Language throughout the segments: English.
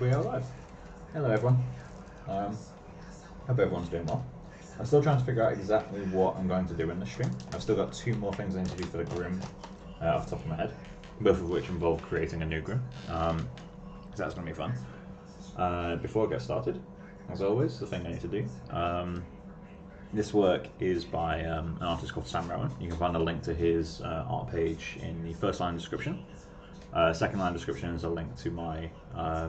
we are live. Hello everyone. Hope everyone's doing well. I'm still trying to figure out exactly what I'm going to do in this stream. I've still got 2 more things I need to do for the groom off the top of my head, both of which involve creating a new groom. So that's going to be fun. Before I get started, as always, the thing I need to do. This work is by an artist called Rowan. You can find a link to his art page in the first line description. Second line description is a link to my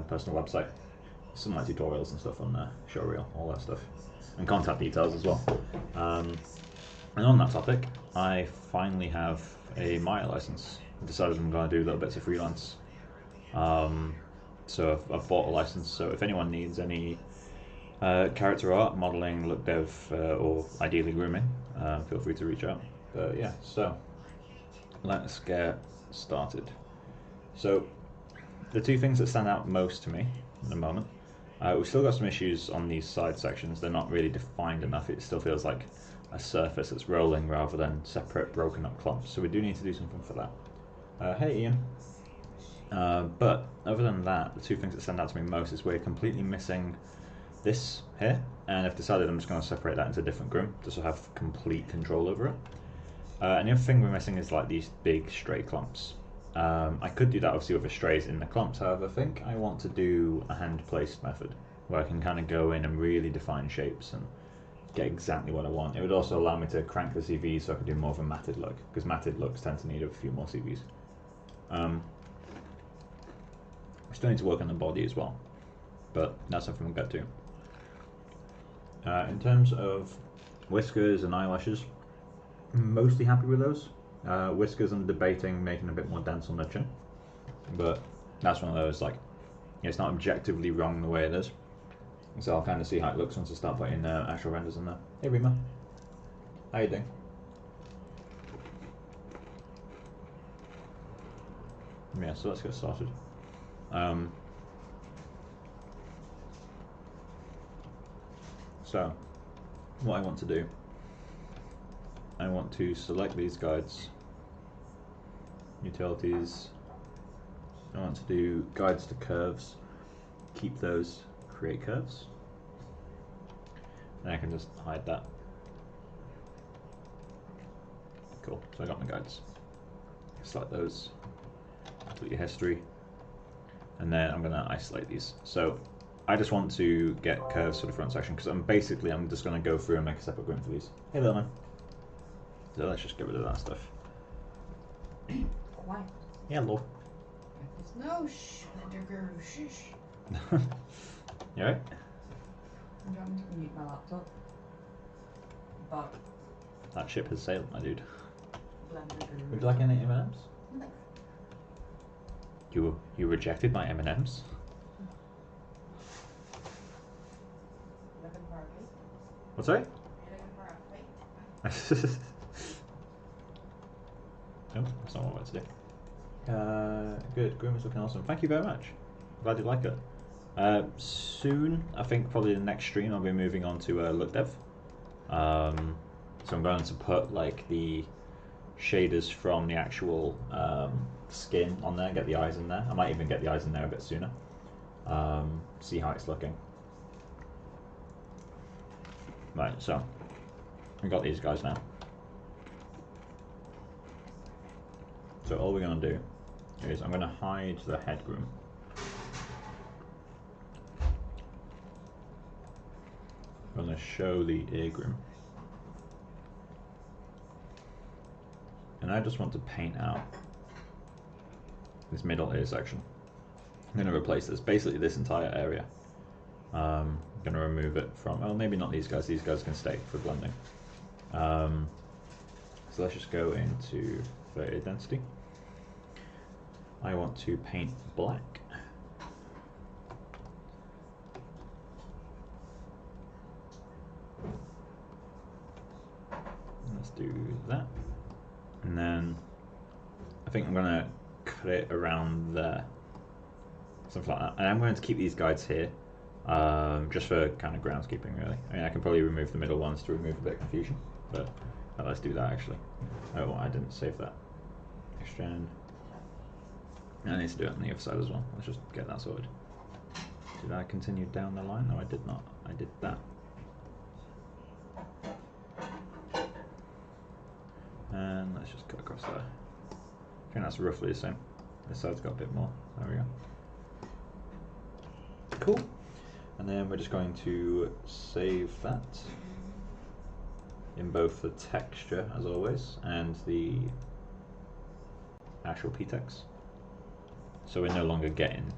personal website. Some like tutorials and stuff on there, showreel, all that stuff, and contact details as well. And on that topic, I finally have a Maya license. I decided I'm going to do little bits of freelance. So I've bought a license. So if anyone needs any character art, modeling, look dev, or ideally grooming, feel free to reach out. But yeah, so let's get started. So the 2 things that stand out most to me at the moment, we've still got some issues on these side sections. They're not really defined enough. It still feels like a surface that's rolling rather than separate broken up clumps. So we do need to do something for that. Hey Ian. But other than that, the 2 things that stand out to me most is we're completely missing this here, and I've decided I'm just going to separate that into a different groom just to have complete control over it. And the other thing we're missing is like these big stray clumps. I could do that obviously with the strays in the clumps, however I think I want to do a hand placed method where I can kind of go in and really define shapes and get exactly what I want. It would also allow me to crank the CVs so I could do more of a matted look, because matted looks tend to need a few more CVs. I still need to work on the body as well, but that's something we'll get to. In terms of whiskers and eyelashes, I'm mostly happy with those. Whiskers I'm debating making a bit more dense on the chin, but that's one of those, like, it's not objectively wrong the way it is, so I'll kind of see how it looks once I start putting actual renders in there. Hey Rima, how you doing? Yeah, so let's get started. So what I want to do, I want to select these guides, utilities, I want to do guides to curves, keep those, create curves, and I can just hide that. Cool, so I got my guides. Select those, delete your history, and then I'm going to isolate these. So I just want to get curves for the front section because I'm just going to go through and make a separate groom for these. Hey there, man. So let's just get rid of that stuff. Quiet. Hello. There's no shush. You alright? I'm trying to mute my laptop. But That ship has sailed, my dude. blender. Would you like any M&Ms? No. You rejected my M&Ms? Looking for a fight? What's that? Are you looking for a fight? No, that's not what I wanted to do. Good, groom is looking awesome. Thank you very much. Glad you like it. Soon, I think probably the next stream, I'll be moving on to look dev. So I'm going to put like the shaders from the actual skin on there, get the eyes in there. I might even get the eyes in there a bit sooner. See how it's looking. Right, so we've got these guys now. So all we're going to do is I'm going to hide the head groom. I'm going to show the ear groom. And I just want to paint out this middle ear section. I'm going to replace this, basically this entire area. I'm going to remove it from, well, maybe not these guys can stay for blending. So let's just go into the ear density. I want to paint black. Let's do that. And then I think I'm going to cut it around there. Something like that. And I'm going to keep these guides here, just for kind of groundskeeping really. I mean, I can probably remove the middle ones to remove a bit of confusion, but let's do that actually. Oh, I didn't save that. Extend. And I need to do it on the other side as well. Let's just get that sorted. Did I continue down the line? No, I did not. I did that. And let's just cut across there. I think that's roughly the same. This side's got a bit more. There we go. Cool. And then we're just going to save that in both the texture, as always, and the actual Pt.16. So we're no longer getting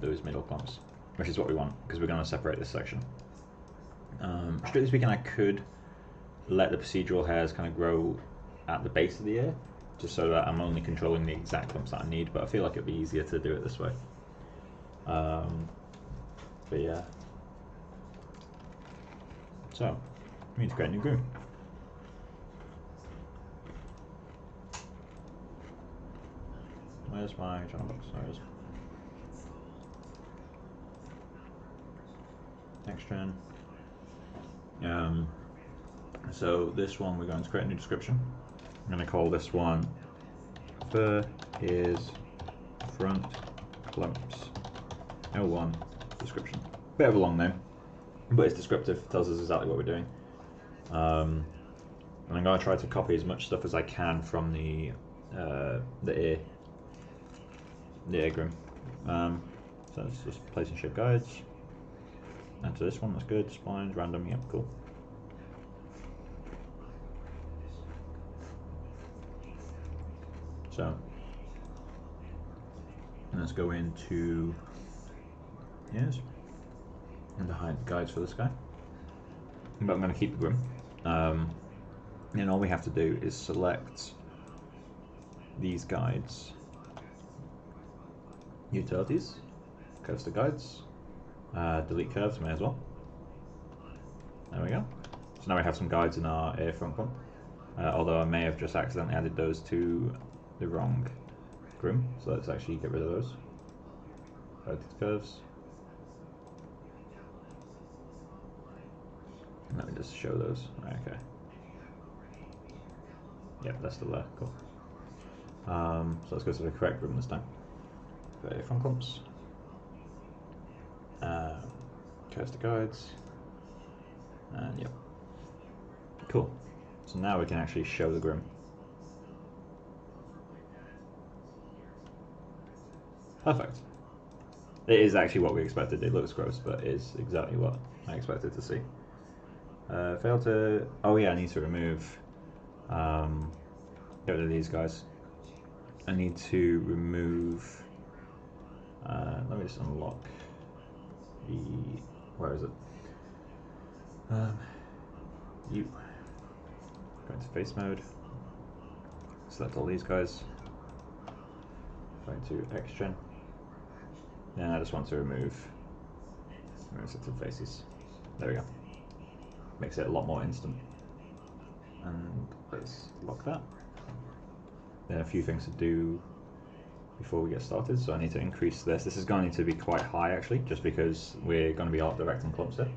those middle clumps, which is what we want, because we're going to separate this section. Strictly speaking, I could let the procedural hairs kind of grow at the base of the ear, just so that I'm only controlling the exact clumps that I need, but I feel like it'd be easier to do it this way. But yeah. So, we need to create a new groom. Where's my channel box? There it is. Next gen. So this one we're going to create a new description. I'm going to call this one fur is front clumps 01 description. Bit of a long name, but it's descriptive, tells us exactly what we're doing. And I'm going to try to copy as much stuff as I can from the ear groom. So let's just place and shape guides. Enter this one, that's good. Splines, random, yep, cool. So let's go into ears and hide the guides for this guy. But I'm going to keep the groom. And all we have to do is select these guides, utilities, curves to guides, delete curves, may as well. There we go. So now we have some guides in our ear front clump. Although I may have just accidentally added those to the wrong groom, so let's actually get rid of those. Both curves. Let me just show those. Okay. Yep, that's still there. Cool. So let's go to the correct groom this time. For ear front clumps. Curves to guides. And yep. Cool. So now we can actually show the groom. Perfect. It is actually what we expected. It looks gross, but it is exactly what I expected to see. Fail to... Oh yeah, I need to remove... get rid of these guys. I need to remove... let me just unlock the... Where is it? You. Go into face mode. Select all these guys. Go into X-Gen. And I just want to remove sensitive faces. There we go. Makes it a lot more instant. And let's lock that. Then a few things to do before we get started. So I need to increase this. This is going to be quite high actually, just because we're going to be art directing clumps here.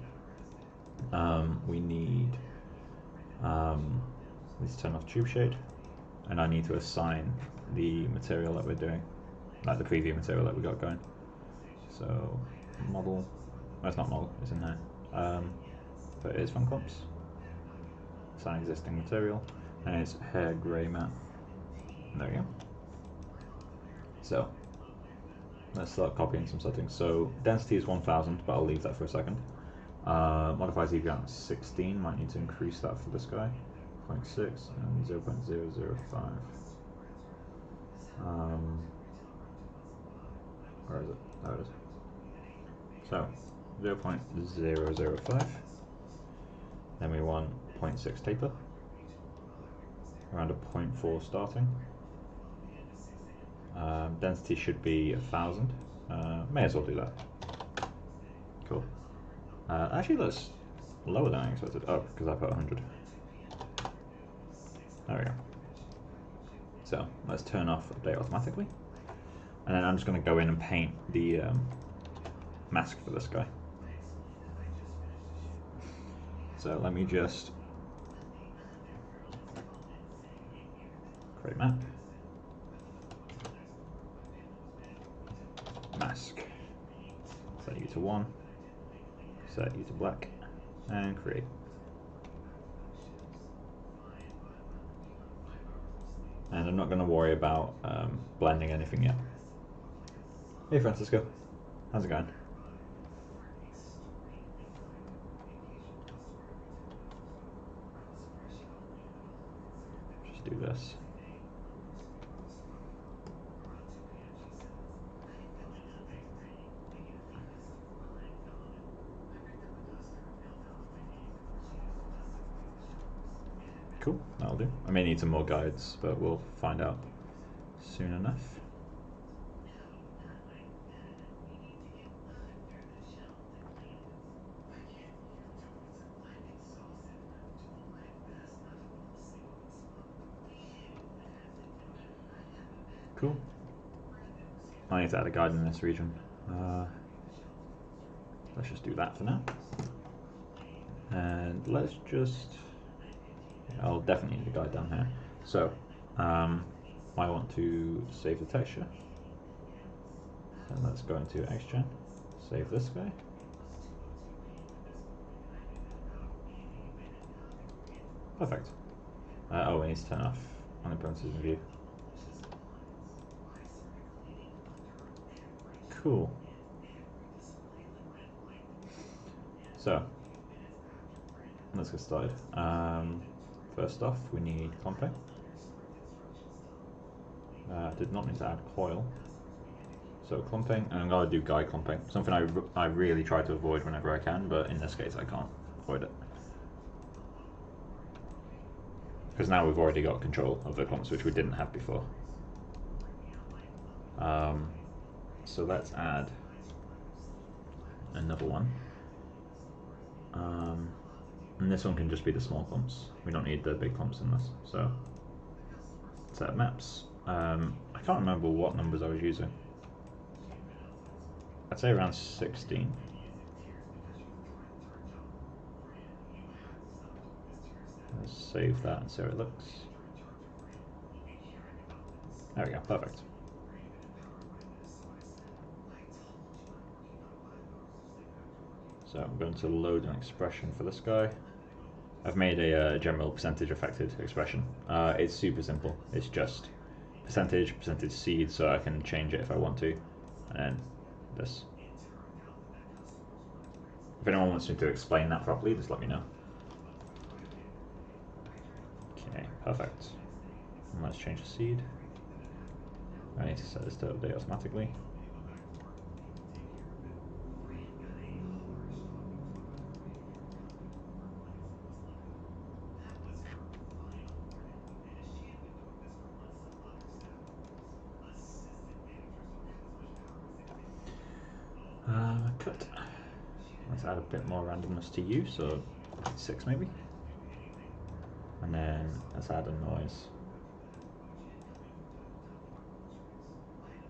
We need let's turn off tube shade, and I need to assign the material that we're doing, like the preview material that we got going. So model, that's not model, it's in there. But it is from clumps. Assign existing material, and it's hair grey matte. There we go. So let's start copying some settings. So density is 1000, but I'll leave that for a second. Modify Pt.16, might need to increase that for this guy. 0.6 and 0.005. Where is it? There it is. So 0.005. Then we want 0.6 taper. Around a 0.4 starting. Density should be 1000. May as well do that. Cool. Actually, that's lower than I expected. Oh, because I put 100. There we go. So let's turn off update automatically, and then I'm just going to go in and paint the mask for this guy. So let me just create map, mask. set you to 1, set you to black, and create. And I'm not going to worry about blending anything yet. Hey Francisco, how's it going? Just do this. Cool, that'll do. I may need some more guides, but we'll find out soon enough. Cool. I need to add a guide in this region. Let's just do that for now. And let's just... I'll definitely need a guide down here. So, I want to save the texture. And let's go into XGen. Save this guy. Perfect. Oh, we need to turn off unappearances in view. Cool. So, let's get started. First off, we need clumping. Did not need to add coil. So clumping, and I'm going to do guide clumping. Something I really try to avoid whenever I can, but in this case I can't avoid it. Because now we've already got control of the clumps, which we didn't have before. So let's add another one. And this one can just be the small clumps. We don't need the big clumps in this. So set maps. I can't remember what numbers I was using. I'd say around 16. Let's save that and see how it looks. There we go, perfect. So I'm going to load an expression for this guy. I've made a general percentage affected expression. It's super simple. It's just percentage seed, so I can change it if I want to, and then this. If anyone wants me to explain that properly, just let me know. Okay, perfect. And let's change the seed. I need to set this to update automatically. Cut. Let's add a bit more randomness to you, so 6 maybe. And then let's add a noise.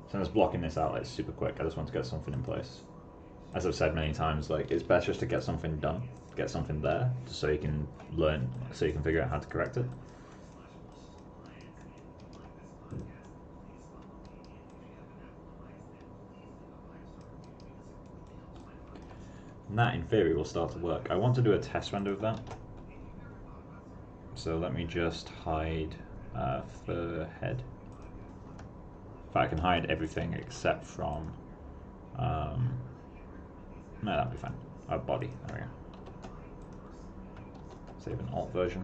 So I'm just blocking this out like super quick. I just want to get something in place. As I've said many times, like it's best just to get something done, get something there, just so you can learn, so you can figure out how to correct it. And that, in theory, will start to work. I want to do a test render of that. So let me just hide the head. In fact, I can hide everything except from... no, that'll be fine. Body, there we go. Save an alt version.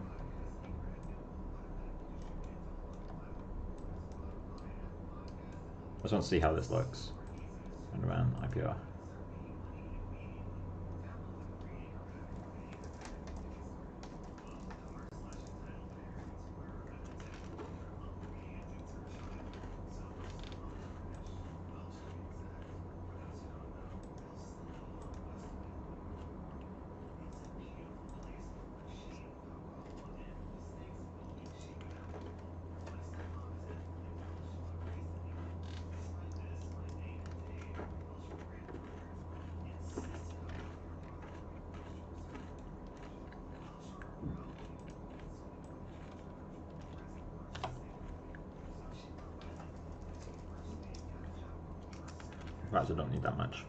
I just want to see how this looks. And around IPR. Perhaps I don't need that much.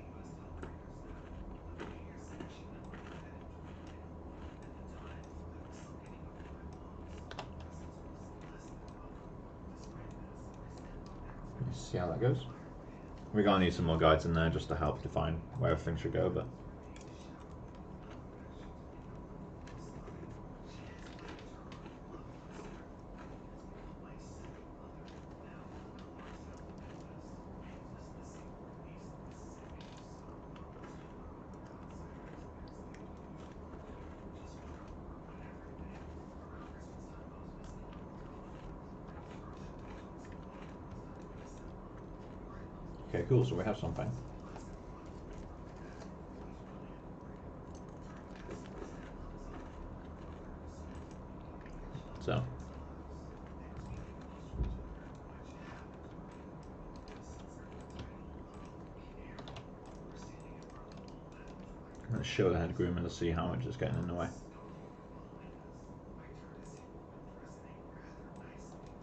see how that goes. We're gonna need some more guides in there just to help define where everything should go, but okay, cool, so we have something. So let's show the head groomer to see how much is getting in the way.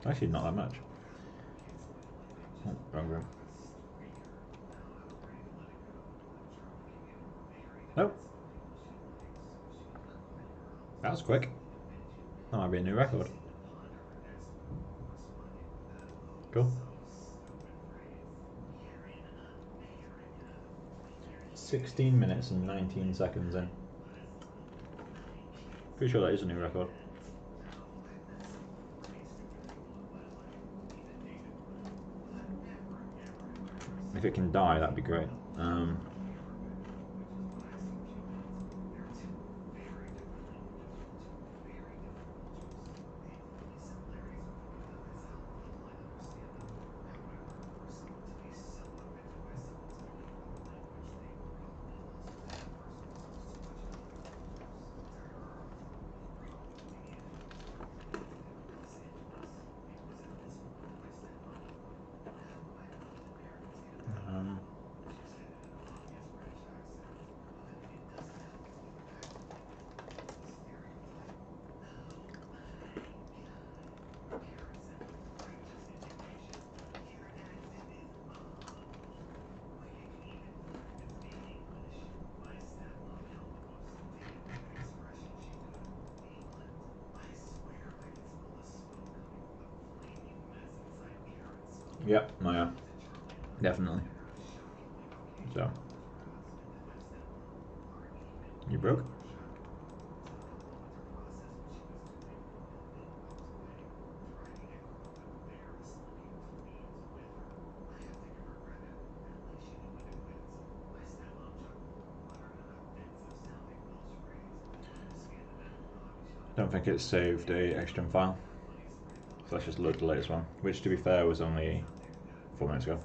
Actually, not that much. Oh, wrong room. Nope. That was quick. That might be a new record. Cool. 16 minutes and 19 seconds in. Pretty sure that is a new record. If it can die, that'd be great. Yep, no, yeah, definitely. So, you broke? Don't think it's saved a extra file. So let's just load the latest one, which to be fair was only 4 minutes ago.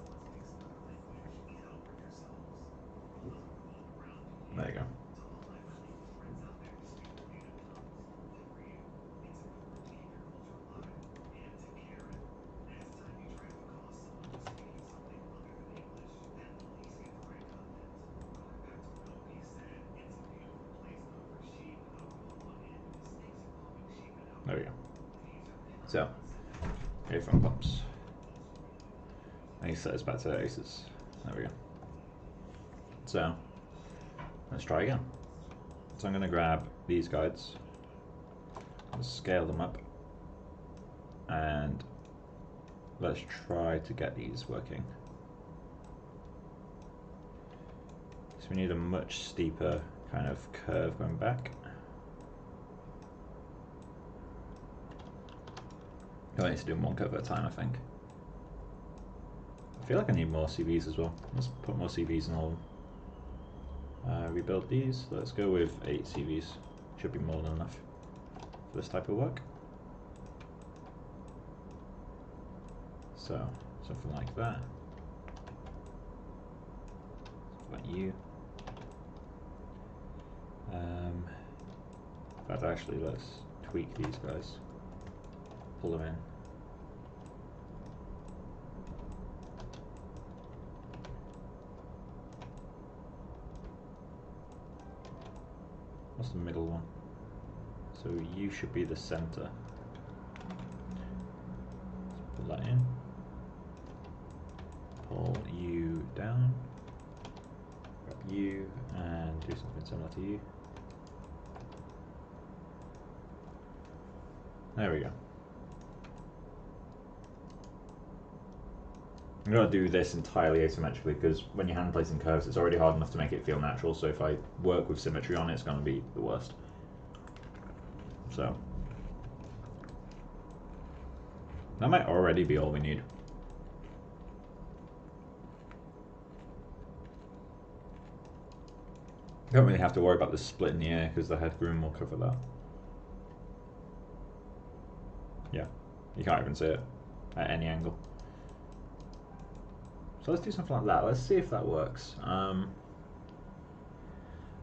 There you go. There we go. So, earphone pops. And he set us back to the aces. There we go. So, let's try again. So I'm going to grab these guides, scale them up, and let's try to get these working. So we need a much steeper kind of curve going back. I need to do one curve at a time, I think. I feel like I need more CVs as well. Let's put more CVs in all of them. Rebuild these. Let's go with 8 CVs. Should be more than enough for this type of work. So, something like that. Something like you. In fact, actually, let's tweak these guys. Pull them in. What's the middle one? So you should be the center. Let's put that in. Pull you down. Grab you and do something similar to you. There we go. I'm going to do this entirely asymmetrically because when you're hand placing curves, it's already hard enough to make it feel natural. So if I work with symmetry on it, it's going to be the worst. So that might already be all we need. Don't really have to worry about the split in the air because the head groom will cover that. Yeah, you can't even see it at any angle. So let's do something like that. Let's see if that works. I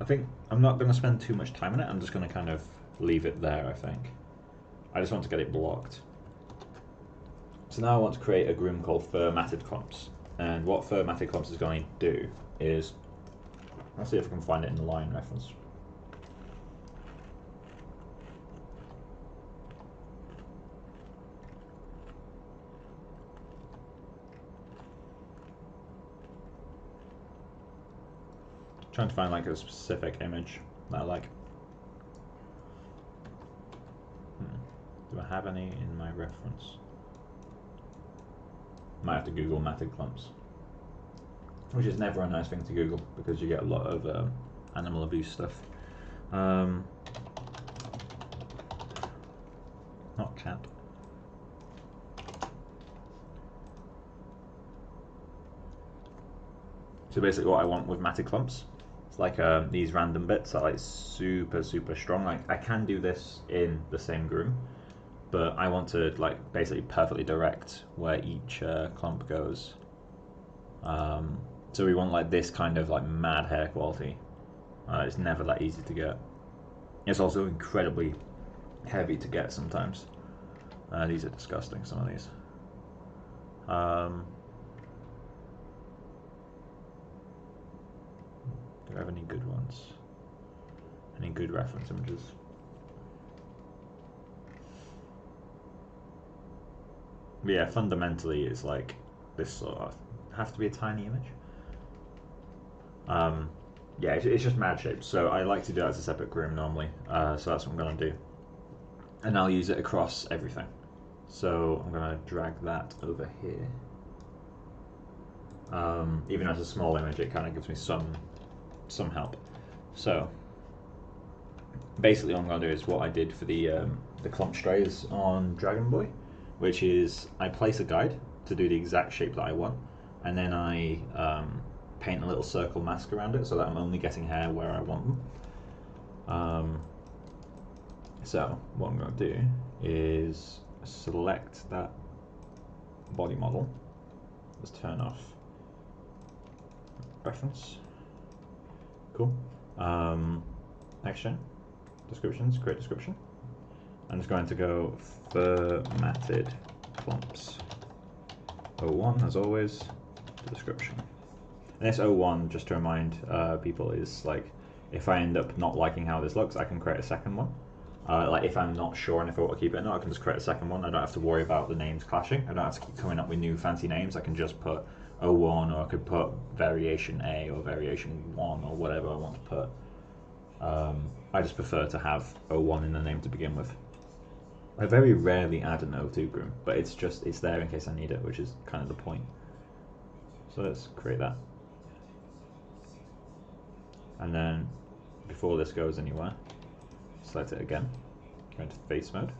think I'm not going to spend too much time on it. I'm just going to kind of leave it there, I think. I just want to get it blocked. So now I want to create a groom called fur matted clumps. And what fur matted clumps is going to do is, let's see if I can find it in the line reference. Trying to find like a specific image that I like. Do I have any in my reference? Might have to Google matted clumps, which is never a nice thing to Google because you get a lot of animal abuse stuff. Not cat. So basically what I want with matted clumps, it's like these random bits are like super strong. Like I can do this in the same groom, but I want to like basically perfectly direct where each clump goes. So we want like this kind of like mad hair quality. It's never that easy to get. It's also incredibly heavy to get sometimes. These are disgusting, some of these. Do I have any good ones? Any good reference images? But yeah, fundamentally it's like this sort of have to be a tiny image. Yeah, it's just mad shapes. So I like to do that as a separate groom normally. So that's what I'm going to do. And I'll use it across everything. So I'm going to drag that over here. Even as a small image, it kind of gives me some help. So basically what I'm going to do is what I did for the clump strays on Dragon Boy, which is I place a guide to do the exact shape that I want, and then I paint a little circle mask around it so that I'm only getting hair where I want them. So what I'm going to do is select that body model. Let's turn off reference. Cool. Action, descriptions, create description. I'm just going to go fur matted clumps. 01 as always, the description. And this 01, just to remind people, is like if I end up not liking how this looks, I can create a second one. Like if I'm not sure and if I want to keep it or not, I can just create a second one. I don't have to worry about the names clashing. I don't have to keep coming up with new fancy names. I can just put 01, or I could put variation A or variation 1 or whatever I want to put. I just prefer to have 01 in the name to begin with. I very rarely add an 02 groom, but it's there in case I need it, which is kind of the point. So let's create that. And then before this goes anywhere, select it again, go into face mode,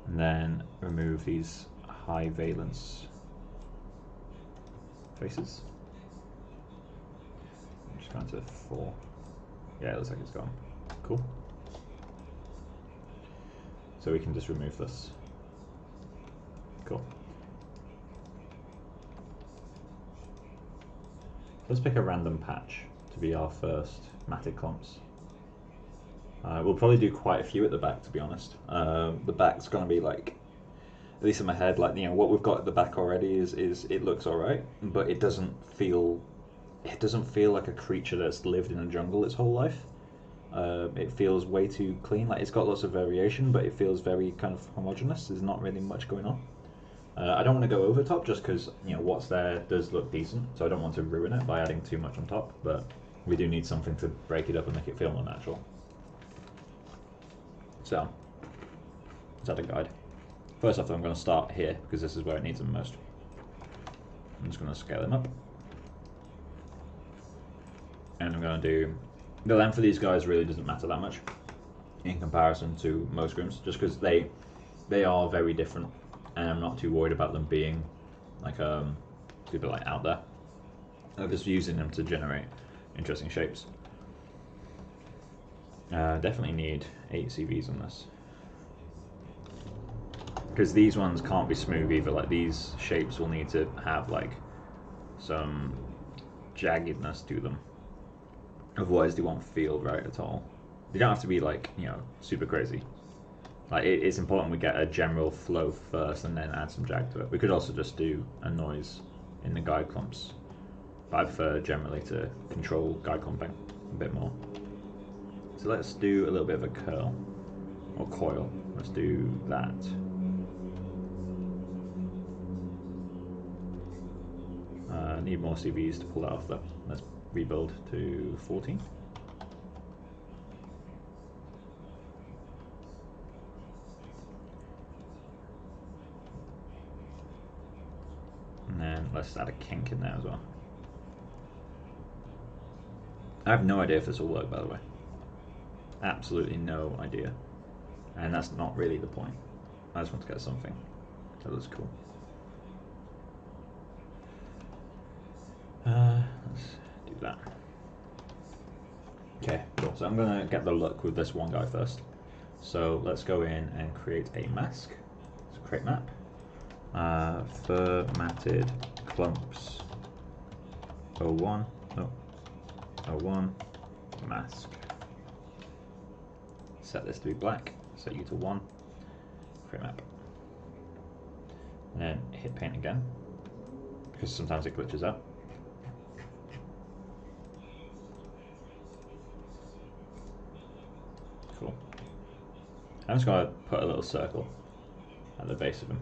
and then remove these high valence faces. I'm just going to 4. Yeah, it looks like it's gone. Cool. So we can just remove this. Cool. Let's pick a random patch to be our first matted clumps. We'll probably do quite a few at the back, to be honest. The back's going to be like, at least in my head, like, you know, what we've got at the back already is it looks alright, but it doesn't feel like a creature that's lived in a jungle its whole life. It feels way too clean. Like it's got lots of variation, but it feels very kind of homogeneous. There's not really much going on. I don't want to go over top just because, you know, what's there does look decent, so I don't want to ruin it by adding too much on top, but we do need something to break it up and make it feel more natural. So let's add a guide. First off, I'm going to start here because this is where it needs them most. I'm just going to scale them up. And I'm going to do, the length of these guys really doesn't matter that much in comparison to most grooms, just because they are very different, and I'm not too worried about them being like super like out there. I'm just using them to generate interesting shapes. Definitely need 8 CVs on this, because these ones can't be smooth either. Like these shapes will need to have like some jaggedness to them, otherwise they won't feel right at all. They don't have to be like, you know, super crazy. Like it's important we get a general flow first and then add some jag to it. We could also just do a noise in the guide clumps, but I prefer generally to control guide clumping a bit more. So let's do a little bit of a curl or coil. Let's do that. Need more CVs to pull that off though. Let's rebuild to 14. And then let's add a kink in there as well. I have no idea if this will work, by the way. Absolutely no idea. And that's not really the point. I just want to get something that looks cool. Let's do that. Okay, cool. So I'm going to get the look with this one guy first. So let's go in and create a mask. So create map. Fur matted clumps 01, oh, 01 mask. Set this to be black, set you to 1, create map. And then hit paint again, because sometimes it glitches out. Cool. I'm just going to put a little circle at the base of him.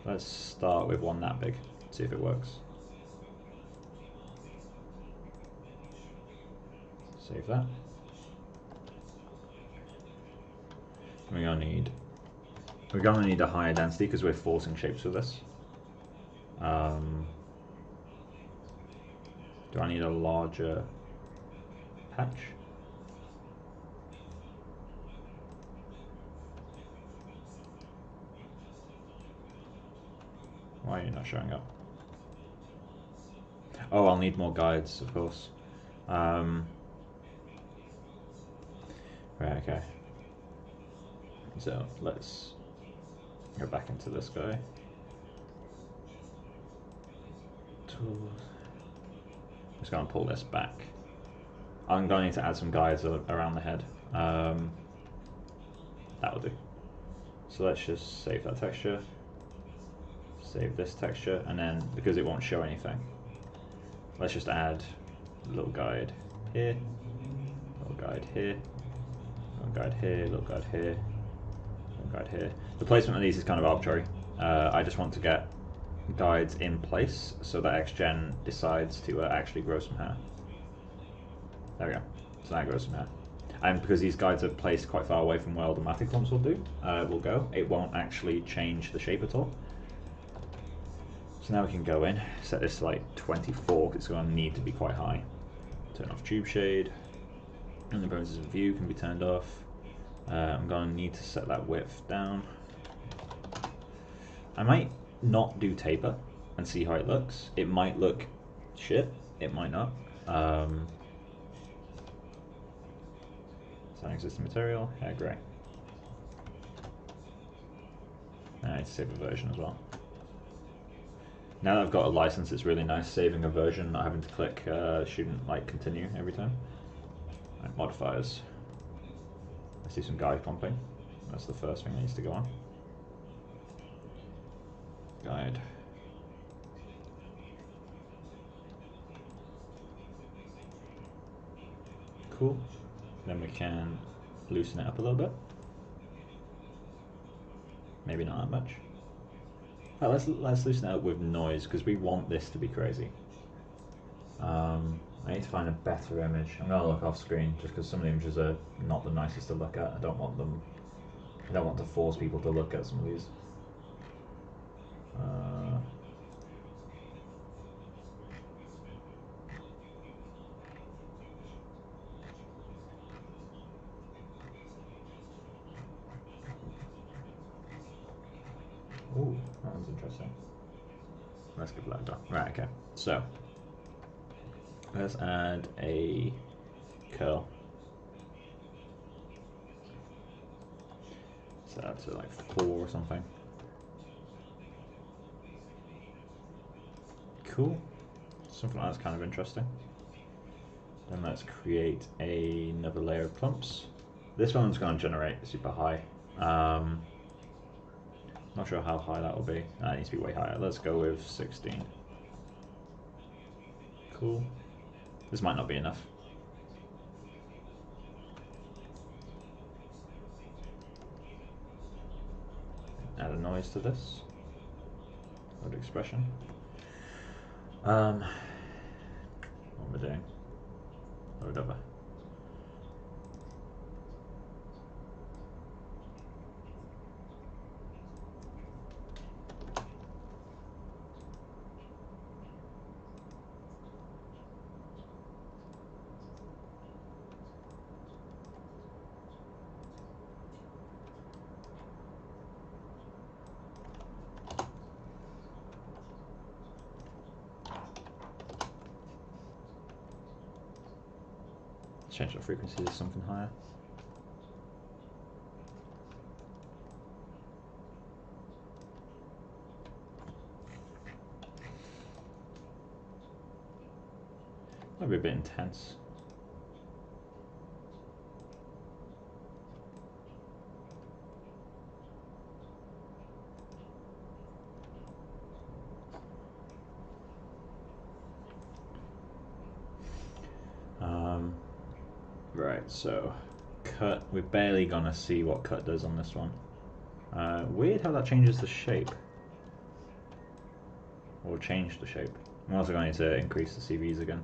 Let's start with one that big, see if it works. Save that. We're gonna need a higher density because we're forcing shapes with this. Do I need a larger patch? Why are you not showing up? Oh, I'll need more guides, of course. Right, okay. So let's go back into this guy. Tools. Just gonna pull this back. I'm going to need to add some guides around the head. That'll do. So let's just save that texture. Save this texture, and then because it won't show anything, let's just add a little guide here, little guide here, little guide here, little guide here, little guide here. The placement of these is kind of arbitrary. I just want to get guides in place so that XGen decides to actually grow some hair. There we go. So now it grows some hair. And because these guides are placed quite far away from where all the matted clumps will go, it won't actually change the shape at all. So now we can go in, set this to like 24 because it's going to need to be quite high. Turn off tube shade, and the bones of view can be turned off. I'm going to need to set that width down. I might not do taper and see how it looks. It might look shit, it might not. Sign existing material, hair grey. I need to save a version as well. Now that I've got a license, it's really nice saving a version, not having to click shouldn't like continue every time. Right, modifiers. Let's do some guide clumping. That's the first thing that needs to go on. Guide. Cool. Then we can loosen it up a little bit. Maybe not that much. Right, let's loosen it up with noise because we want this to be crazy. I need to find a better image. I'm gonna look off screen just because some of the images are not the nicest to look at. I don't want to force people to look at some of these. Ooh, that one's interesting. Let's give that a go. Right, okay. So let's add a curl. Set that to like 4 or something. Cool. Something like that's kind of interesting. Then let's create another layer of clumps. This one's going to generate super high. Not sure how high that will be. That needs to be way higher. Let's go with 16. Cool. This might not be enough. Add a noise to this. Load expression. What am I doing? Load over. Change the frequency to something higher. Might be a bit intense. Right, so cut. We're barely gonna see what cut does on this one. Weird how that changes the shape. Or change the shape. I'm also going to increase the CVs again.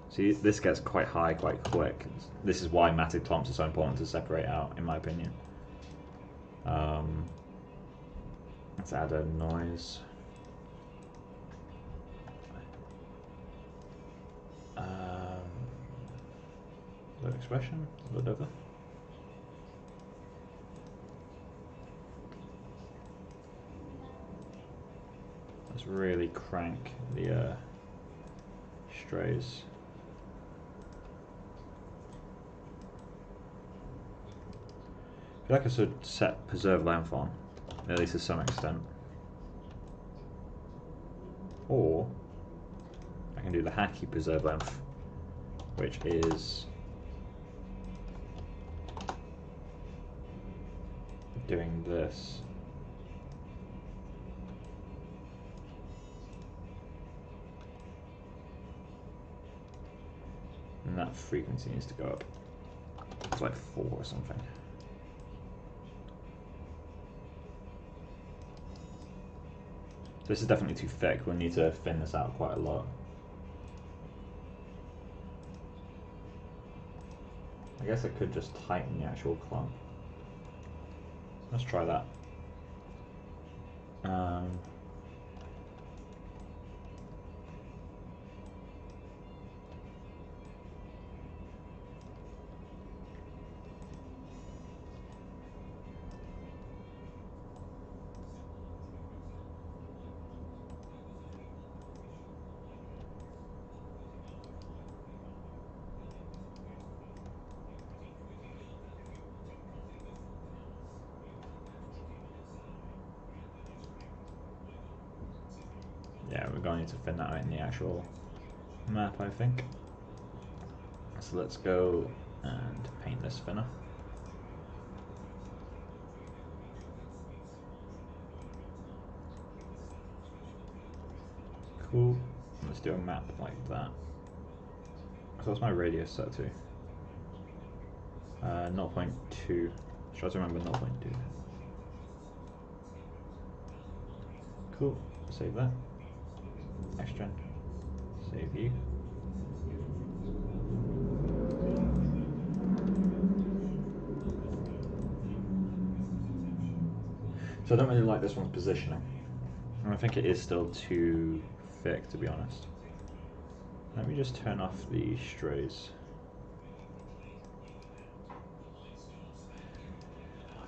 See, this gets quite high quite quick. This is why matted clumps are so important to separate out, in my opinion. Let's add a noise. Load expression, load over. Let's really crank the strays. I feel like I should set preserve length on, at least to some extent. Or I can do the hacky preserve length, which is doing this. And that frequency needs to go up. It's like 4 or something. So this is definitely too thick. We'll need to thin this out quite a lot. I guess I could just tighten the actual clump. Let's try that. Yeah, we're going to need to thin that out in the actual map, I think. So let's go and paint this thinner. Cool. Let's do a map like that. So what's my radius set to? 0.2. Try to remember 0.2. Cool. Save that. Extra. Save you. So I don't really like this one's positioning. And I think it is still too thick, to be honest. Let me just turn off the strays.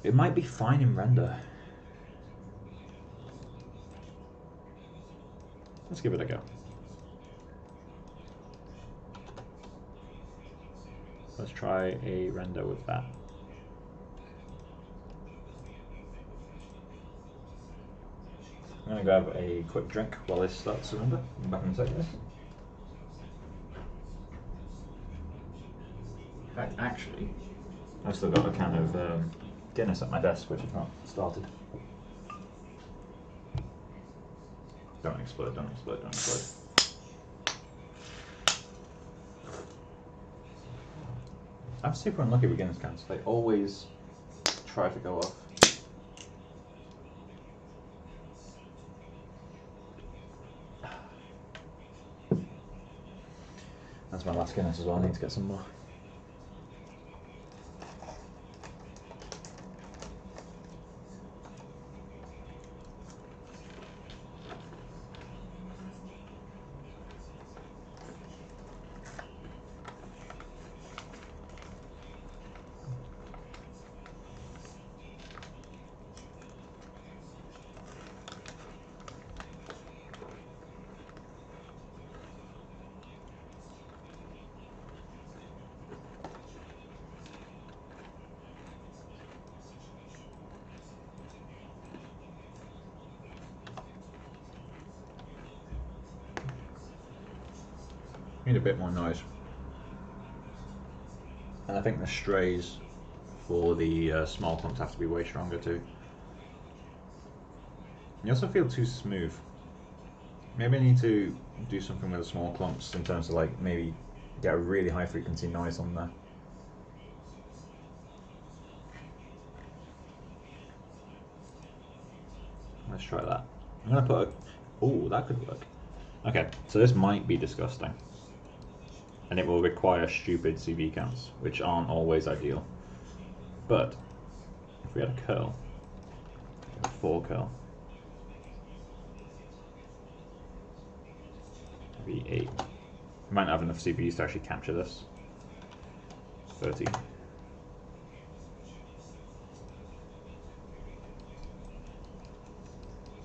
It might be fine in render. Let's give it a go. Let's try a render with that. I'm going to grab a quick drink while this starts to render. I'm back in a second. In fact, actually, I've still got a can of Guinness at my desk, which I've not started. Don't explode, don't explode, don't explode. I'm super unlucky with Guinness cans. They always try to go off. That's my last Guinness as well. I need to get some more. Need a bit more noise. And I think the strays for the small clumps have to be way stronger too. You also feel too smooth. Maybe I need to do something with the small clumps in terms of like maybe get a really high frequency noise on there. Let's try that. I'm gonna put a, oh, that could work. Okay, so this might be disgusting. And it will require stupid CV counts, which aren't always ideal. But if we had a curl, a 4 curl, maybe 8. We might not have enough CPUs to actually capture this. 30.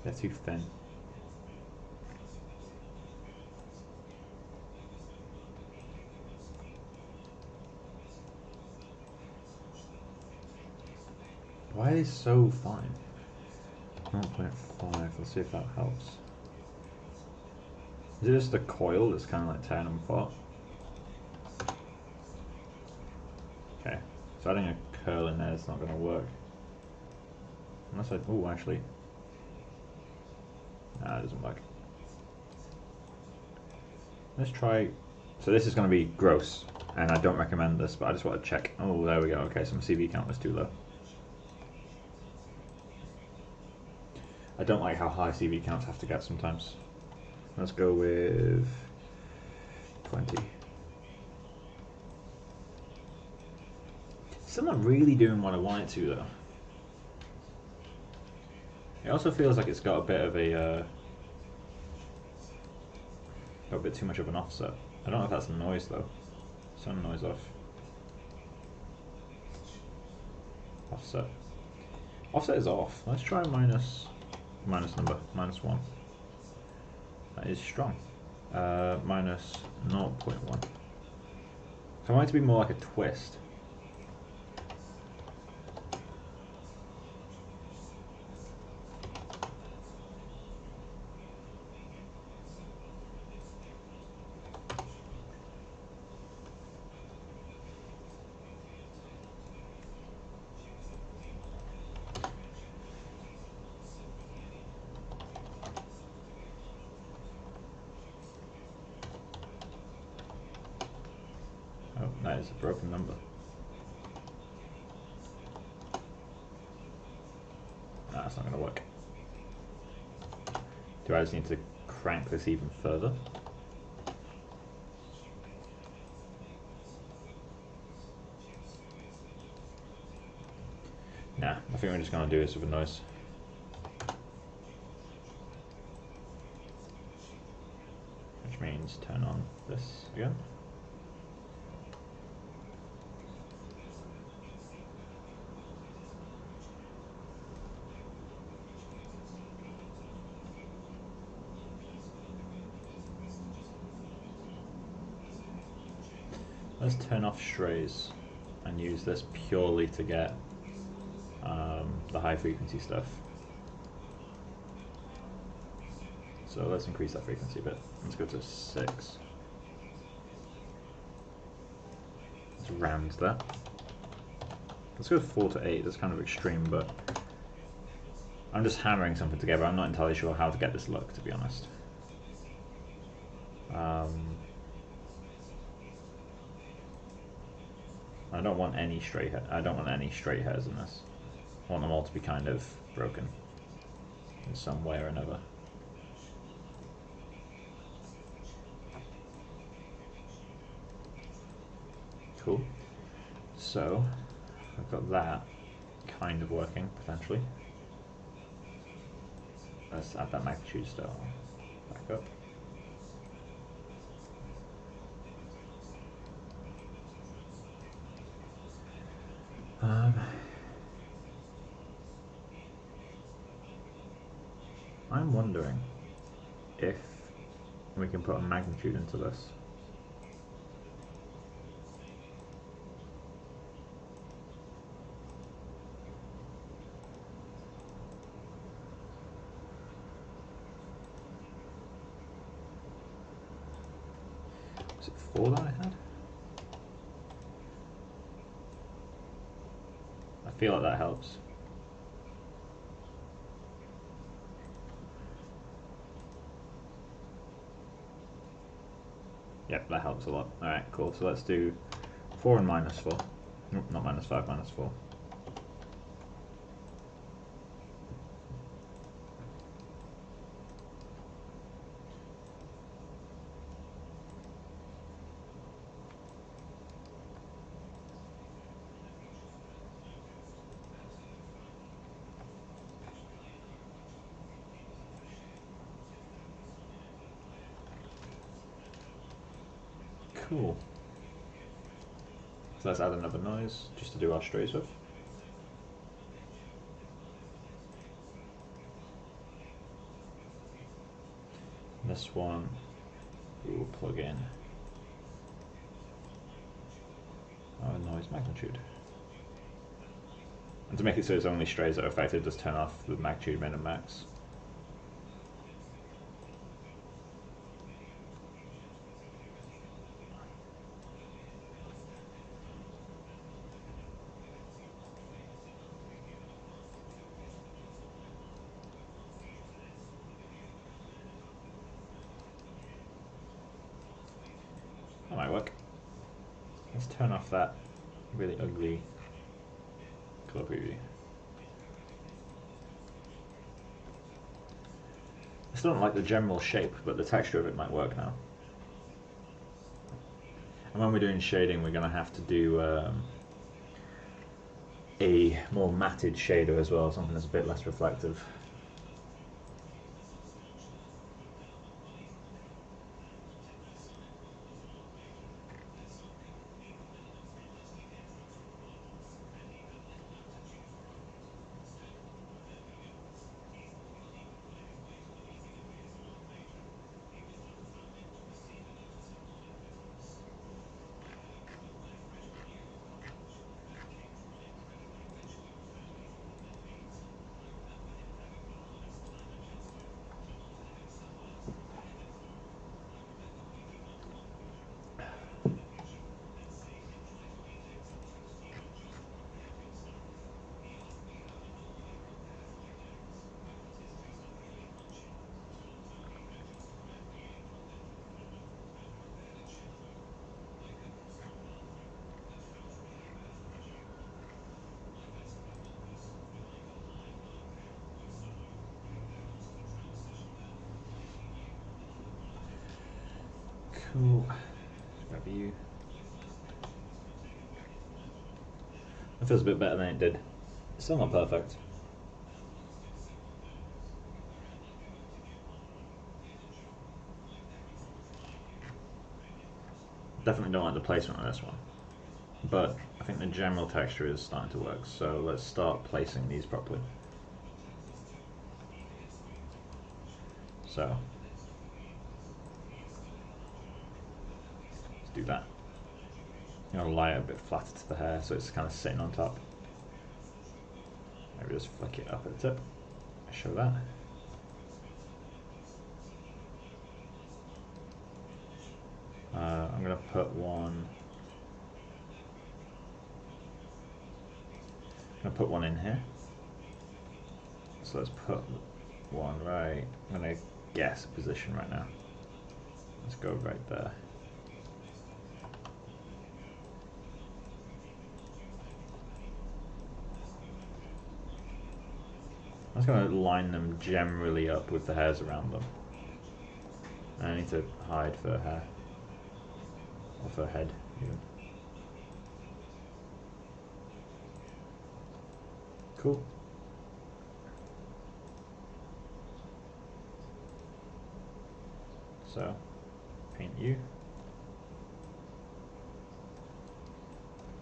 They're too thin. Why are they so fine? 0.5, let's see if that helps. Is it just the coil that's kind of like tearing them apart? Okay, so adding a curl in there is not going to work. Unless I, oh actually, nah, it doesn't work. Let's try, so this is going to be gross, and I don't recommend this, but I just want to check. Oh, there we go, okay, so my CV count was too low. I don't like how high CV counts have to get sometimes. Let's go with 20. Still not really doing what I want it to though. It also feels like it's got a bit of a got a bit too much of an offset. I don't know if that's the noise though. Some noise off. Offset. Offset is off. Let's try minus number, -1. That is strong. Minus 0.1. So I want it to be more like a twist. Oh, that is a broken number. Nah, that's not going to work. Do I just need to crank this even further? Nah, I think we're just going to do this with a noise. Let's turn on this again. Let's turn off strays and use this purely to get the high frequency stuff. So let's increase that frequency a bit. Let's go to 6. Let's round that. Let's go 4 to 8. That's kind of extreme, but I'm just hammering something together. I'm not entirely sure how to get this look, to be honest. I don't want any straight hair. I don't want any straight hairs in this. I want them all to be kind of broken in some way or another. Cool. So I've got that kind of working potentially. Let's add that magnitude still back up. I'm wondering if we can put a magnitude into this. Is it 4 that I had? I feel like that helps. Yep, that helps a lot. Alright, cool. So let's do 4 and -4. Nope, not -5, -4. Cool. So let's add another noise just to do our strays with. This one we will plug in our noise magnitude. And to make it so it's only strays that are affected, just turn off the magnitude min and max. That might work. Let's turn off that really ugly color preview. I still don't like the general shape, but the texture of it might work now. And when we're doing shading, we're going to have to do a more matted shader as well, something that's a bit less reflective. Cool. Grab you. It feels a bit better than it did. Still not perfect. Definitely don't like the placement on this one, but I think the general texture is starting to work, so let's start placing these properly. So let's do that. I'm going to lie it a bit flatter to the hair so it's kind of sitting on top. Maybe just flick it up at the tip. Show that. I'm going to put one. I'm going to put one in here. So let's put one right. I'm going to guess a position right now. Let's go right there. I'm just going to line them generally up with the hairs around them. And I need to hide for hair. Or for head, even. Cool. So, paint you.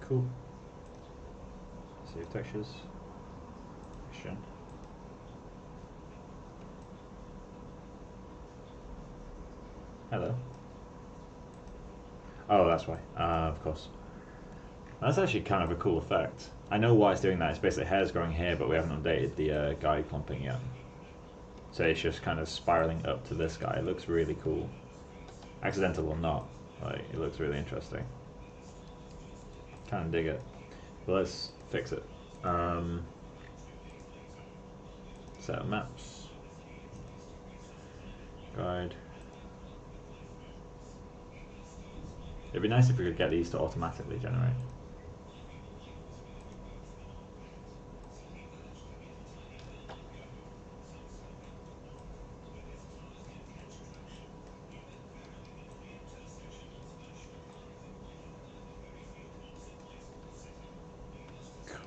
Cool. Save textures. Action. Hello. Oh, that's why. Of course. That's actually kind of a cool effect. I know why it's doing that. It's basically hairs growing here, but we haven't updated the guy clumping yet. So it's just kind of spiraling up to this guy. It looks really cool. Accidental or not, like, it looks really interesting. Kind of dig it. But let's fix it. Set of maps. Guide. It'd be nice if we could get these to automatically generate.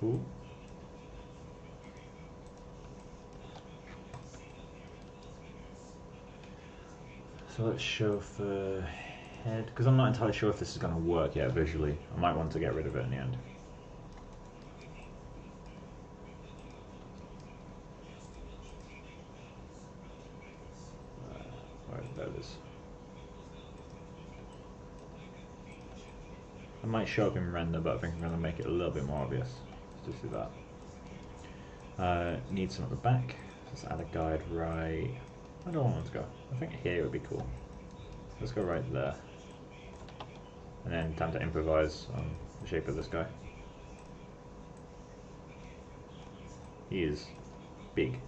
Cool. So let's show for head, because I'm not entirely sure if this is going to work yet visually. I might want to get rid of it in the end. Right, there it is. I might show up in render, but I think I'm going to make it a little bit more obvious. Let's just do that. Need some at the back. Let's add a guide right. I don't want it to go. I think here would be cool. Let's go right there. And then time to improvise on the shape of this guy. He is big.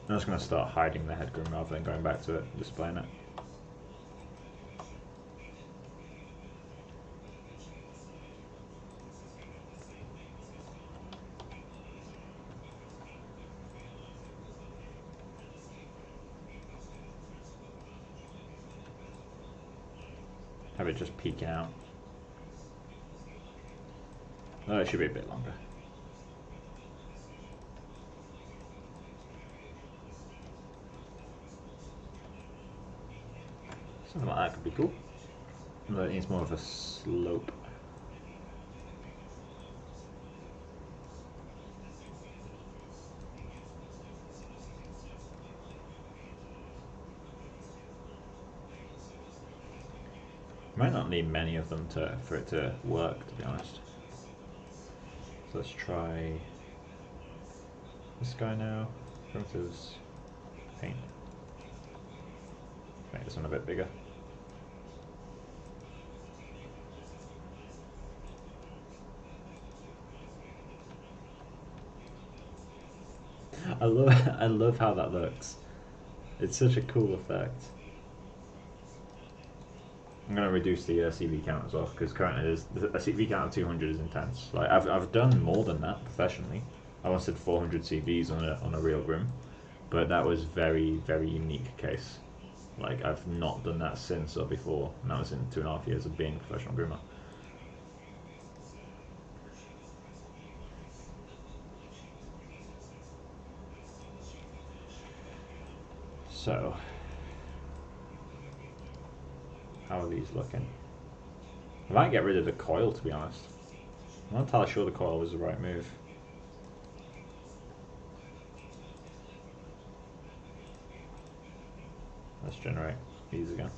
I'm just going to start hiding the head groom rather than going back to it and displaying it. Have it just peeking out. Oh, it should be a bit longer. Something like that could be cool. Although it needs more of a slope. Might not need many of them for it to work, to be honest. So let's try this guy now. Primitives, paint. Make this one a bit bigger. I love how that looks. It's such a cool effect. I'm going to reduce the CV count as well, because currently a CV count of 200 is intense. Like I've done more than that professionally. I once did 400 CVs on a real groom, but that was very unique case. Like I've not done that since or before, and that was in 2.5 years of being a professional groomer. So How are these looking? I might get rid of the coil, to be honest. I'm not entirely sure the coil was the right move. Let's generate these again.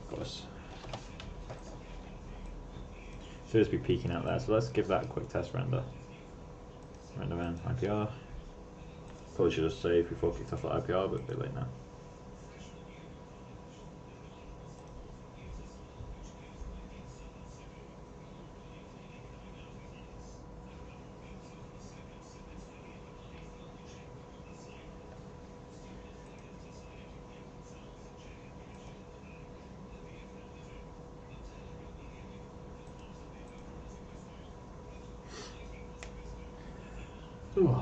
Of course. Should just be peeking out there, so let's give that a quick test render. Render man, IPR. Probably should have saved before kicked off the IPR, but a bit late now. Ooh.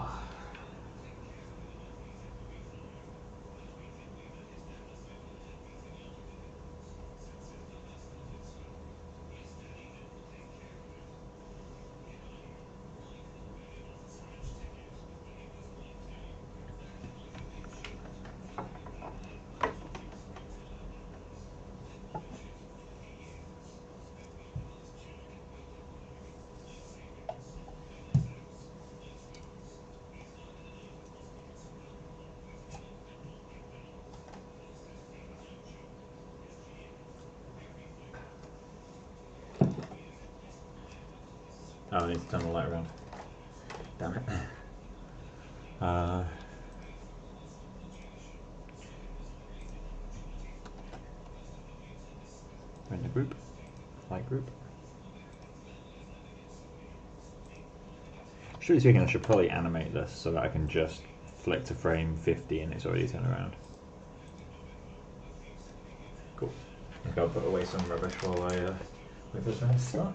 Oh, I need to turn the light around. Damn it. Render group, light group. Strictly speaking, I should probably animate this so that I can just flick to frame 50 and it's already turned around. Cool. I've got to put away some rubbish while I wait for this render to start.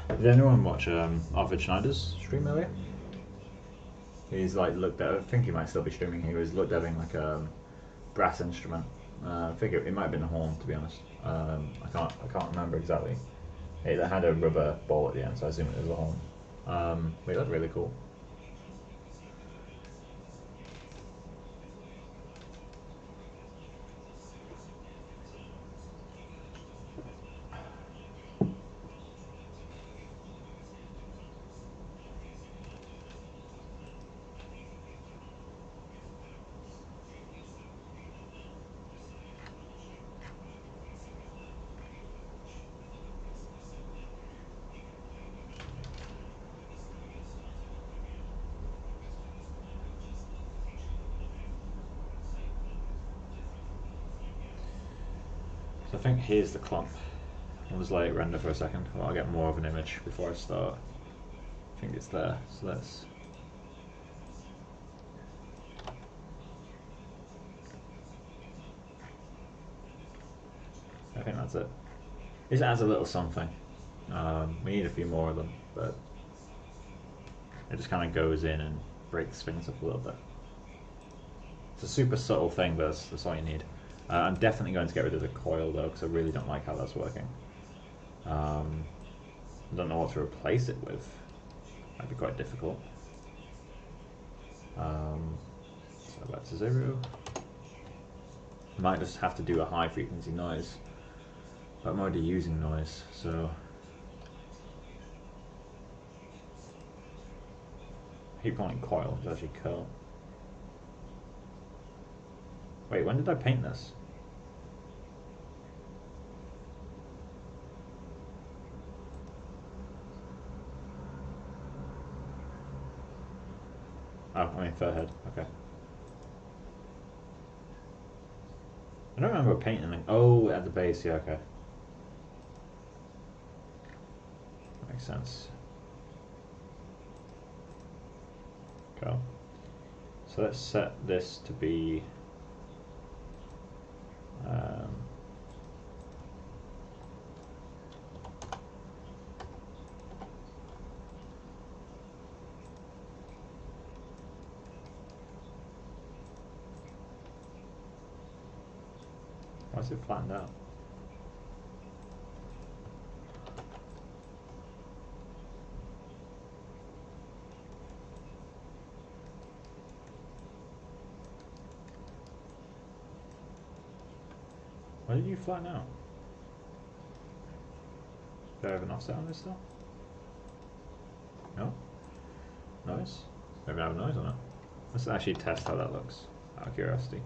Did anyone watch Arvid Schneider's stream earlier? He's like looked at, I think he might still be streaming. He was looked at like a brass instrument. I think it might have been a horn, to be honest. I can't remember exactly. It had a rubber ball at the end, so I assume it was a horn. But it looked really cool. So I think here's the clump. I'll just let it render for a second. I'll get more of an image before I start. I think it's there, so let's... I think that's it. It adds a little something. We need a few more of them, but it just kind of goes in and breaks things up a little bit. It's a super subtle thing, but that's all you need. I'm definitely going to get rid of the coil though, because I really don't like how that's working. I don't know what to replace it with. Might be quite difficult. So back to 0. I might just have to do a high frequency noise, but I'm already using noise, so I keep calling it coil, it's actually curl. Wait, when did I paint this? Oh, I mean fur head, okay. I don't remember painting it. Oh, at the base, yeah, okay. That makes sense. Cool. So let's set this to be why is it flattened out? Why did you flatten out? Do I have an offset on this still? No? Noise? Maybe I have a noise on it. Let's actually test how that looks, out of curiosity.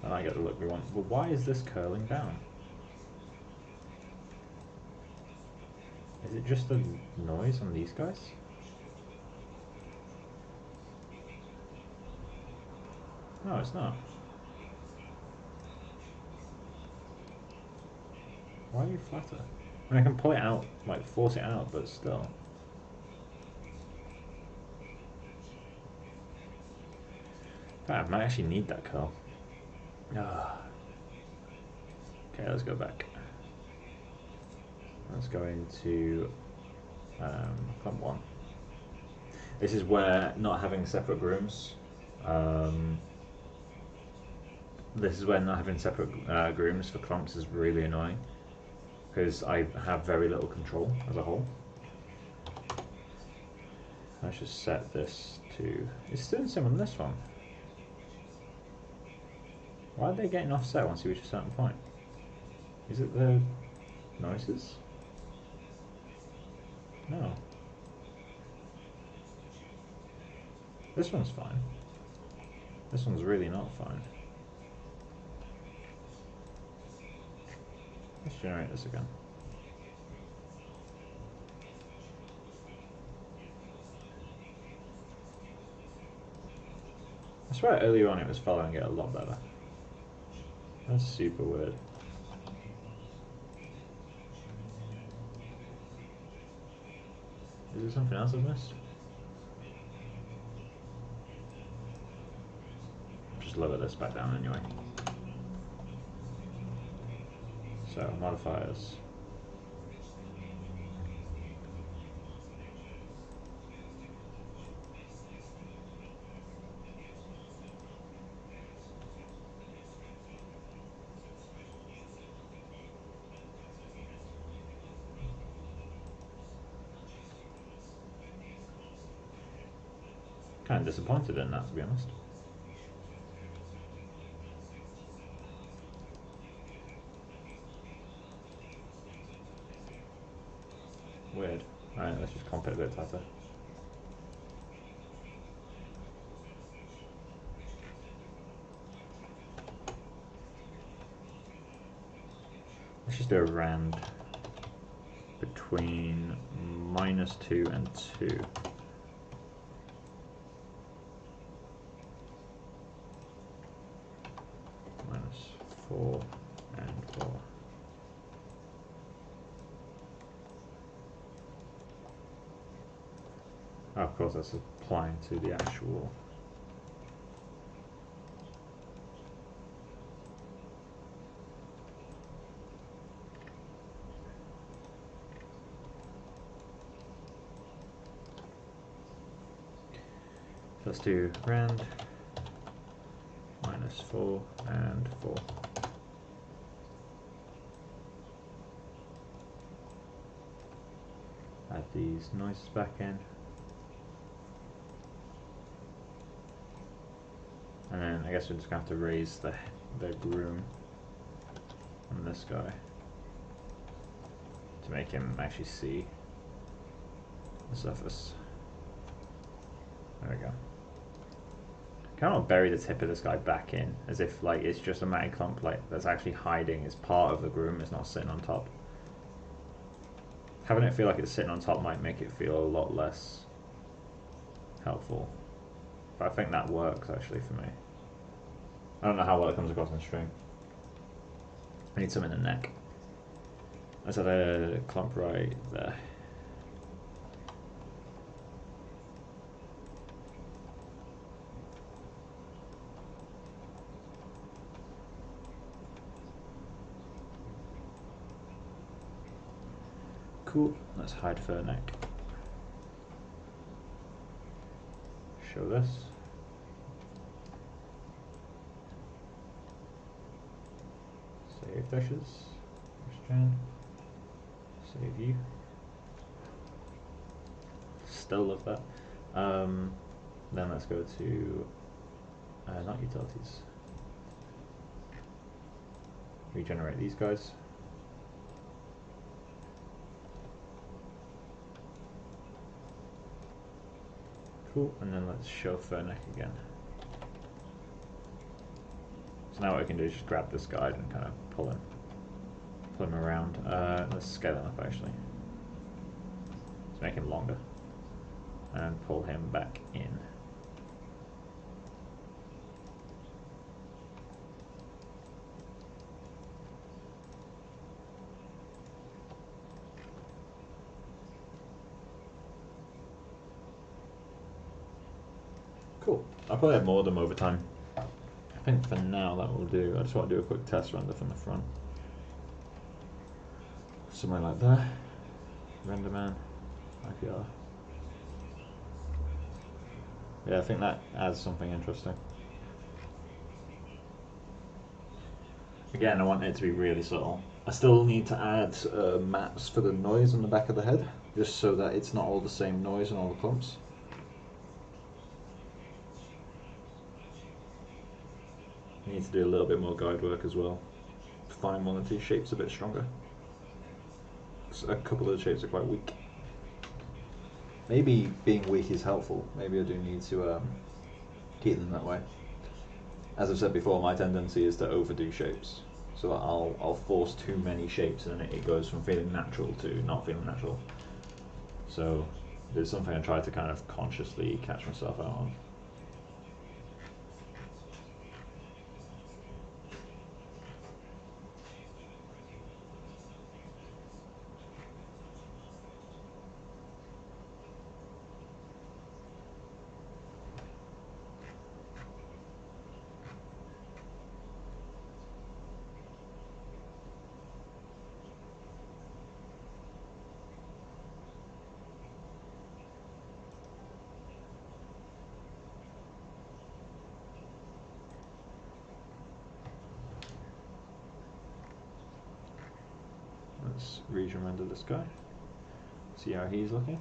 And I get the look we want. Well, why is this curling down? Is it just the noise on these guys? No, it's not. Why are you flatter? I mean, I can pull it out, like force it out, but still. I might actually need that curl. Ah. Okay, let's go back. Let's go into clump 1. This is where not having separate grooms. This is where not having separate grooms for clumps is really annoying, because I have very little control as a whole. Let's just set this to... It's still the same on this one. Why are they getting offset once you reach a certain point? Is it the noises? No. This one's fine. This one's really not fine. Let's generate this again. I swear earlier on it was following it a lot better. That's super weird. Is there something else I've missed? Just lower this back down anyway. So, modifiers. Kind of disappointed in that, to be honest. Weird. Alright, let's just comp it a bit tighter. Let's just do a rand between -2 and 2. -4 and 4. Oh, of course, that's applying to the actual. Let's do rand -4 and 4. Add these noises back in. And then I guess we're just going to have to raise the groom on this guy to make him actually see the surface. There we go. Kind of bury the tip of this guy back in, as if like it's just a matted clump like that's actually hiding as part of the groom, it's not sitting on top. Having it feel like it's sitting on top might make it feel a lot less helpful. But I think that works actually for me. I don't know how well it comes across on stream. I need some in the neck. Let's add a clump right there. Cool, let's hide fur neck. Show this. Save dashes. Strand. Save you. Still love that. Then let's go to not utilities. Regenerate these guys. Cool, and then let's show fur neck again. So now what I can do is just grab this guide and kind of pull him around. Let's scale him up actually. Let's make him longer and pull him back in. Cool. I'll probably add more of them over time. I think for now that will do. I just want to do a quick test render from the front. Somewhere like that. Render man. IPR. Yeah, I think that adds something interesting. Again, I want it to be really subtle. I still need to add maps for the noise on the back of the head, just so that it's not all the same noise in all the clumps. I need to do a little bit more guide work as well. Find one or two shapes a bit stronger. A couple of the shapes are quite weak. Maybe being weak is helpful. Maybe I do need to keep them that way. As I've said before, my tendency is to overdo shapes. So that I'll force too many shapes and then it goes from feeling natural to not feeling natural. So there's something I try to kind of consciously catch myself out on. Let's region render this guy. See how he's looking.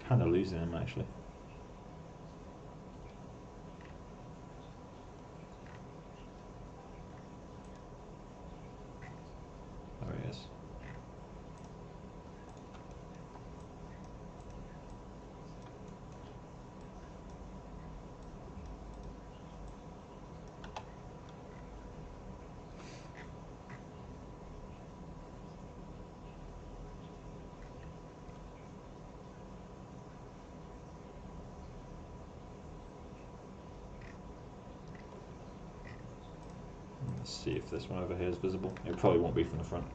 Kind of losing him actually. There he is. Let's see if this one over here is visible. It probably won't be from the front.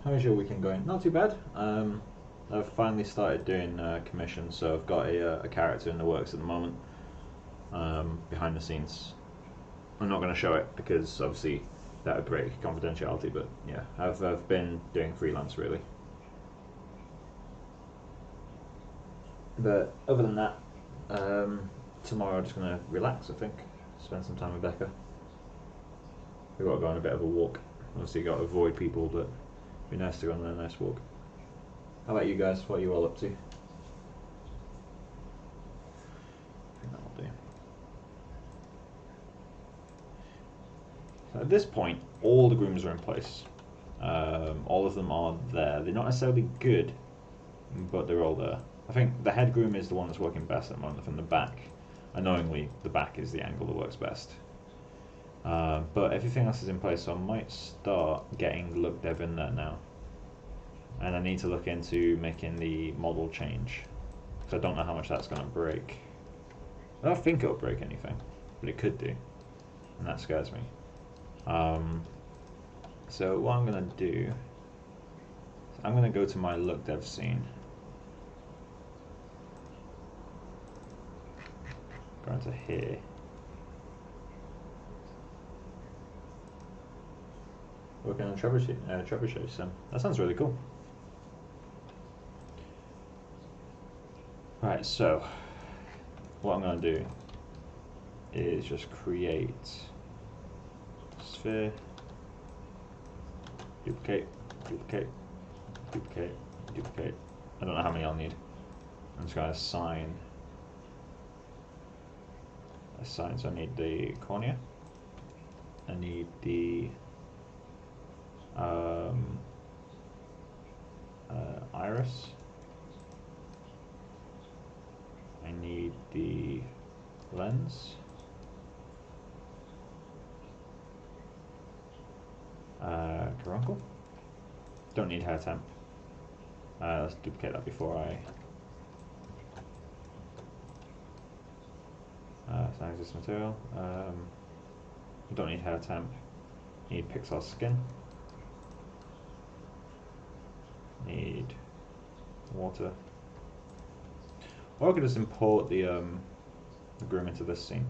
How is your weekend going? Not too bad. I've finally started doing commissions, so I've got a character in the works at the moment, behind the scenes. I'm not going to show it because obviously that would break confidentiality, but yeah, I've been doing freelance really. But other than that, tomorrow I'm just going to relax, I think. Spend some time with Becca. We've got to go on a bit of a walk. Obviously you've got to avoid people, but it'd be nice to go on a nice walk. How about you guys? What are you all up to? I think that'll do. So at this point, all the grooms are in place. All of them are there. They're not necessarily good, but they're all there. I think the head groom is the one that's working best at the moment from the back. Annoyingly, the back is the angle that works best. But everything else is in place, so I might start getting look dev in there now. And I need to look into making the model change, because I don't know how much that's going to break. I don't think it'll break anything, but it could do, and that scares me. So what I'm going to do, I'm going to go to my look dev scene. Go into here. Working on trebuchet sim. That sounds really cool. Right, so what I'm going to do is just create sphere, duplicate, duplicate, duplicate, duplicate. I don't know how many I'll need. I'm just going to assign. So I need the cornea. I need the iris. I need the lens. Caruncle. Don't need hair temp. Let's duplicate that before I. It's an existing material. Don't need hair temp. Need pixel skin. Need water. Or I could just import the groom into this scene.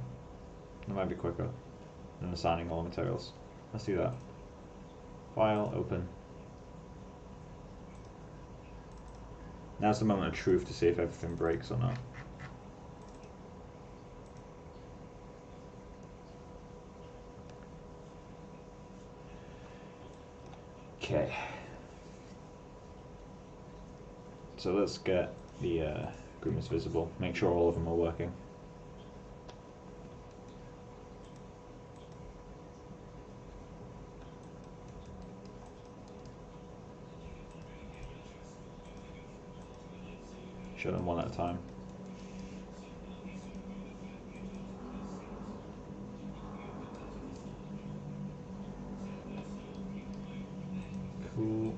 That might be quicker than assigning all the materials. Let's do that. File, open. Now's the moment of truth to see if everything breaks or not. Okay. So let's get the groomers visible. Make sure all of them are working. Show them one at a time. Cool.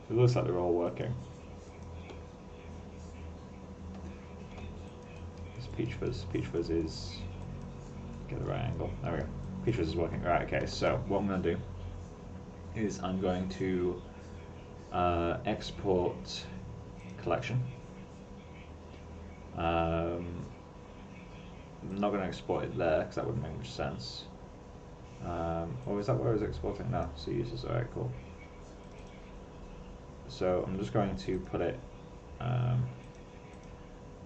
It looks like they're all working. It's Peach Fizz. Peach Fizz is... Get the right angle. There we go. Peach Fizz is working. Right, okay, so what I'm going to do is I'm going to export collection. I'm not going to export it there because that wouldn't make much sense. Or is that where I was exporting? No, so users. Alright, cool. So I'm just going to put it,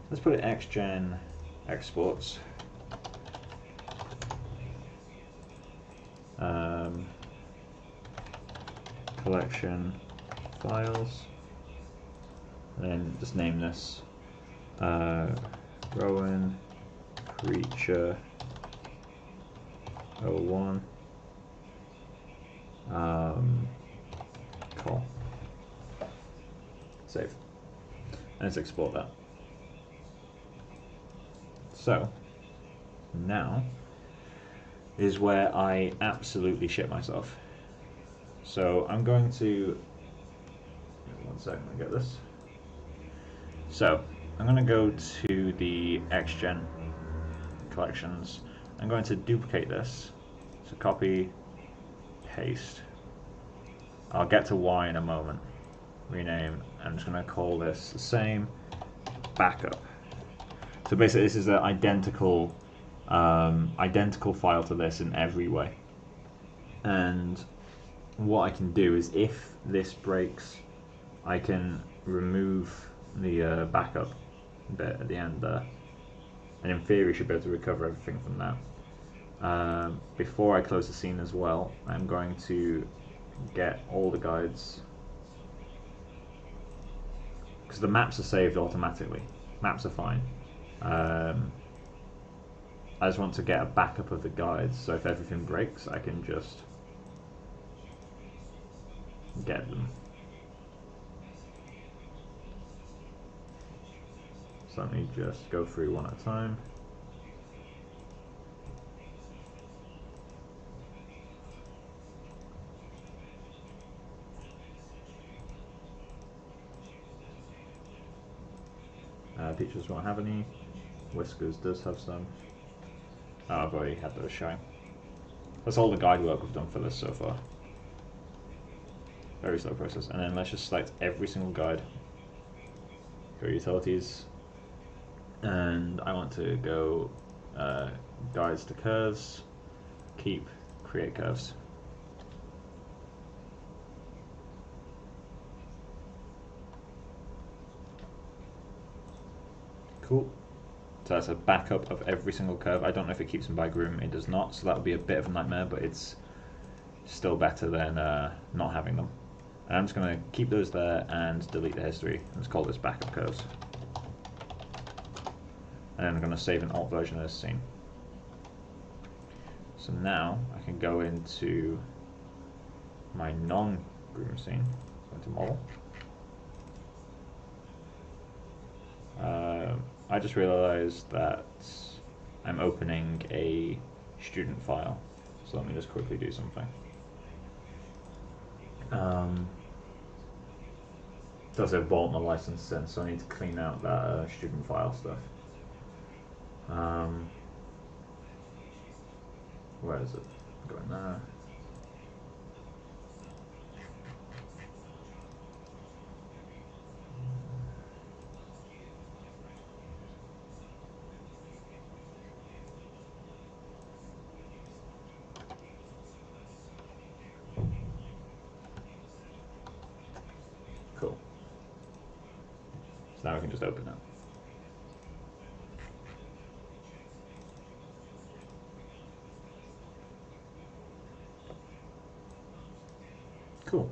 let's put it xgen exports. Collection files, and then just name this Rowan Creature 01 call. Save. And let's export that. So now is where I absolutely shit myself. So I'm going to, one second, I get this. So I'm going to go to the xgen collections. I'm going to duplicate this. So copy, paste. I'll get to Y in a moment. Rename. I'm just going to call this the same. Backup. So basically, this is an identical file to this in every way. And what I can do is, if this breaks, I can remove the backup bit at the end there, and in theory should be able to recover everything from that. Before I close the scene as well, I'm going to get all the guides, because the maps are saved automatically. Maps are fine. I just want to get a backup of the guides, so if everything breaks, I can just get them. So let me just go through one at a time. Peaches won't have any. Whiskers does have some. Oh, I've already had those showing. That's all the guide work we've done for this so far. Very slow process. And then let's just select every single guide. Go utilities. And I want to go guides to curves. Keep create curves. Cool. So that's a backup of every single curve. I don't know if it keeps them by groom. It does not, so that would be a bit of a nightmare, but it's still better than not having them. And I'm just going to keep those there and delete the history. Let's call this backup curves. And then I'm going to save an alt version of this scene. So now I can go into my non-groom scene, go into model. I just realized that I'm opening a student file, so let me just quickly do something. Does have bought my license in, so I need to clean out that student file stuff. Where is it? Going there. Cool. So now we can just open it. Cool.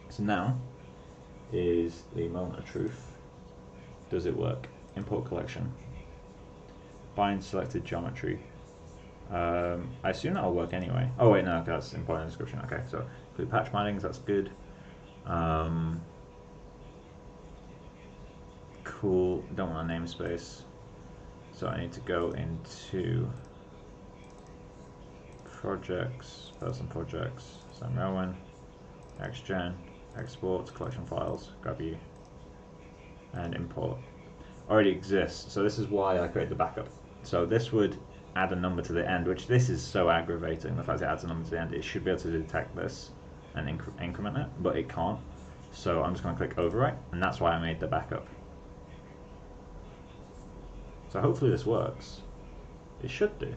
So now is the moment of truth. Does it work? Import collection. Bind selected geometry. I assume that'll work anyway. Oh wait, no, that's important description. Okay, so include patch bindings, that's good. Cool, don't want a namespace. So I need to go into projects, person projects, Sam Rowan, XGen, export, collection files, grab you, and import. Already exists, so this is why I created the backup. So this would add a number to the end, which this is so aggravating, the fact it adds a number to the end. It should be able to detect this and increment it, but it can't. So I'm just going to click overwrite, and that's why I made the backup. So hopefully this works. It should do.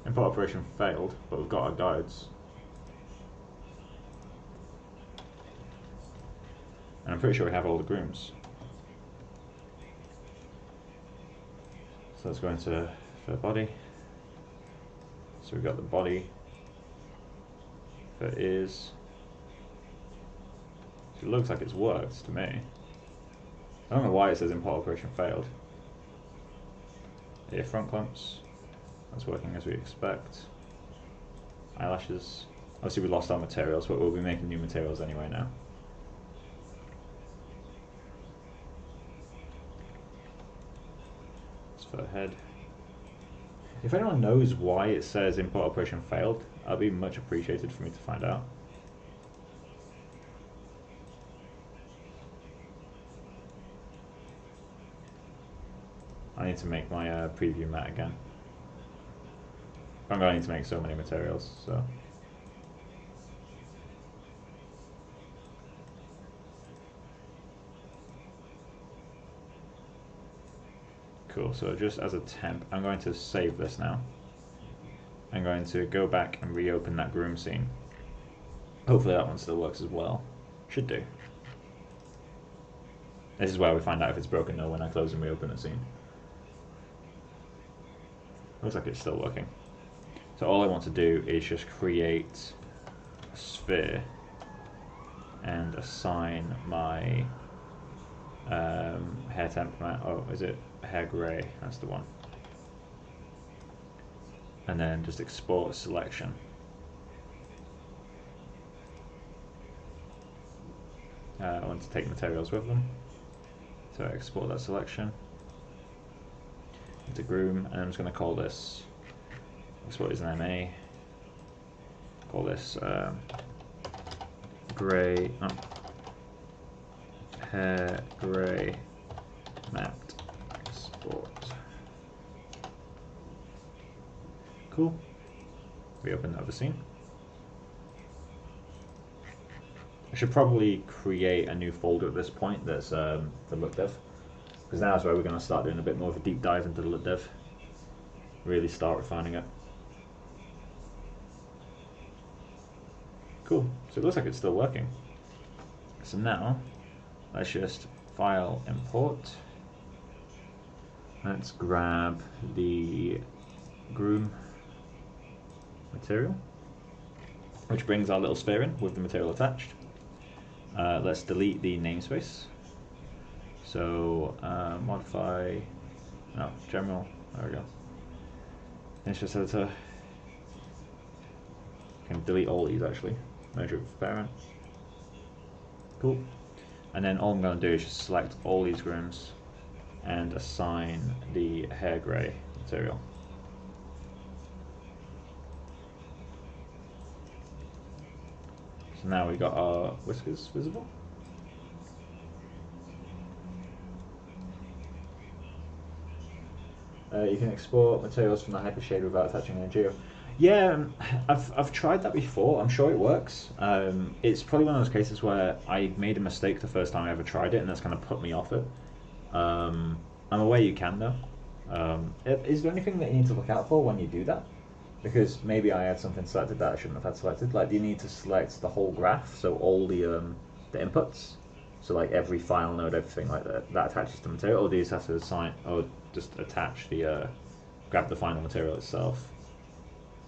Import operation failed, but we've got our guides. And I'm pretty sure we have all the grooms. So let's go into for body. So we've got the body for ears. It looks like it's worked to me. I don't know why it says import operation failed. Ear front clumps. That's working as we expect. Eyelashes. Obviously we lost our materials, but we'll be making new materials anyway now. It's for head. If anyone knows why it says import operation failed, that'd be much appreciated for me to find out. I need to make my preview mat again. I'm going to need to make so many materials, so. Cool, so just as a temp, I'm going to save this now. I'm going to go back and reopen that groom scene. Hopefully that one still works as well. Should do. This is where we find out if it's broken or when I close and reopen a scene. Looks like it's still working. So all I want to do is just create a sphere and assign my hair temp mat. Oh, is it hair grey? That's the one. And then just export selection. I want to take materials with them. So I export that selection into groom, and I'm just going to call this, export as an MA, call this grey, hair grey matte export. Cool. We open the other scene. I should probably create a new folder at this point that's the look dev, because now is where we're going to start doing a bit more of a deep dive into the look dev, really start refining it. Cool, so it looks like it's still working. So now let's just file import. Let's grab the groom material, which brings our little sphere in with the material attached. Let's delete the namespace. So modify, no, general, there we go. Instance editor. Can delete all these actually. Measure of parent. Cool. And then all I'm going to do is just select all these grooms and assign the hair grey material. So now we got our whiskers visible. You can export materials from the hypershade without attaching an geo. Yeah, I've tried that before. I'm sure it works. It's probably one of those cases where I made a mistake the first time I ever tried it, and that's kind of put me off it. I'm aware you can though. Is there anything that you need to look out for when you do that? Because maybe I had something selected that I shouldn't have had selected. Like, do you need to select the whole graph, so all the inputs, so like every file node, everything like that attaches to material, or do you just have to assign, or just attach the grab the final material itself?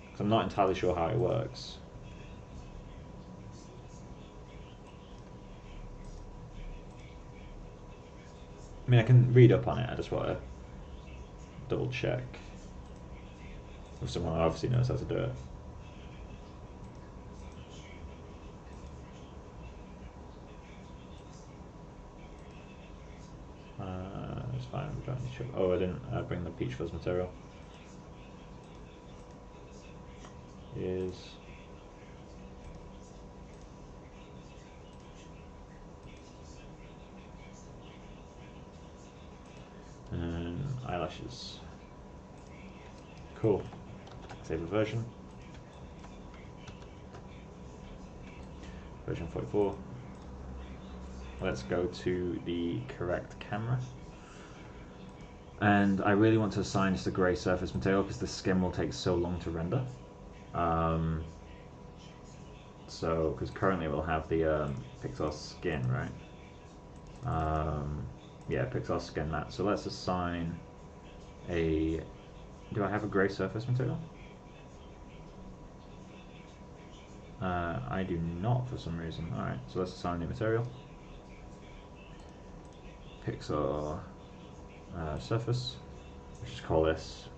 Because I'm not entirely sure how it works. I mean, I can read up on it. I just want to double check with someone who obviously knows how to do it. It's fine. We don't need to. Oh, I didn't bring the peach fuzz material. Is and eyelashes. Cool. Save a version. Version 44. Let's go to the correct camera. And I really want to assign just a grey surface material because the skin will take so long to render. So, because currently we'll have the Pixar skin, right? Yeah, Pixar skin matte. So let's assign a. Do I have a grey surface material? I do not for some reason. Alright, so let's assign a new material. Pixar surface. Let's just call this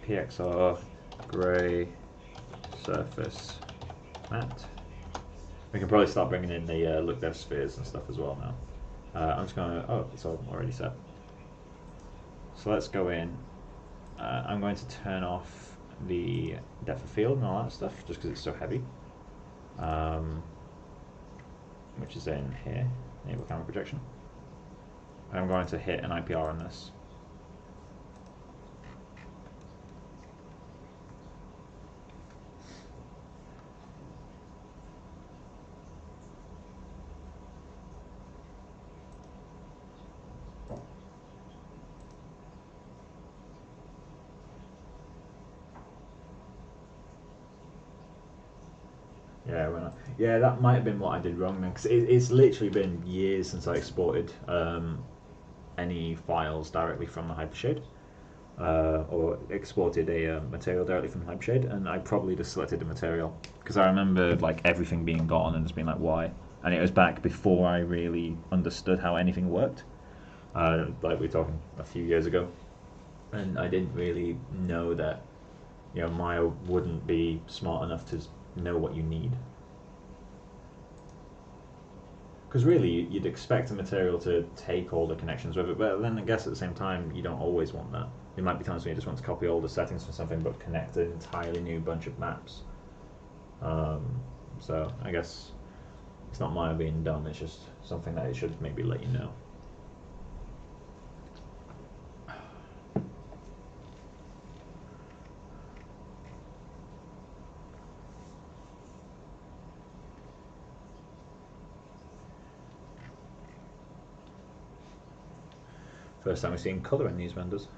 PXR grey surface matte. We can probably start bringing in the look dev spheres and stuff as well now. I'm just going to, oh, it's all already set. So let's go in. I'm going to turn off the depth of field and all that stuff just because it's so heavy. Which is in here, enable camera projection. I'm going to hit an IPR on this. Yeah, that might have been what I did wrong then, because it's literally been years since I exported any files directly from the Hypershade, or exported a material directly from the Hypershade, and I probably just selected the material, because I remember like everything being gone and just being like, why? And it was back before I really understood how anything worked, like we're talking a few years ago, and I didn't really know that, you know, Maya wouldn't be smart enough to know what you need. because really you'd expect a material to take all the connections with it, but then I guess at the same time you don't always want that. There might be times when you just want to copy all the settings from something but connect an entirely new bunch of maps. So I guess it's not my being dumb, it's just something that it should maybe let you know. First time we've seen colour in these renders.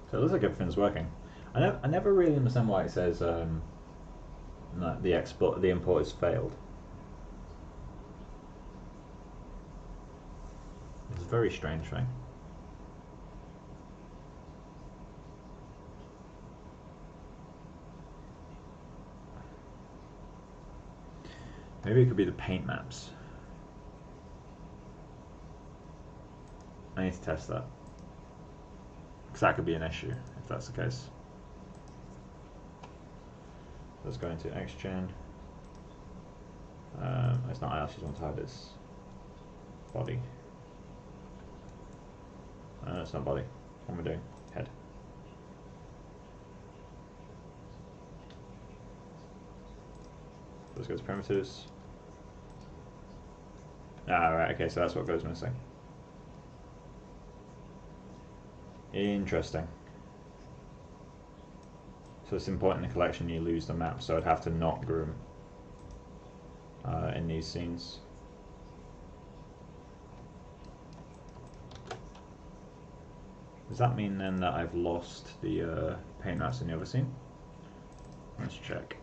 So it looks like everything's working. I never really understand why it says that the import has failed. It's a very strange thing. Maybe it could be the paint maps. I need to test that, because that could be an issue if that's the case. Let's go into XGen. It's not IELTS, you want to hide its body. It's not body. What am I doing? Head. Let's go to primitives. Ah, right, okay, so that's what goes missing. Interesting. So it's important in the collection you lose the map, so I'd have to not groom in these scenes. Does that mean then that I've lost the paint maps in the other scene? Let's check.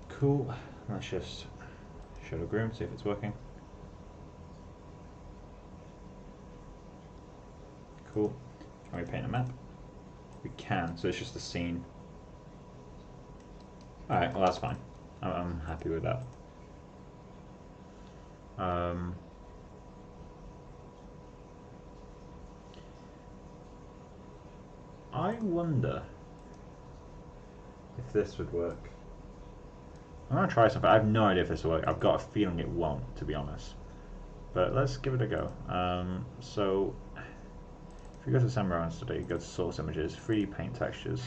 Cool. Let's just shadow groom, see if it's working. Cool. Can we paint a map? We can, so it's just a scene. Alright, well that's fine. I'm happy with that. I wonder if this would work. I'm going to try something. I have no idea if this will work. I've got a feeling it won't, to be honest. But let's give it a go. So, if we go to Sam Rowan Study, go to Source Images, 3D Paint Textures.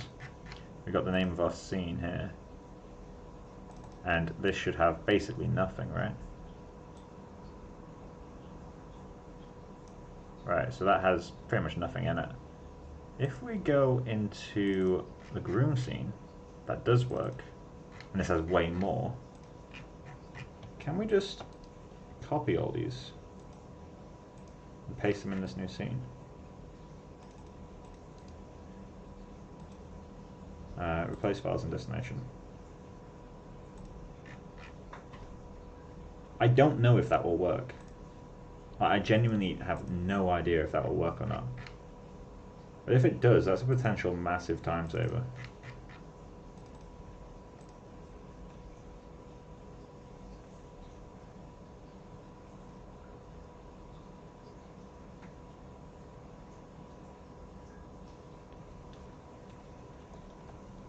We've got the name of our scene here. And this should have basically nothing, right? Right, so that has pretty much nothing in it. If we go into the groom scene, that does work. And this has way more. Can we just copy all these and paste them in this new scene? Replace files and destination. I don't know if that will work. I genuinely have no idea if that will work or not. But if it does, that's a potential massive time saver.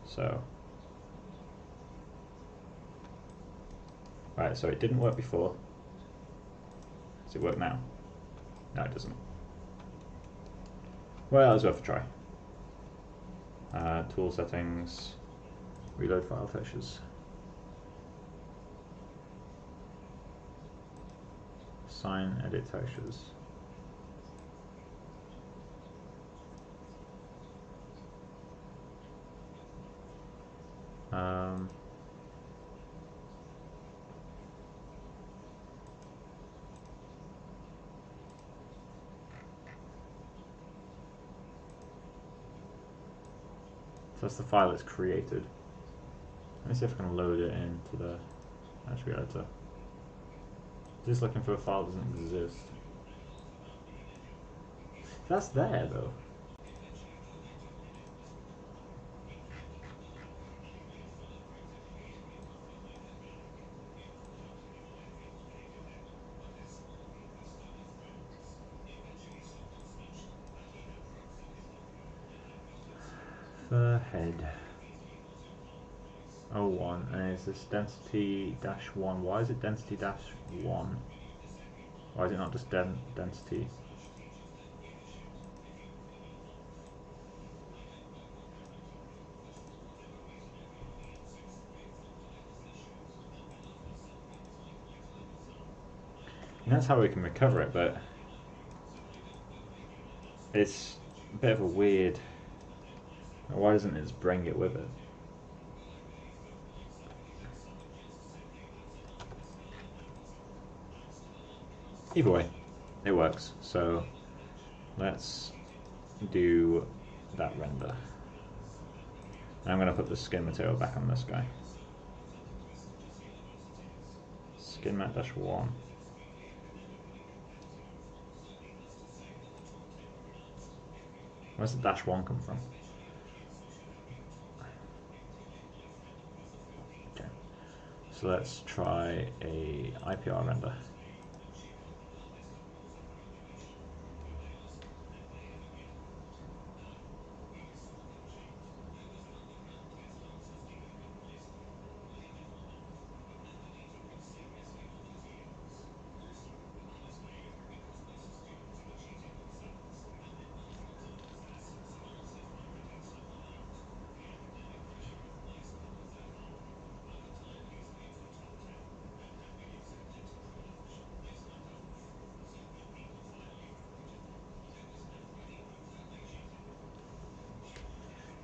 So, right, so it didn't work before. Does it work now? No, it doesn't. Well, it's worth a try. Tool settings, reload file textures. Assign edit textures. that's the file it's created. Let me see if I can load it into the attribute editor. Just looking for a file that doesn't exist. That's there though. The head 01, and it's this density -1. Why is it density -1? Why is it not just density? And that's how we can recover it, but it's a bit of a weird. Why doesn't it just bring it with it? Either way, it works. So let's do that render. And I'm going to put the skin material back on this guy. Skin mat -1. Where's the -1 come from? Okay. So let's try a IPR render.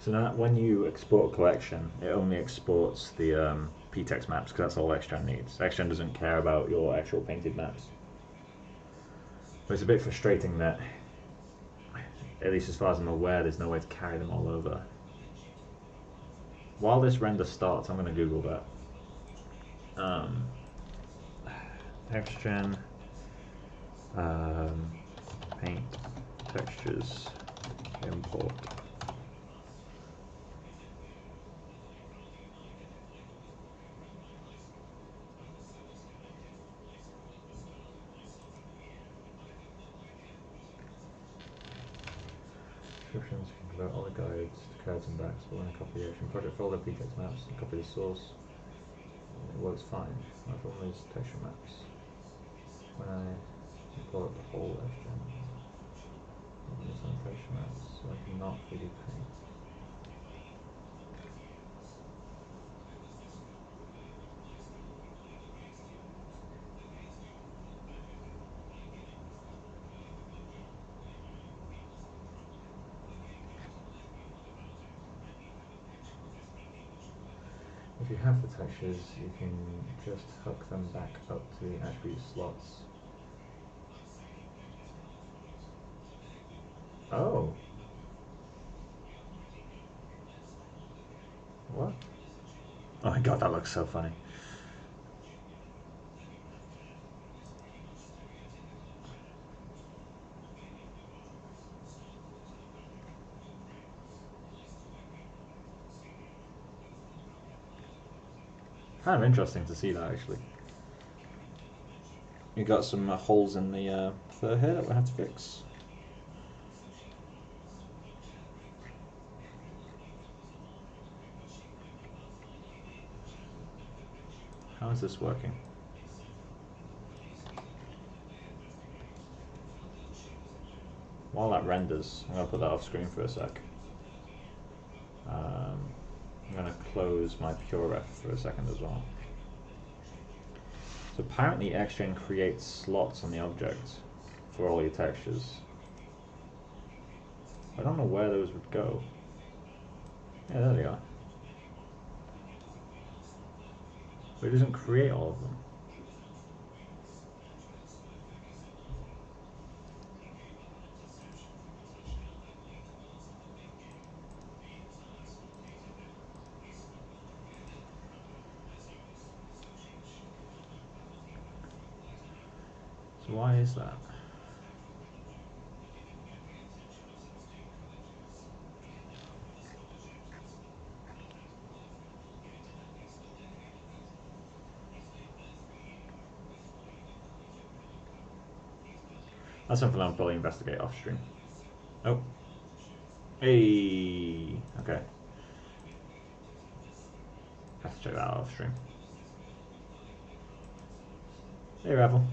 So now when you export a collection, it only exports the Pt.16 maps because that's all Xgen needs. Xgen doesn't care about your actual painted maps. But it's a bit frustrating that, at least as far as I'm aware, there's no way to carry them all over. While this render starts, I'm going to Google that. Xgen paint textures import. Descriptions, you can convert all the guides to cards and backs, but when I copy the action project folder, Pt.16 maps, and copy the source, it works fine. My problem is texture maps. When I import the whole Xgen, it's on texture maps, so I cannot 3D paint. If you have the textures, you can just hook them back up to the attribute slots. Oh! What? Oh my god, that looks so funny. Kind of interesting to see that, actually. You got some holes in the fur here that we'll have to fix. How is this working? While that renders, I'm going to put that off screen for a sec. I'm going to close my PureRef for a second as well. So apparently Xgen creates slots on the object for all your textures. I don't know where those would go. Yeah, there they are. But it doesn't create all of them. Why is that? That's something I'll probably investigate off stream. Oh. Hey. Okay. Have to check that out off stream. Hey, Ravel.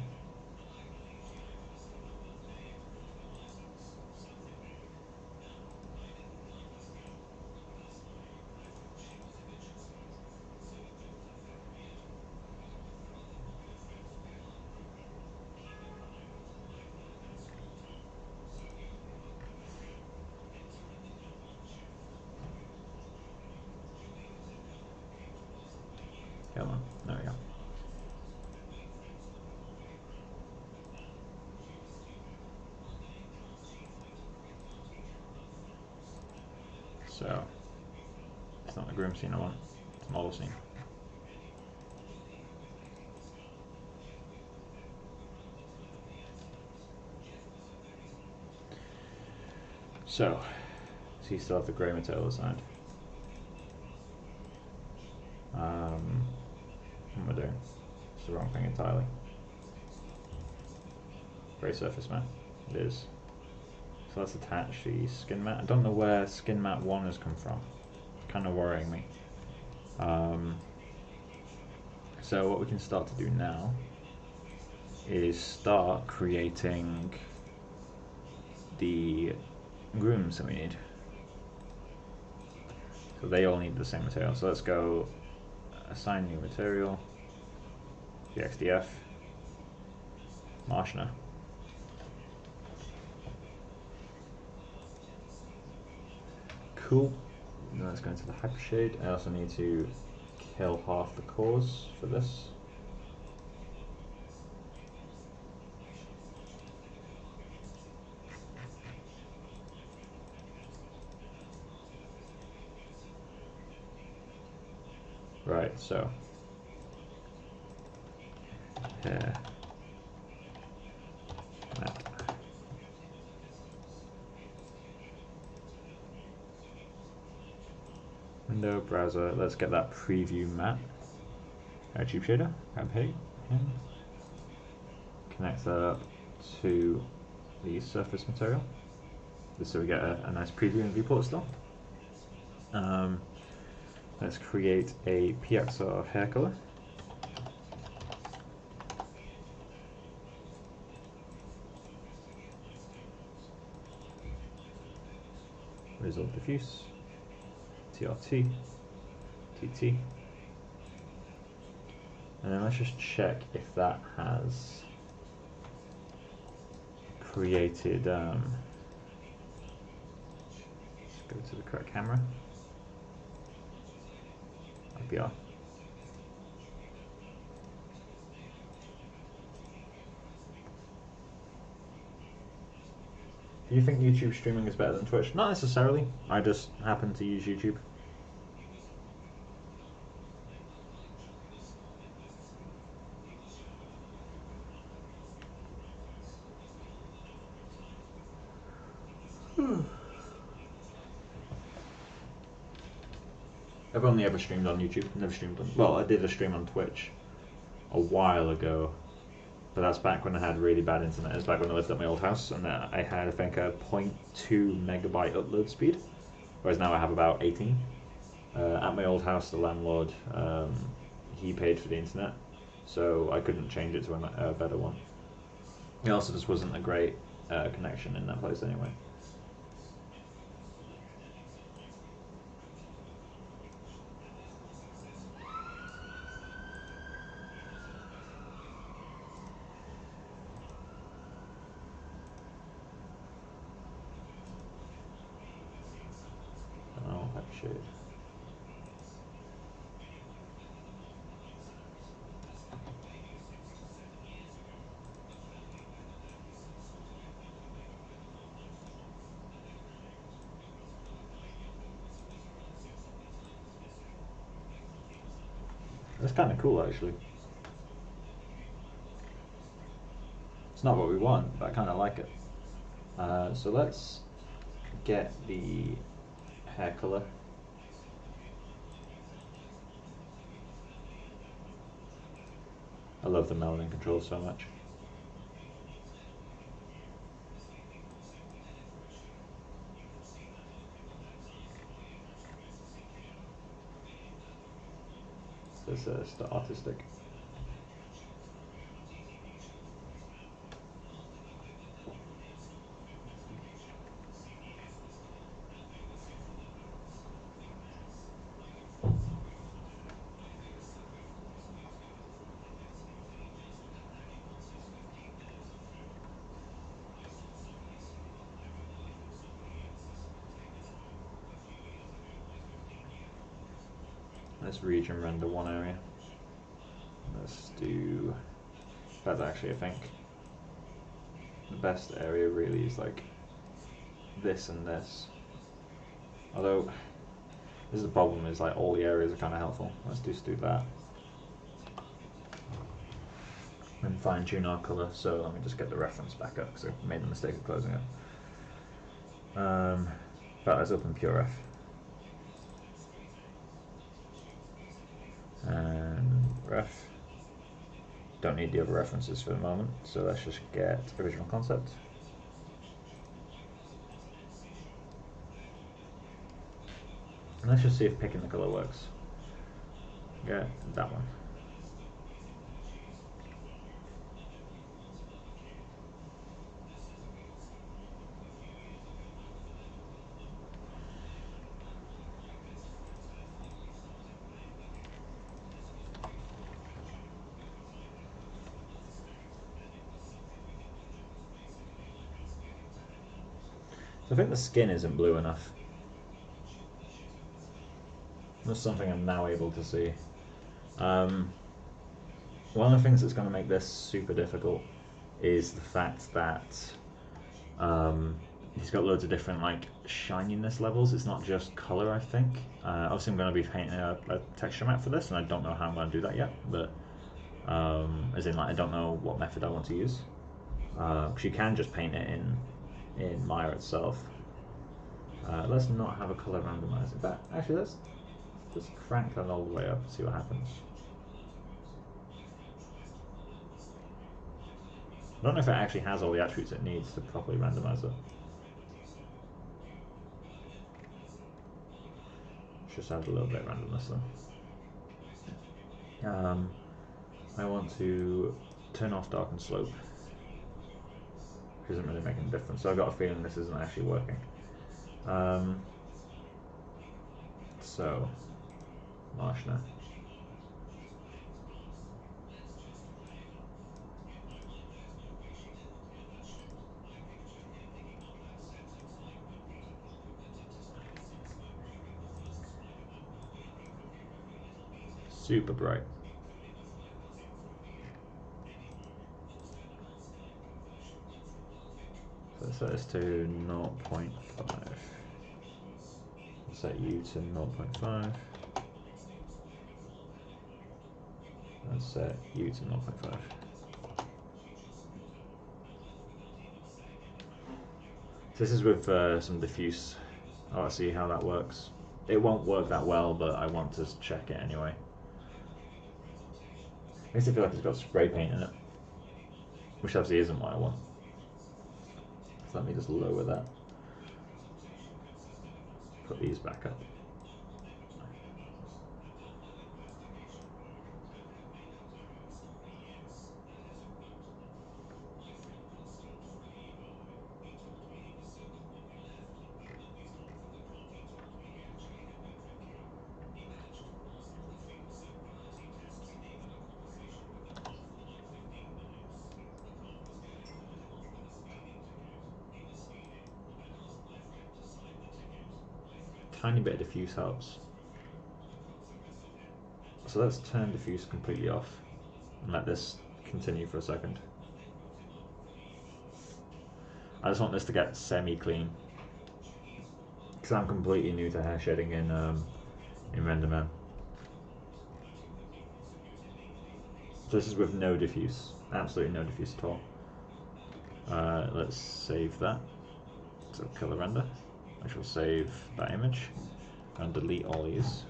Come on. There we go. So, it's not the groom scene I want, it's the model scene. So you still have the grey material assigned. What am I doing? It's the wrong thing entirely. Grey surface mat, it is. So let's attach the skin mat. I don't know where skin mat 1 has come from. Kind of worrying me. So what we can start to do now is start creating the grooms that we need. So they all need the same material. So let's go assign new material, PXDF, Marshner. Cool. Now let's go into the hypershade. I also need to kill half the cores for this. Right, so here, map. Window, browser, let's get that preview map. Tube shader, grab him, connect that up to the surface material, just so we get a nice preview and viewport still. Let's create a PXR hair color. Result diffuse, TRT, TT. And then let's just check if that has created, let's go to the correct camera, IPR. Do you think YouTube streaming is better than Twitch? Not necessarily, I just happen to use YouTube. I've only ever streamed on YouTube, never streamed on, well, I did a stream on Twitch a while ago, but that's back when I had really bad internet. It was back when I lived at my old house, and I had, I think, a 0.2 megabyte upload speed, whereas now I have about 18. At my old house, the landlord, he paid for the internet, so I couldn't change it to a better one. It also just wasn't a great connection in that place anyway. Oh, that shit. That's kind of cool, actually. It's not what we want, but I kind of like it. So let's get the hair color. I love the melanin control so much. This is the artistic. Let's region render one area. Let's do, that's actually I think the best area really is like this and this. Although this is the problem, is like all the areas are kind of helpful. Let's just do that. And fine tune our color. So let me just get the reference back up because I made the mistake of closing it. But let's open PureRef. And ref. Don't need the other references for the moment, so let's just get original concept. And let's just see if picking the color works. Yeah, that one. So I think the skin isn't blue enough. That's something I'm now able to see. One of the things that's going to make this super difficult is the fact that he's got loads of different like shininess levels. It's not just color, I think. Obviously, I'm going to be painting a texture map for this, and I don't know how I'm going to do that yet. But as in, like, I don't know what method I want to use. Because you can just paint it in Maya itself. Let's not have a color randomizer. But actually, let's just crank that all the way up and see what happens. I don't know if it actually has all the attributes it needs to properly randomize it. Just add a little bit of randomness though. I want to turn off darken slope, which isn't really making a difference. So I've got a feeling this isn't actually working. So, Marshna. Super bright. So set this to 0.5. Set you to 0.5. And set you to 0.5. This is with some diffuse. Oh, I'll see how that works. It won't work that well, but I want to check it anyway. Makes it feel like it's got spray paint in it, which obviously isn't what I want. So let me just lower that. Put these back up. Tiny bit of diffuse helps. So let's turn diffuse completely off and let this continue for a second. I just want this to get semi-clean because I'm completely new to hair shading in RenderMan. So this is with no diffuse, absolutely no diffuse at all. Let's save that. So kill the render. I shall save that image and delete all these.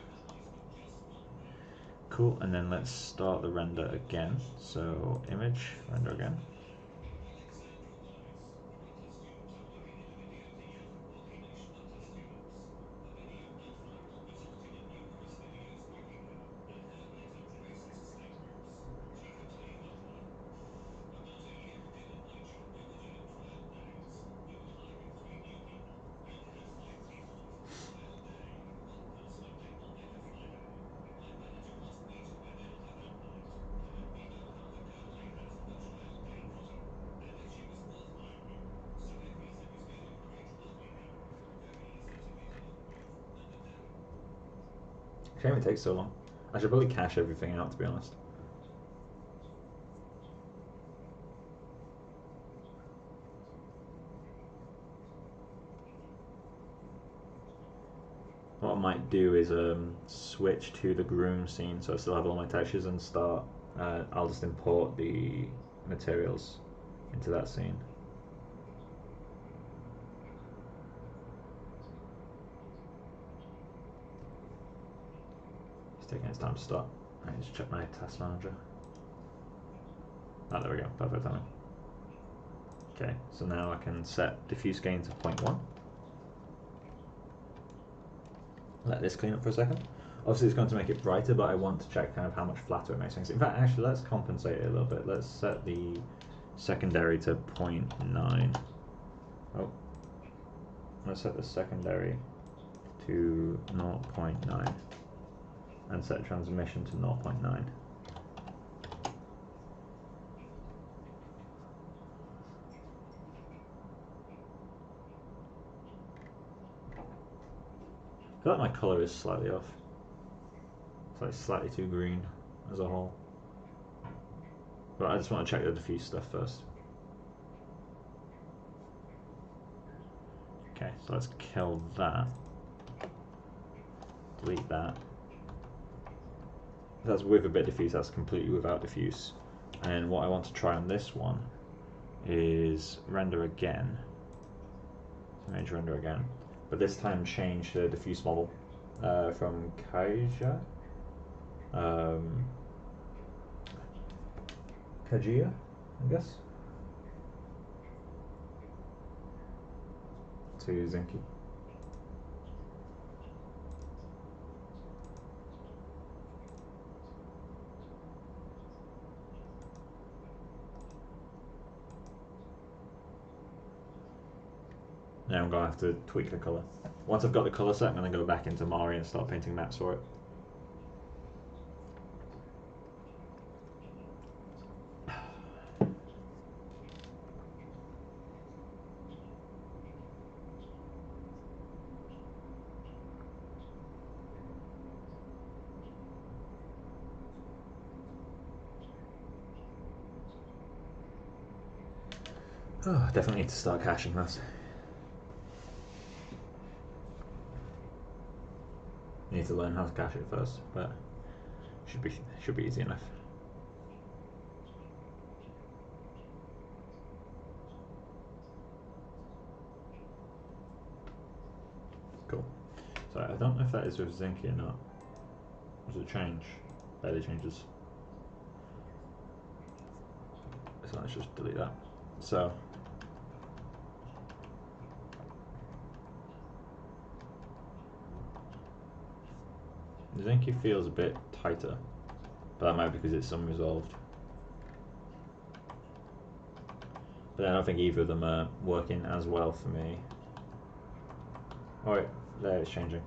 Cool, and then let's start the render again. So image, render again. Shame it takes so long. I should probably cache everything out, to be honest. What I might do is switch to the groom scene, so I still have all my textures, and start. I'll just import the materials into that scene. It's taking its time to start. I need to check my task manager. Ah, there we go. Perfect timing. Okay, so now I can set diffuse gain to 0.1. Let this clean up for a second. Obviously it's going to make it brighter, but I want to check kind of how much flatter it makes things. In fact, actually, let's compensate it a little bit. Let's set the secondary to 0.9. Oh, let's set the secondary to 0.9 and set transmission to 0.9. I feel like my colour is slightly off. It's like slightly too green as a whole. But I just want to check the diffuse stuff first. Okay, so let's kill that. Delete that. That's with a bit diffuse, that's completely without diffuse. And what I want to try on this one is render again. Image render again. But this time change the diffuse model from Kaija. Kajia, I guess, to Zinky. Now I'm going to have to tweak the colour. Once I've got the colour set, I'm going to go back into Mari and start painting maps for it. Oh, definitely need to start caching this. Need to learn how to cache it first, but should be easy enough. Cool. So I don't know if that is with Zinky or not. Does it change? Barely changes. So let's just delete that. So Zinky feels a bit tighter, but that might be because it's unresolved. But I don't think either of them are working as well for me. Oh wait, there it's changing.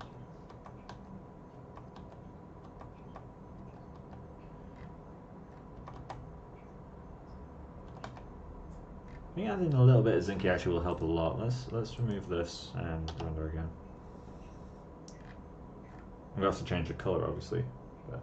I think adding a little bit of Zinky actually will help a lot. Let's remove this and render again. I'm going to have to change the colour obviously. But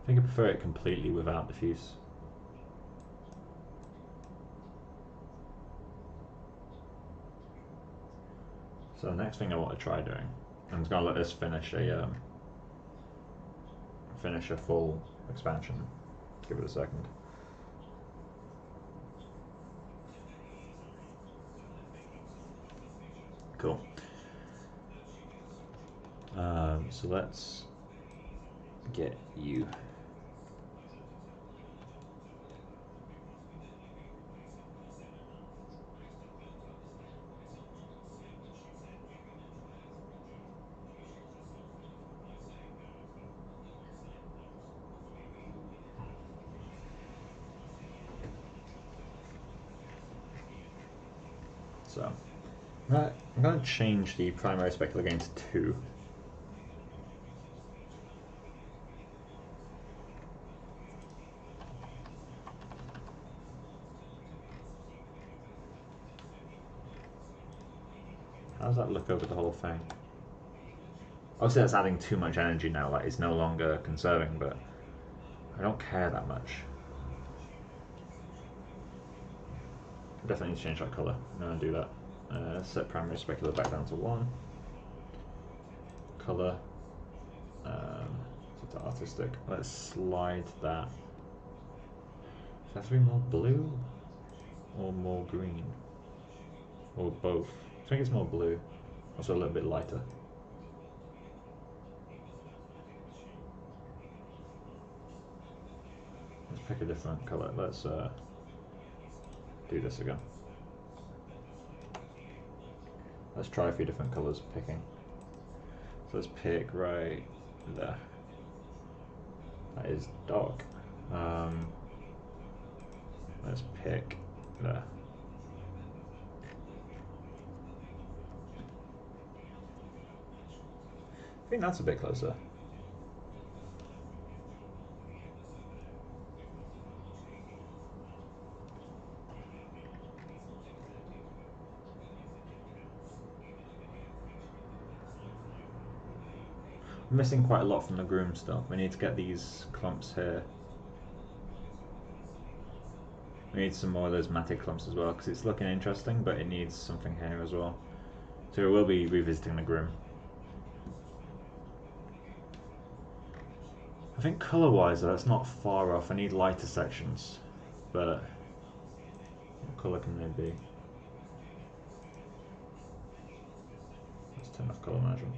I think I prefer it completely without diffuse. So the next thing I want to try doing, I'm just gonna let this finish a full expansion. Give it a second. Cool. So let's get you. So I'm going to change the primary specular gain to 2. How does that look over the whole thing? Obviously that's adding too much energy now, like it's no longer conserving, but I don't care that much. I definitely need to change that colour. I'm going to do that. Set primary specular back down to 1. Colour. Set to artistic. Let's slide that. Does that have to be more blue? Or more green? Or both? I think it's more blue. Also a little bit lighter. Let's pick a different colour. Let's do this again. Let's try a few different colours picking. So let's pick right there. That is dark. Let's pick there. I think that's a bit closer. I'm missing quite a lot from the groom still. We need to get these clumps here. We need some more of those matted clumps as well, because it's looking interesting, but it needs something here as well. So we will be revisiting the groom. I think colour-wise, that's not far off. I need lighter sections, but what colour can they be? Let's turn off colour management.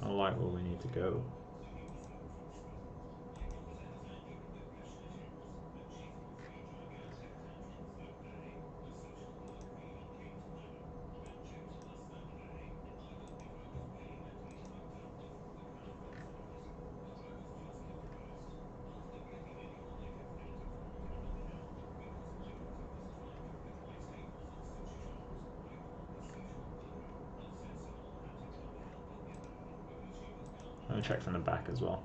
How light will we need to go? I'm going to check from the back as well.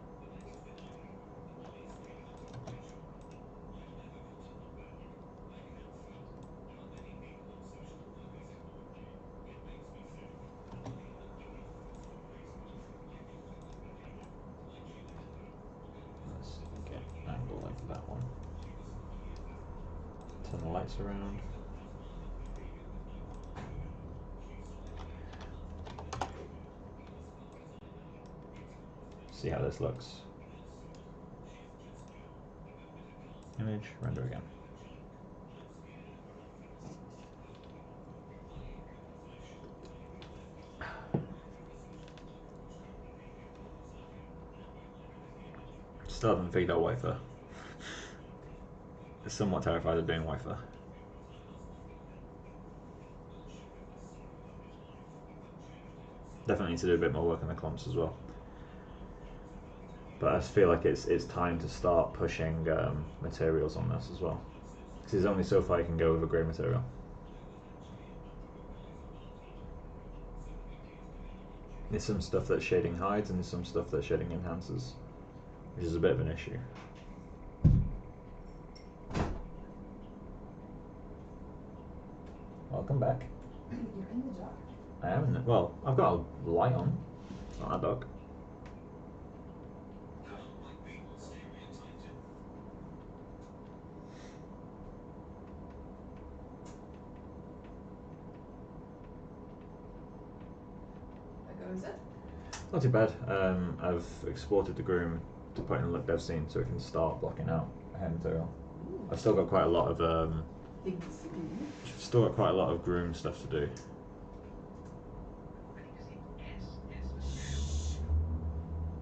Let's get an angle like that one. Turn the lights around. See how this looks. Image, render again. Still haven't figured out wafer. Somewhat terrified of doing wafer. Definitely need to do a bit more work on the clumps as well. But I just feel like it's time to start pushing materials on this as well. Because there's only so far you can go with a grey material. There's some stuff that shading hides and there's some stuff that shading enhances, which is a bit of an issue. Welcome back. You're in the dark. I haven't. Well, I've got a light on. It's not that dark. How goes it? Not too bad. I've exported the groom to put in the look dev scene so it can start blocking out hair material. Ooh. I've still got quite a lot of Things to do. still got quite a lot of groom stuff to do.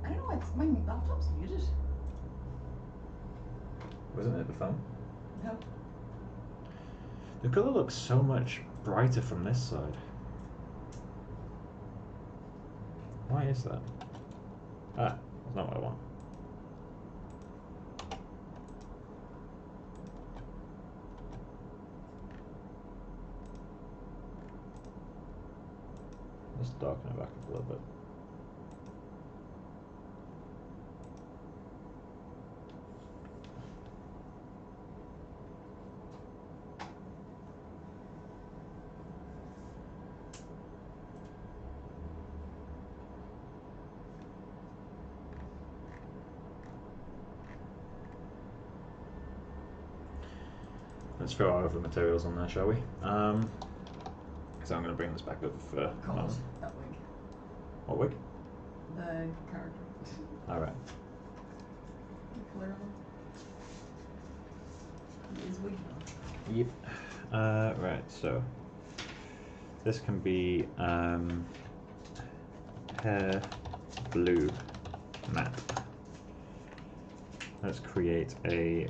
I don't know why my laptop's muted. Wasn't it the phone? No. The colour looks so much brighter from this side. Why is that? Ah, that's not what I want. Let's darken it back up a little bit. Let's throw our other materials on there, shall we? So I'm going to bring this back up for a God, moment. that wig. What wig? The character. Alright. The colour of him. He is wig now. Yep. Right, so this can be hair blue matte. Let's create a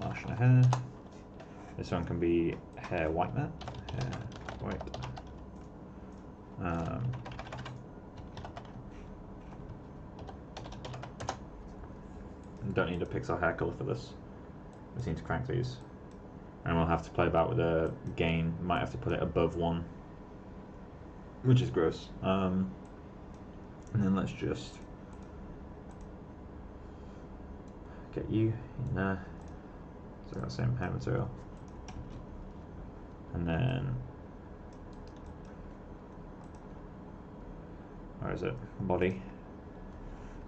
Martian hair. This one can be hair white matte. Hair white. Don't need a pixel hair color for this. We just need to crank these. And we'll have to play about with the gain. Might have to put it above 1, which is gross. And then let's just get you in there. So that same hair material. And then, where is it? Body.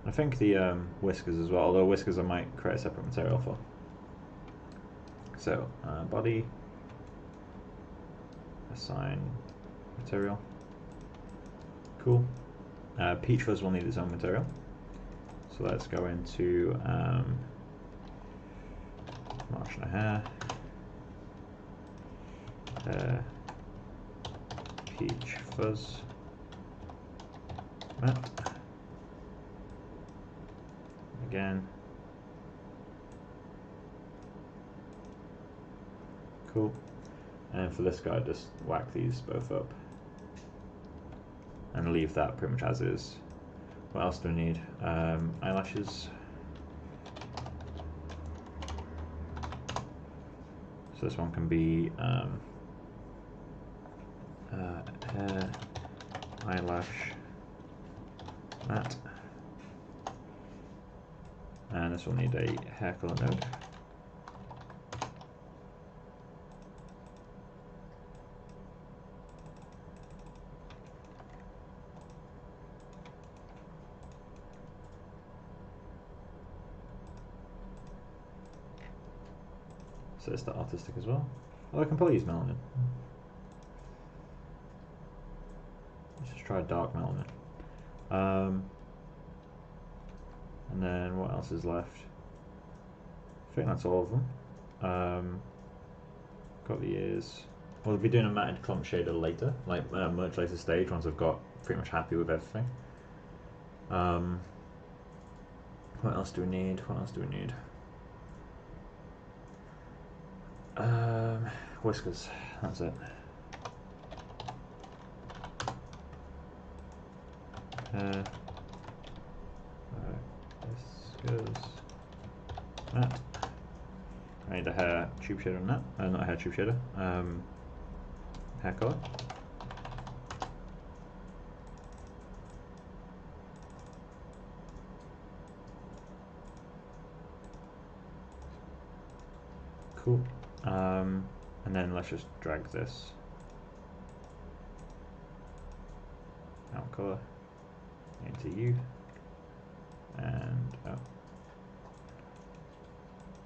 I think the whiskers as well, although whiskers I might create a separate material for. So, body, assign material. Cool. Peach fuzz will need its own material. So let's go into Martian hair. Peach fuzz matte. Again. Cool. And for this guy, just whack these both up and leave that pretty much as is. What else do we need? Eyelashes. So this one can be hair, eyelash, matte. And this will need a hair color node. So it's the artistic as well. Oh, I can probably use melanin. Let's just try dark melanin. And then what else is left? I think that's all of them. Got the ears. We'll be doing a matted clump shader later, like much later stage, once I've got pretty much happy with everything. What else do we need? What else do we need? Whiskers, that's it. Whiskers. That. I need a hair tube shader on that. Not a hair tube shader. Hair color. Cool. And then let's just drag this out color into you and out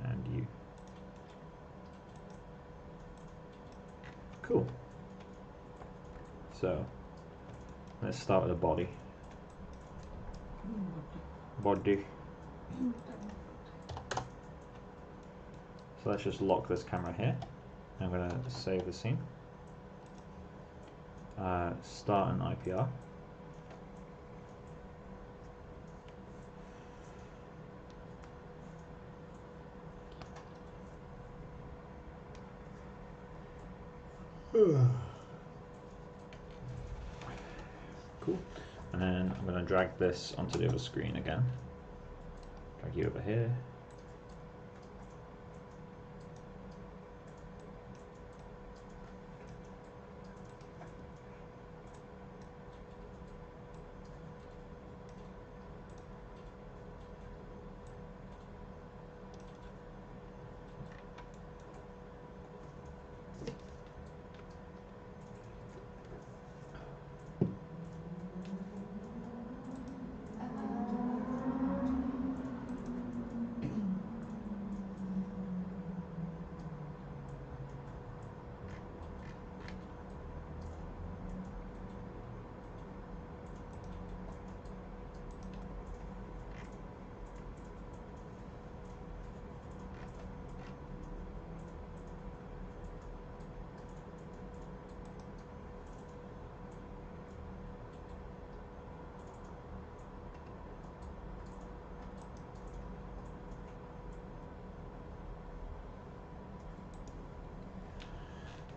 and you. Cool. So let's start with the body. Body. So let's just lock this camera here. I'm going to save the scene. Start an IPR. Cool. And then I'm going to drag this onto the other screen again. Drag you over here.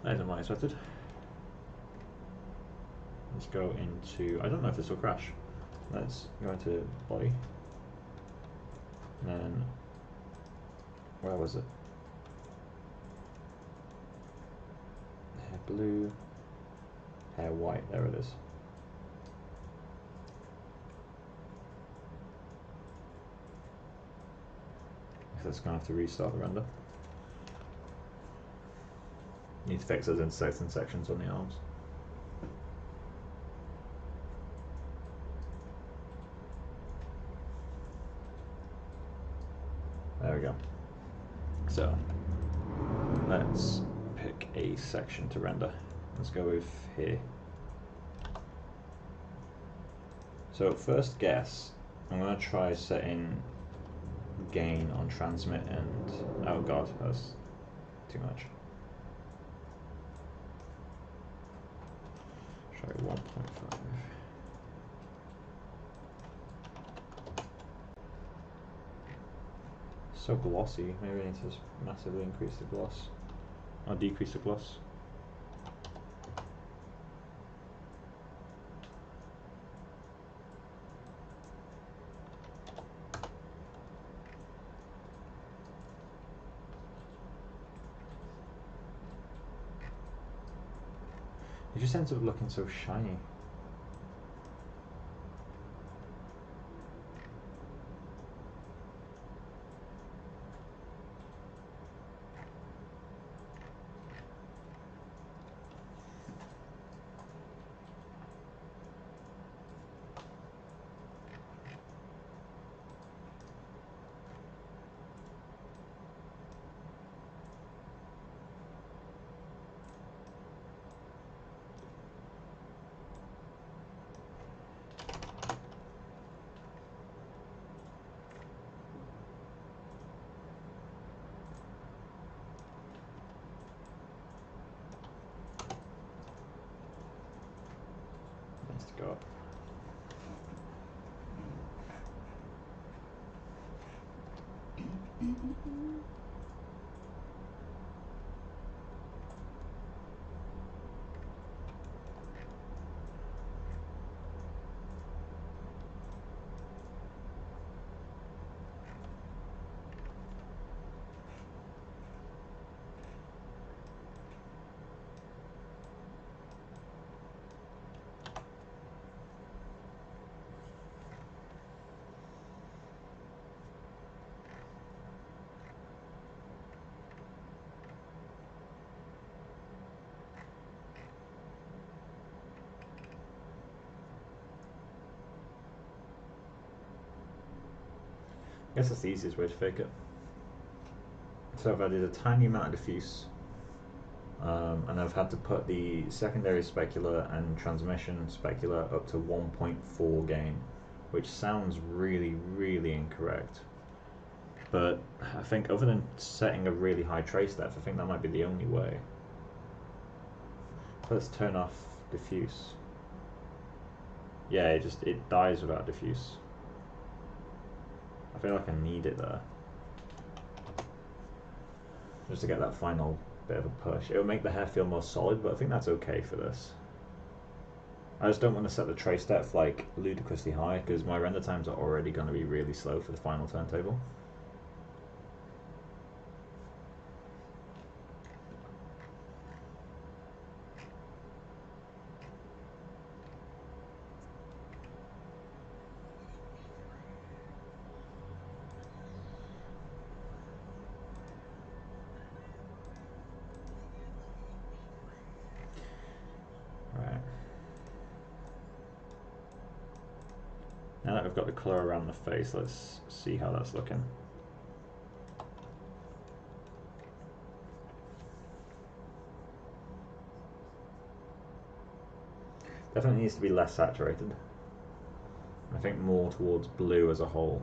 There's a money sweated. Let's go into, I don't know if this will crash. Let's go into body. And then, where was it? Hair blue, hair white, there it is. So it's going to have to restart the render. Need to fix those intersecting sections on the arms. There we go. So let's pick a section to render. Let's go with here. So first guess, I'm going to try setting gain on transmit and, oh god, that's too much. Try 1.5. So glossy, maybe I need to massively increase the gloss, or decrease the gloss. It just ends up looking so shiny. Needs to go up. I guess that's the easiest way to fake it. So I've added a tiny amount of diffuse, and I've had to put the secondary specular and transmission specular up to 1.4 gain, which sounds really, really incorrect. But I think other than setting a really high trace depth, I think that might be the only way. Let's turn off diffuse. Yeah, it dies without diffuse. I feel like I need it there, just to get that final bit of a push. It'll make the hair feel more solid, but I think that's okay for this. I just don't want to set the trace depth like ludicrously high, because my render times are already going to be really slow for the final turntable. Right. Now that we've got the colour around the face, let's see how that's looking. Definitely needs to be less saturated. I think more towards blue as a whole.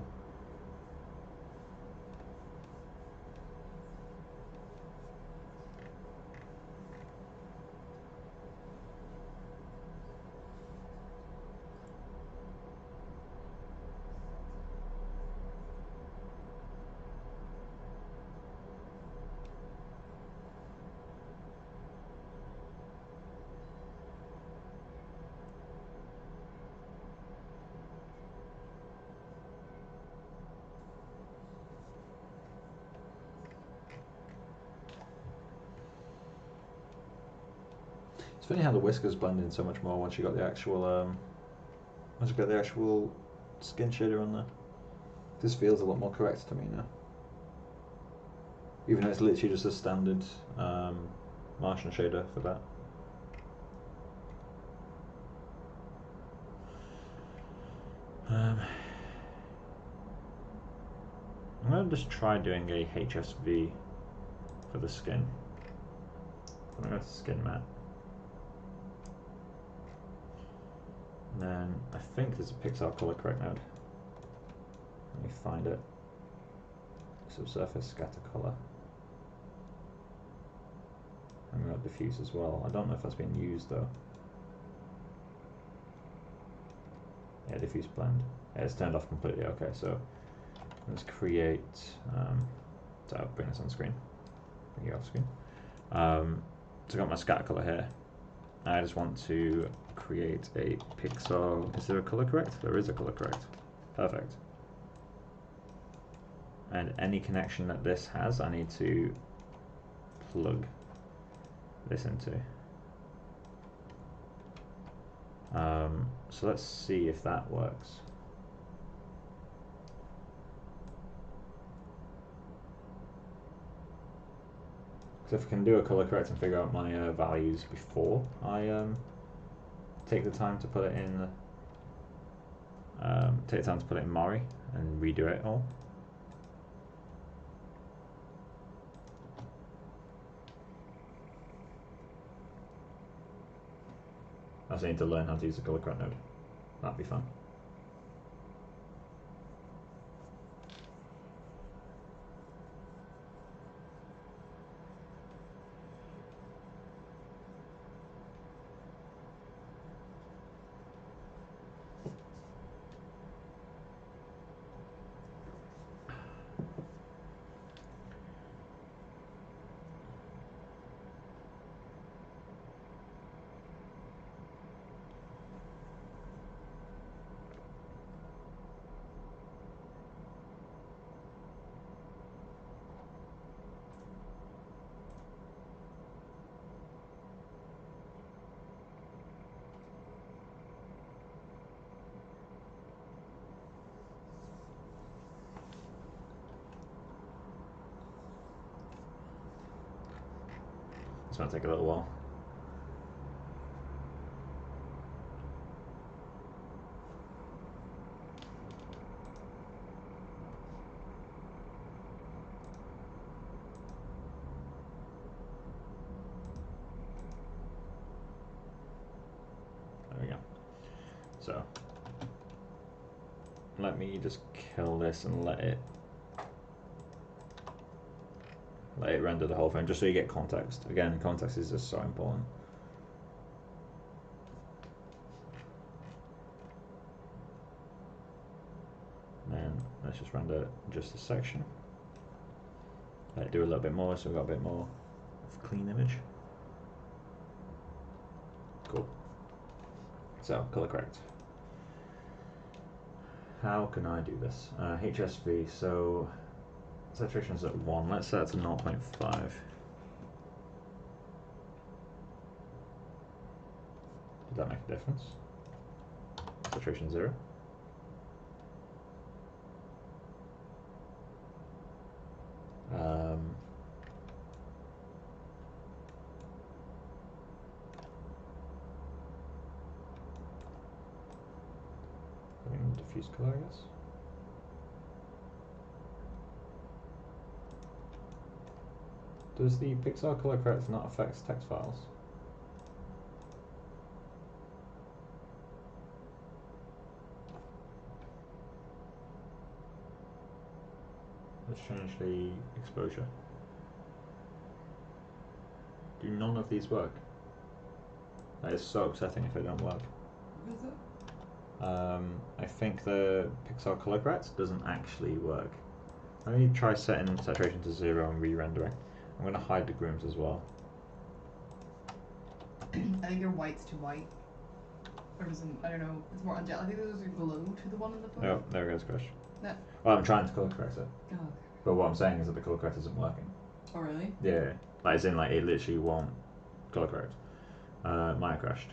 It's funny how the whiskers blend in so much more once you got the actual skin shader on there. This feels a lot more correct to me now, even though it's literally just a standard Martian shader for that. I'm going to just try doing a HSV for the skin. I'm going to go to skin matte. And then I think there's a pixel color correct node. Let me find it. Subsurface scatter color. And we've got diffuse as well. I don't know if that's been used though. Yeah, diffuse blend. Yeah, it's turned off completely. Okay, so let's create. So I'll bring this on screen. Bring you off screen. So I got my scatter color here. I just want to create a pixel. Is there a color correct? There is a color correct. Perfect. And any connection that this has, I need to plug this into. So let's see if that works. So if I can do a color correct and figure out my values before I take the time to put it in, Mari and redo it all. I just need to learn how to use the color correct node. That'd be fun. It's going to take a little while. So let me just kill this and let it render the whole thing, just so you get context. Again, context is just so important. And let's just render just a section. Let it do a little bit more, so we've got a bit more of a clean image. Cool. So, color correct. How can I do this? HSV, so saturation is at 1. Let's set it to 0.5. Did that make a difference? Saturation 0. Diffuse color, I guess. Does the pixel color correct not affect text files? Let's change the exposure. Do none of these work? That is so upsetting if they don't work. What is it? I think the pixel color correct doesn't actually work. Let me try setting saturation to 0 and re-rendering. I'm going to hide the grooms as well. I think your white's too white. Or isn't, I don't know, it's more ungel. I think there's a glow to the one in the photo. Oh, there goes Crush. No. Well, I'm trying to color correct it. Oh, okay. But what I'm saying is that the color correct isn't working. Oh, really? Yeah. Like, as in, like, it literally won't color correct. Mine crashed.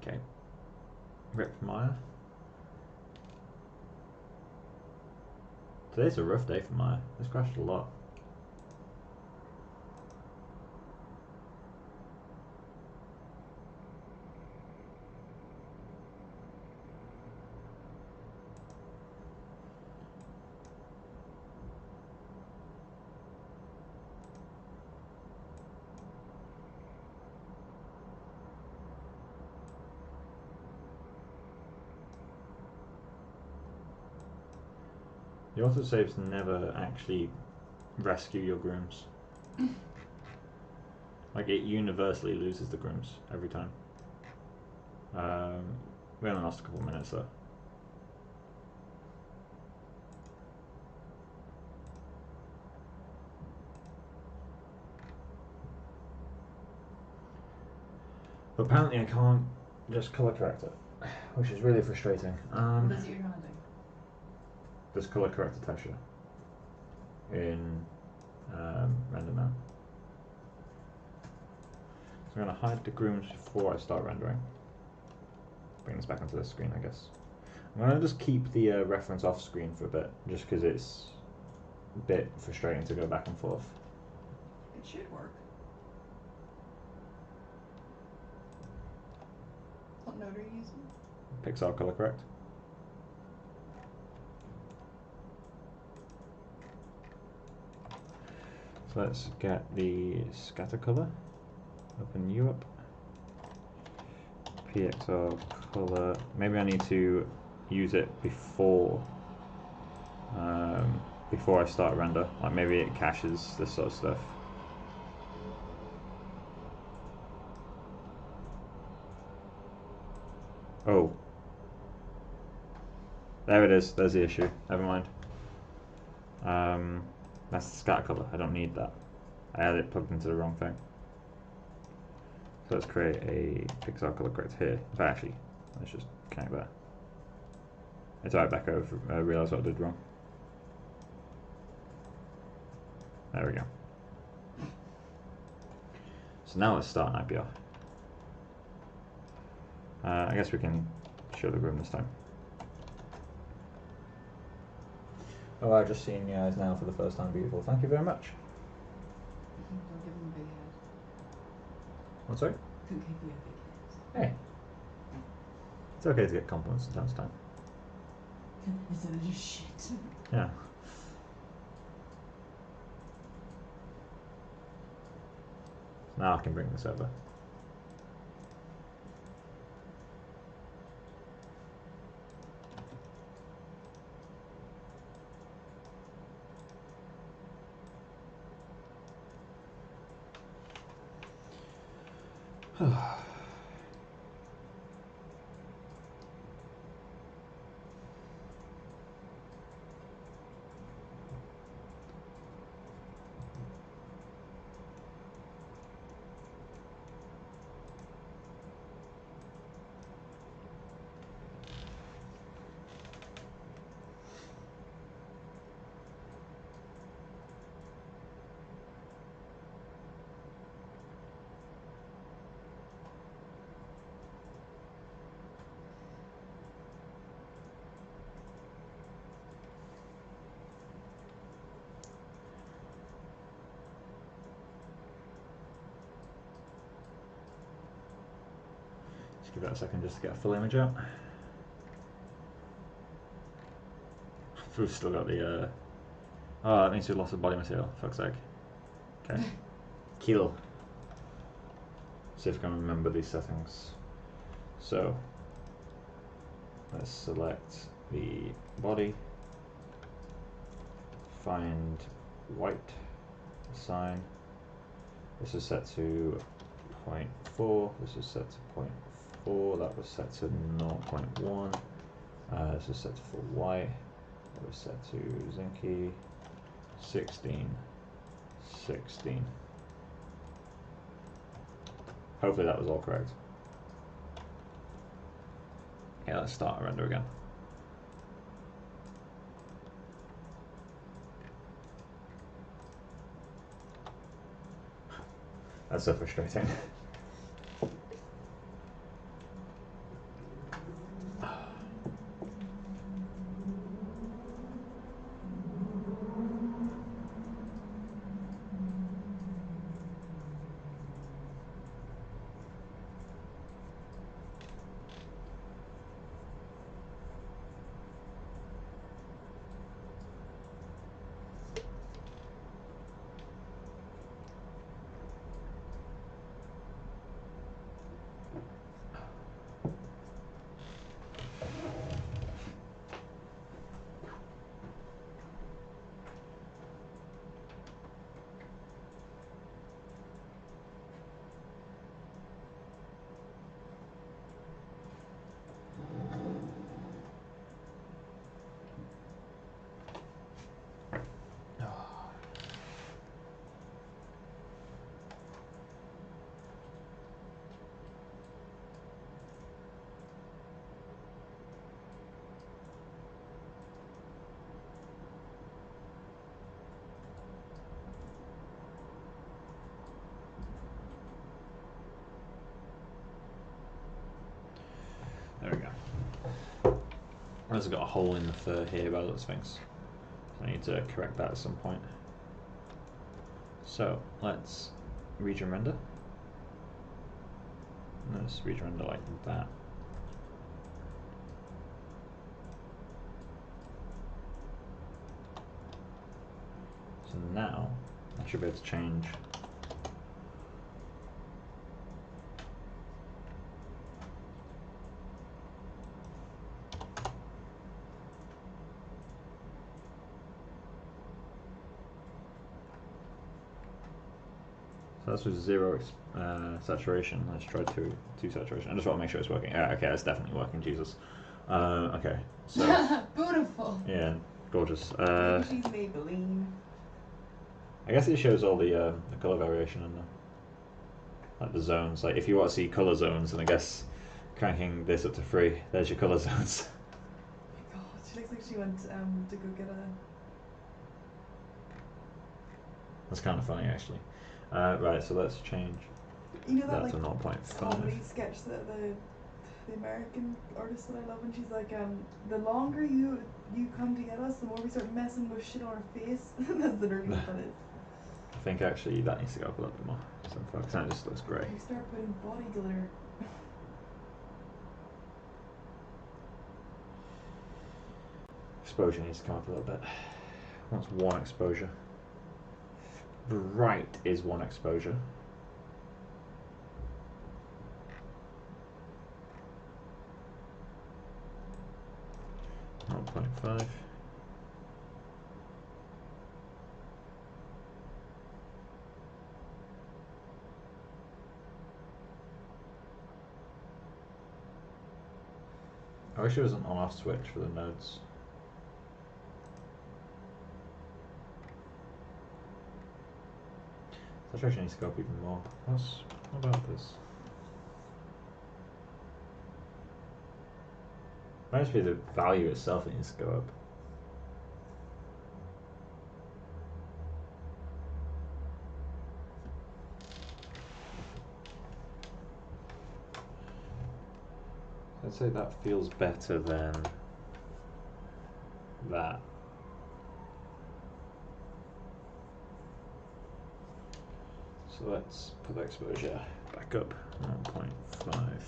Okay. Rip Maya. Today's a rough day for Maya. It's crashed a lot. The autosaves never actually rescue your grooms. Like, it universally loses the grooms every time. We only lost a couple of minutes though. But apparently I can't just color correct it, which is really frustrating. What is it you're trying to do? Just color correct the texture in render now. So I'm going to hide the grooms before I start rendering. Bring this back onto the screen, I guess. I'm going to just keep the reference off screen for a bit, just because it's a bit frustrating to go back and forth. It should work. What node are you using? Pixel color correct. So let's get the scatter color. Open you up. PXR color. Maybe I need to use it before I start render. Like, maybe it caches this sort of stuff. Oh. There it is. There's the issue. Never mind. That's the scatter color. I don't need that. I had it plugged into the wrong thing. So let's create a pixel color correct here. But actually, let's just connect that. It's right back over. I realised what I did wrong. There we go. So now let's start an IPR. I guess we can show the room this time. Oh, I've just seen you guys now for the first time. Beautiful. Thank you very much. Don't give him a big head. What's sorry? Don't give you a big head. Hey. It's okay to get compliments from time to time. Instead of just shit. Yeah. Now I can bring this over. Just give that a second just to get a full image out. We've still got the oh, that means we lost the body material, fuck's sake. Okay. Kill. See if I can remember these settings. So let's select the body, find white, assign. This is set to 0.4, this is set to 0.4, that was set to 0.1, this is set to full white, that was set to Zinky, 16, 16. Hopefully that was all correct. Yeah, let's start a render again. That's so frustrating. There we go. There's got a hole in the fur here by those things. So I need to correct that at some point. So let's region render. Let's region render like that. So now I should be able to change that's with 0 saturation. Let's try 2 saturation. I just want to make sure it's working. Okay, that's definitely working. Jesus. Okay, so beautiful. Yeah, gorgeous. She's Maybelline. I guess it shows all the color variation and like the zones. Like if you want to see color zones, then I guess cranking this up to 3, there's your color zones. Oh my god, she looks like she went to go get a. That's kind of funny actually. Right, so let's change that like, to 0.5. Comedy sketch that the American artist that I love, and she's like, the longer you come to get us, the more we start messing with shit on our face. That's literally what that is. I think actually that needs to go up a little bit more. Because that just looks great. You start putting body glitter. Exposure needs to come up a little bit. What's 1 exposure? Bright is 1 exposure. 0.5. I wish there was an on-off switch for the nodes. Saturation needs to go up even more. What about this? Might just be the value itself that needs to go up. I'd say that feels better than that. So let's put the exposure back up 1.5.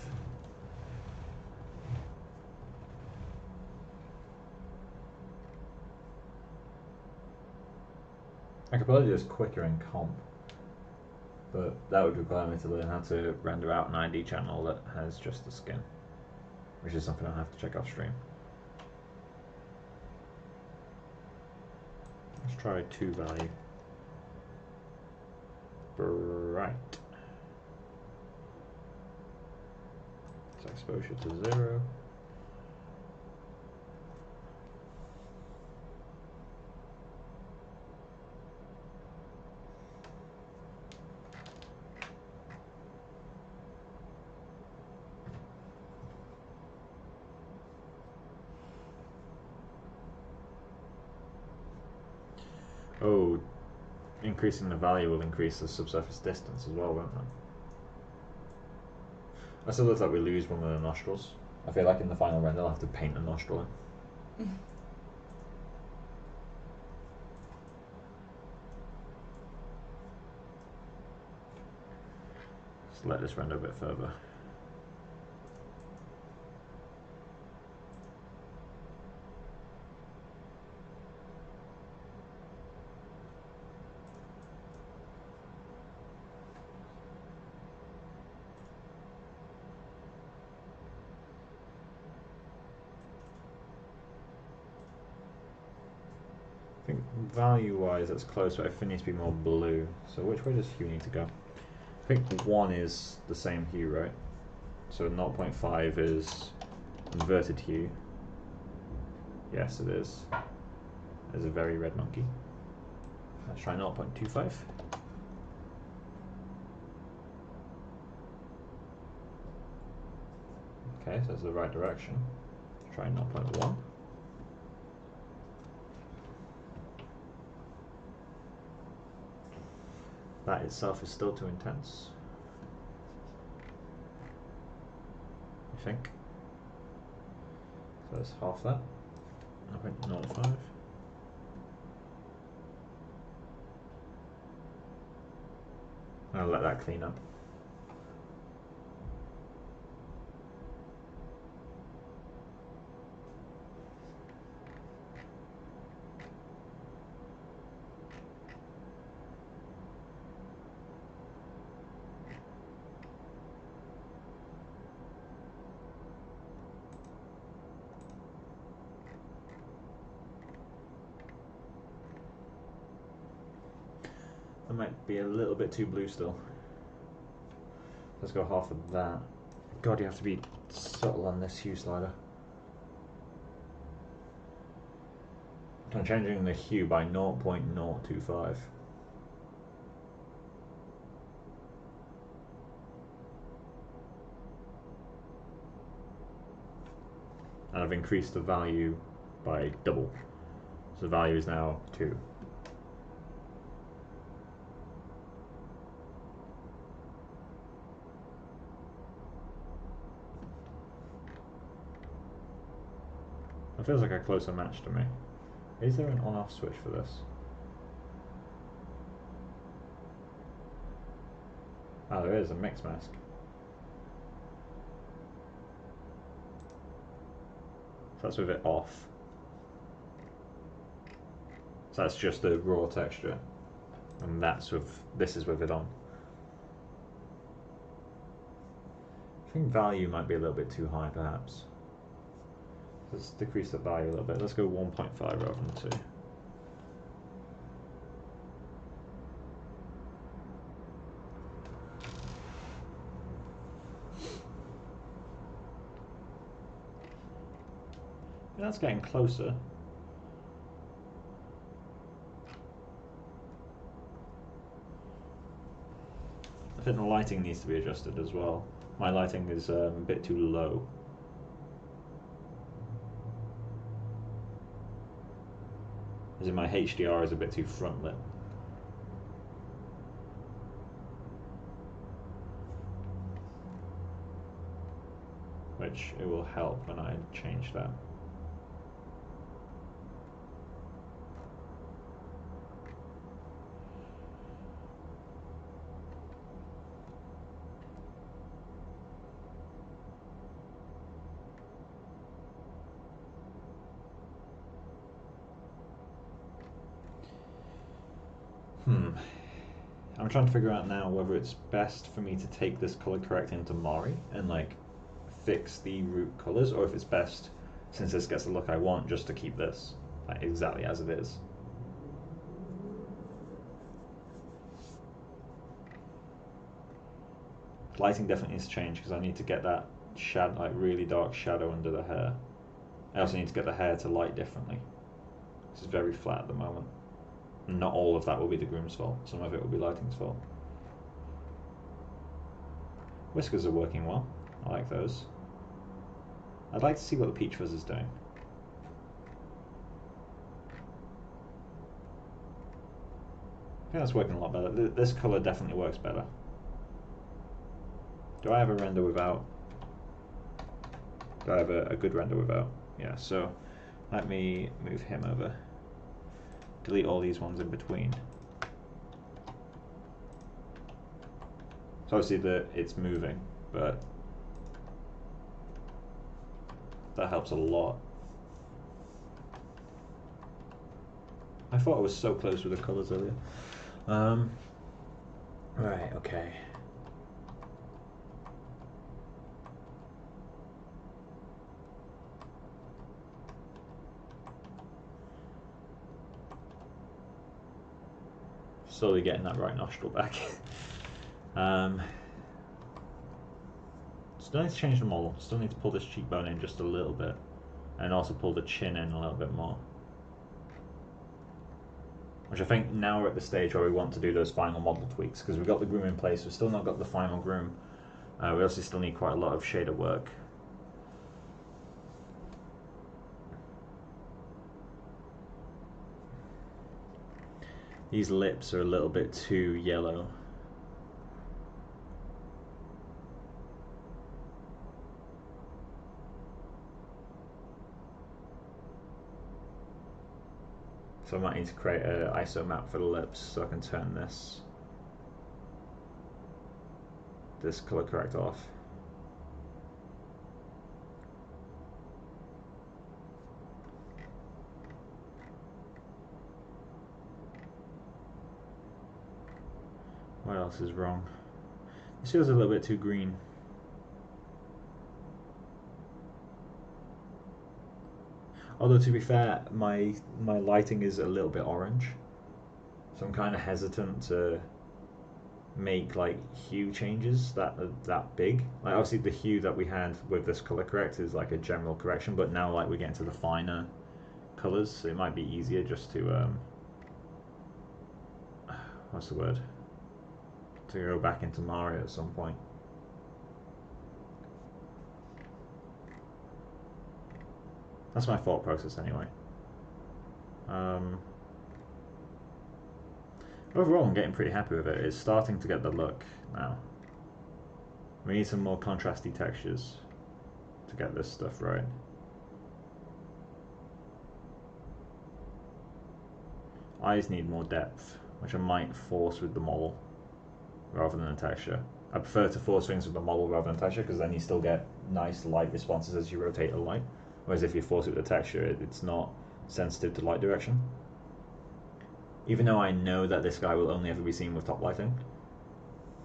I could probably do this quicker in comp, but that would require me to learn how to render out an ID channel that has just the skin, which is something I'll have to check off stream. Let's try 2 value. Bright. So exposure to 0. Oh, increasing the value will increase the subsurface distance as well, won't it? I still look like we lose one of the nostrils. I feel like in the final render I'll have to paint a nostril in. Just let this render a bit further. I think value-wise that's close, but I think it needs to be more blue. So which way does hue need to go? I think 1 is the same hue, right? So 0.5 is inverted hue. Yes, it is. There's a very red monkey. Let's try 0.25. Okay, so it's the right direction. Let's try 0.1. That itself is still too intense, I think. So that's half that. 0.05. I'll let that clean up. That might be a little bit too blue still. Let's go half of that. God, you have to be subtle on this hue slider. I'm changing the hue by 0.025. And I've increased the value by double. So the value is now 2. It feels like a closer match to me. Is there an on-off switch for this? Ah, there is a mix mask. So that's with it off. So that's just the raw texture. And that's with, this is with it on. I think value might be a little bit too high perhaps. Let's decrease the value a little bit. Let's go 1.5 rather than 2. Yeah, that's getting closer. I think the lighting needs to be adjusted as well. My lighting is a bit too low. As in my HDR is a bit too front lit. Which it will help when I change that. I'm trying to figure out now whether it's best for me to take this color correct into Mari and like fix the root colors, or if it's best, since this gets the look I want, just to keep this like exactly as it is. Lighting definitely needs to change because I need to get that shadow, like really dark shadow under the hair. I also need to get the hair to light differently. This is very flat at the moment. Not all of that will be the groom's fault. Some of it will be lighting's fault. Whiskers are working well. I like those. I'd like to see what the peach fuzz is doing. I think that's working a lot better. This colour definitely works better. Do I have a render without? Do I have a good render without? Yeah, so let me move him over. Delete all these ones in between. So obviously it's moving, but that helps a lot. I thought I was so close with the colours earlier. Right, okay. Slowly getting that right nostril back. Still need to change the model. Still need to pull this cheekbone in just a little bit, and also pull the chin in a little bit more. Which I think now we're at the stage where we want to do those final model tweaks, because we've got the groom in place, we've still not got the final groom. We also still need quite a lot of shader work. These lips are a little bit too yellow. So I might need to create an ISO map for the lips so I can turn this color correct off. What else is wrong? This feels a little bit too green. Although to be fair, my lighting is a little bit orange, so I'm kind of hesitant to make like hue changes that big. Like obviously the hue that we had with this color correct is like a general correction, but now like we're getting to the finer colors, so it might be easier just to what's the word? To go back into Mario at some point. That's my thought process anyway. Overall, I'm getting pretty happy with it. It's starting to get the look now. We need some more contrasty textures to get this stuff right. Eyes need more depth, which I might force with the model rather than the texture. I prefer to force things with the model rather than texture, because then you still get nice light responses as you rotate the light. Whereas if you force it with the texture, it's not sensitive to light direction. Even though I know that this guy will only ever be seen with top lighting,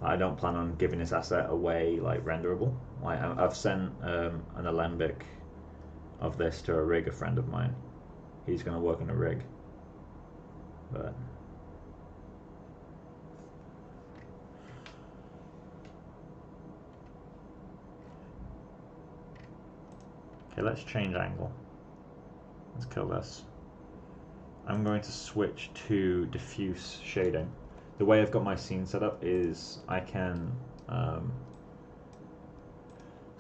I don't plan on giving this asset away like renderable. Like I've sent an Alembic of this to a rig, a friend of mine. He's going to work in a rig. But okay, let's change angle. Let's kill this. I'm going to switch to diffuse shading. The way I've got my scene set up is I can so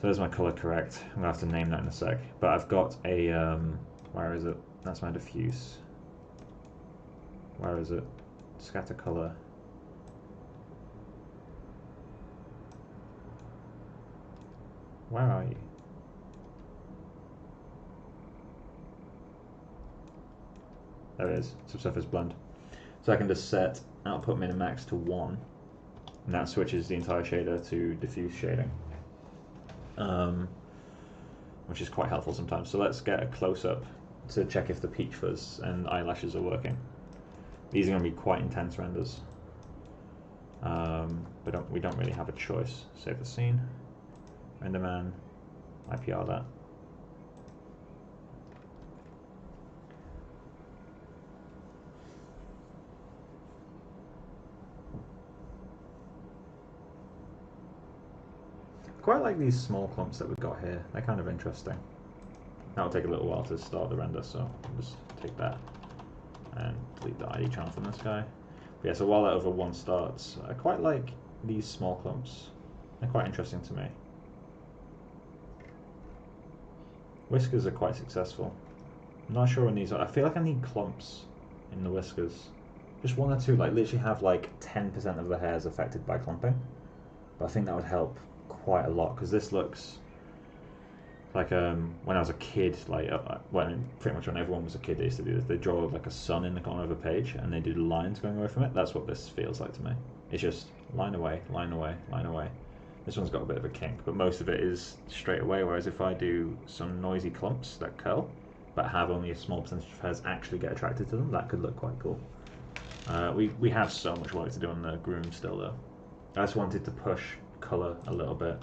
there's my color correct. I'm gonna have to name that in a sec. But I've got a where is it? That's my diffuse. Where is it? Scatter color. Where are you? There it is, subsurface blend. So I can just set output min and max to 1, and that switches the entire shader to diffuse shading, which is quite helpful sometimes. So let's get a close-up to check if the peach fuzz and eyelashes are working. These are going to be quite intense renders, but we don't really have a choice. Save the scene, renderman, IPR that. Quite like these small clumps that we've got here. They're kind of interesting. That'll take a little while to start the render, so I'll just take that and delete the ID channel from this guy. But yeah, so while that other one starts, I quite like these small clumps. They're quite interesting to me. Whiskers are quite successful. I'm not sure when these are. I feel like I need clumps in the whiskers. Just one or two, like literally have like 10% of the hairs affected by clumping. But I think that would help quite a lot, because this looks like when I was a kid, like when pretty much when everyone was a kid, they used to do this. They draw like a sun in the corner of a page and they do lines going away from it. That's what this feels like to me. It's just line away, line away, line away. This one's got a bit of a kink, but most of it is straight away, whereas if I do some noisy clumps that curl but have only a small percentage of hairs actually get attracted to them, that could look quite cool. We have so much work to do on the groom still though. I just wanted to push color a little bit.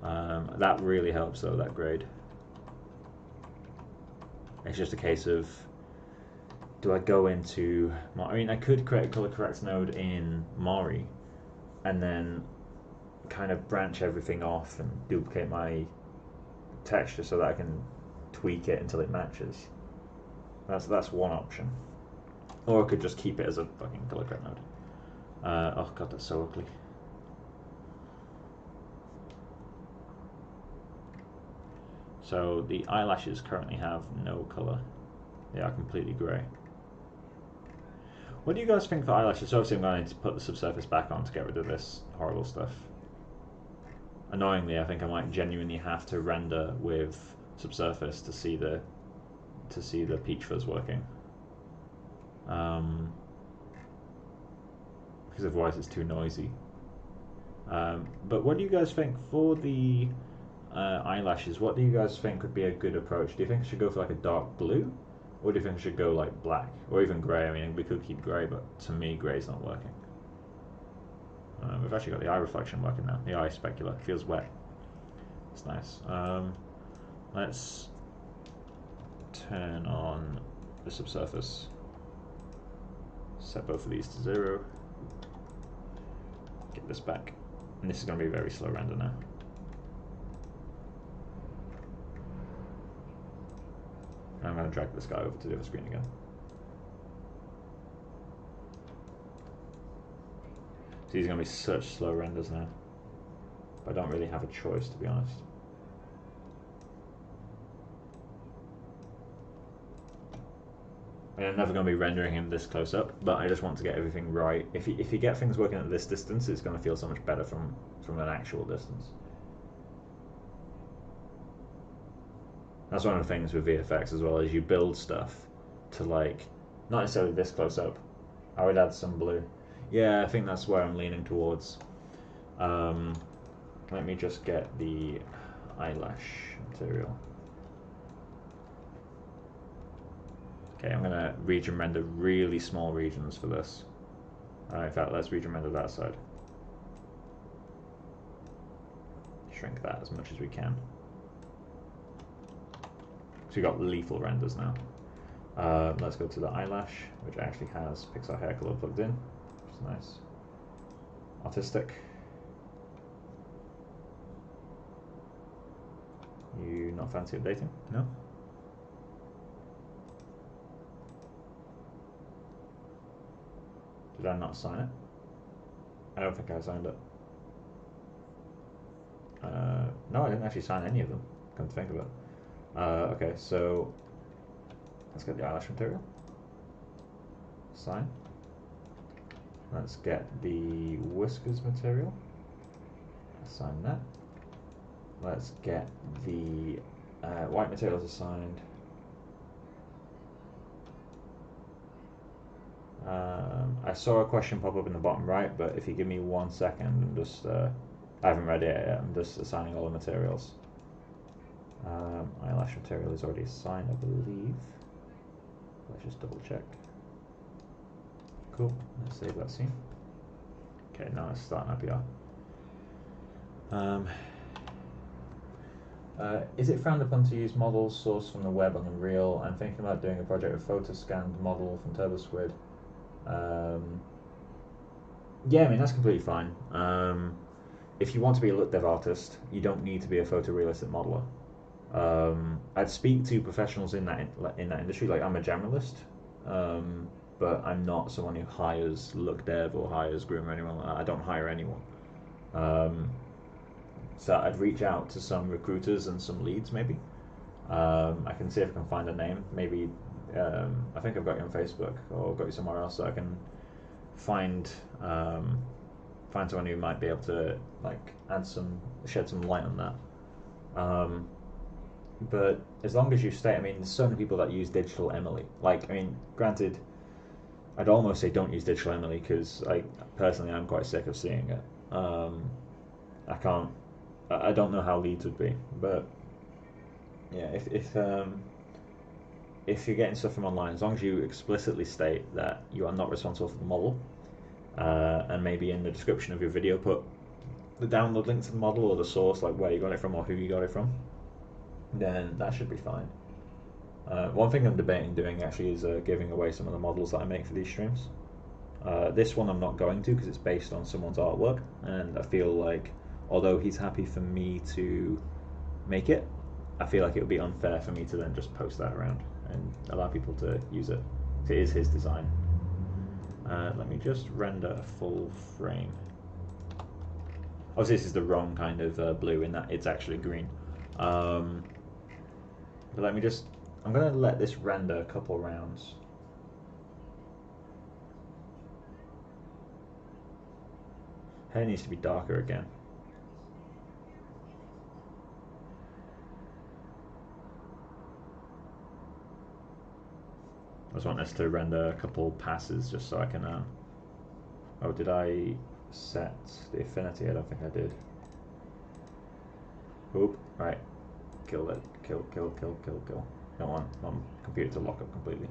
That really helps though, that grade. It's just a case of, do I go into, I mean I could create a color correct node in Mari and then kind of branch everything off and duplicate my texture so that I can tweak it until it matches. That's one option. Or I could just keep it as a fucking color correct node. Oh god, that's so ugly. So the eyelashes currently have no color. They are completely grey. What do you guys think for eyelashes? So obviously I'm going to put the subsurface back on to get rid of this horrible stuff. Annoyingly, I think I might genuinely have to render with subsurface to see the peach fuzz working. Because otherwise it's too noisy. But what do you guys think for the eyelashes? What do you guys think would be a good approach? Do you think I should go for like a dark blue? Or do you think I should go like black? Or even grey? I mean, we could keep grey, but to me grey's not working. We've actually got the eye reflection working now. The eye specular feels wet. It's nice. Let's turn on the subsurface. Set both of these to 0. Get this back. And this is going to be a very slow render now. And I'm going to drag this guy over to the other screen again. So these are going to be such slow renders now. But I don't really have a choice, to be honest. I'm never going to be rendering him this close up, but I just want to get everything right. If you get things working at this distance, it's going to feel so much better from an actual distance. That's one of the things with VFX as well, is you build stuff to like, not necessarily this close up. I would add some blue. Yeah, I think that's where I'm leaning towards. Let me just get the eyelash material. Okay, I'm going to region render really small regions for this. In fact, let's region render that side. Shrink that as much as we can. So we got lethal renders now. Let's go to the eyelash, which actually has Pixar hair color plugged in, which is nice. Artistic. You not fancy updating? No? Did I not sign it? I don't think I signed it. No, I didn't actually sign any of them, come to think of it. Okay, so let's get the eyelash material. Sign. Let's get the whiskers material. Assign that. Let's get the white materials assigned. I saw a question pop up in the bottom right, but if you give me 1 second, I'm just I haven't read it yet. I'm just assigning all the materials. Eyelash material is already assigned, I believe. Let's just double check. Cool. Let's save that scene. Okay, now let's start an IPR. Is it frowned upon to use models sourced from the web on Unreal? I'm thinking about doing a project with photo scanned model from TurboSquid. Yeah, I mean, that's completely fine. If you want to be a look dev artist, you don't need to be a photorealistic modeler. I'd speak to professionals in that industry. Like, I'm a generalist, but I'm not someone who hires look dev or hires groom or anyone like that. I don't hire anyone. So I'd reach out to some recruiters and some leads, maybe. I can see if I can find a name. Maybe I think I've got you on Facebook or got you somewhere else, so I can find someone who might be able to like shed some light on that. But as long as you stay, I mean, there's so many people that use Digital Emily. Like, I mean, granted, I'd almost say don't use Digital Emily because personally I'm quite sick of seeing it. I don't know how leads would be, but yeah, if you're getting stuff from online, as long as you explicitly state that you are not responsible for the model, and maybe in the description of your video put the download link to the model or the source, like where you got it from or who you got it from, then that should be fine. One thing I'm debating doing actually is giving away some of the models that I make for these streams. This one I'm not going to because it's based on someone's artwork, and I feel like although he's happy for me to make it, I feel like it would be unfair for me to then just post that around and allow people to use it. It is his design. Let me just render a full frame. Obviously this is the wrong kind of blue in that it's actually green. But let me just, I'm going to let this render a couple rounds. Hair needs to be darker again. I just want this to render a couple passes just so I can... oh, did I set the affinity? I don't think I did. Oop, right. Kill it. Kill. Don't want my computer to lock up completely.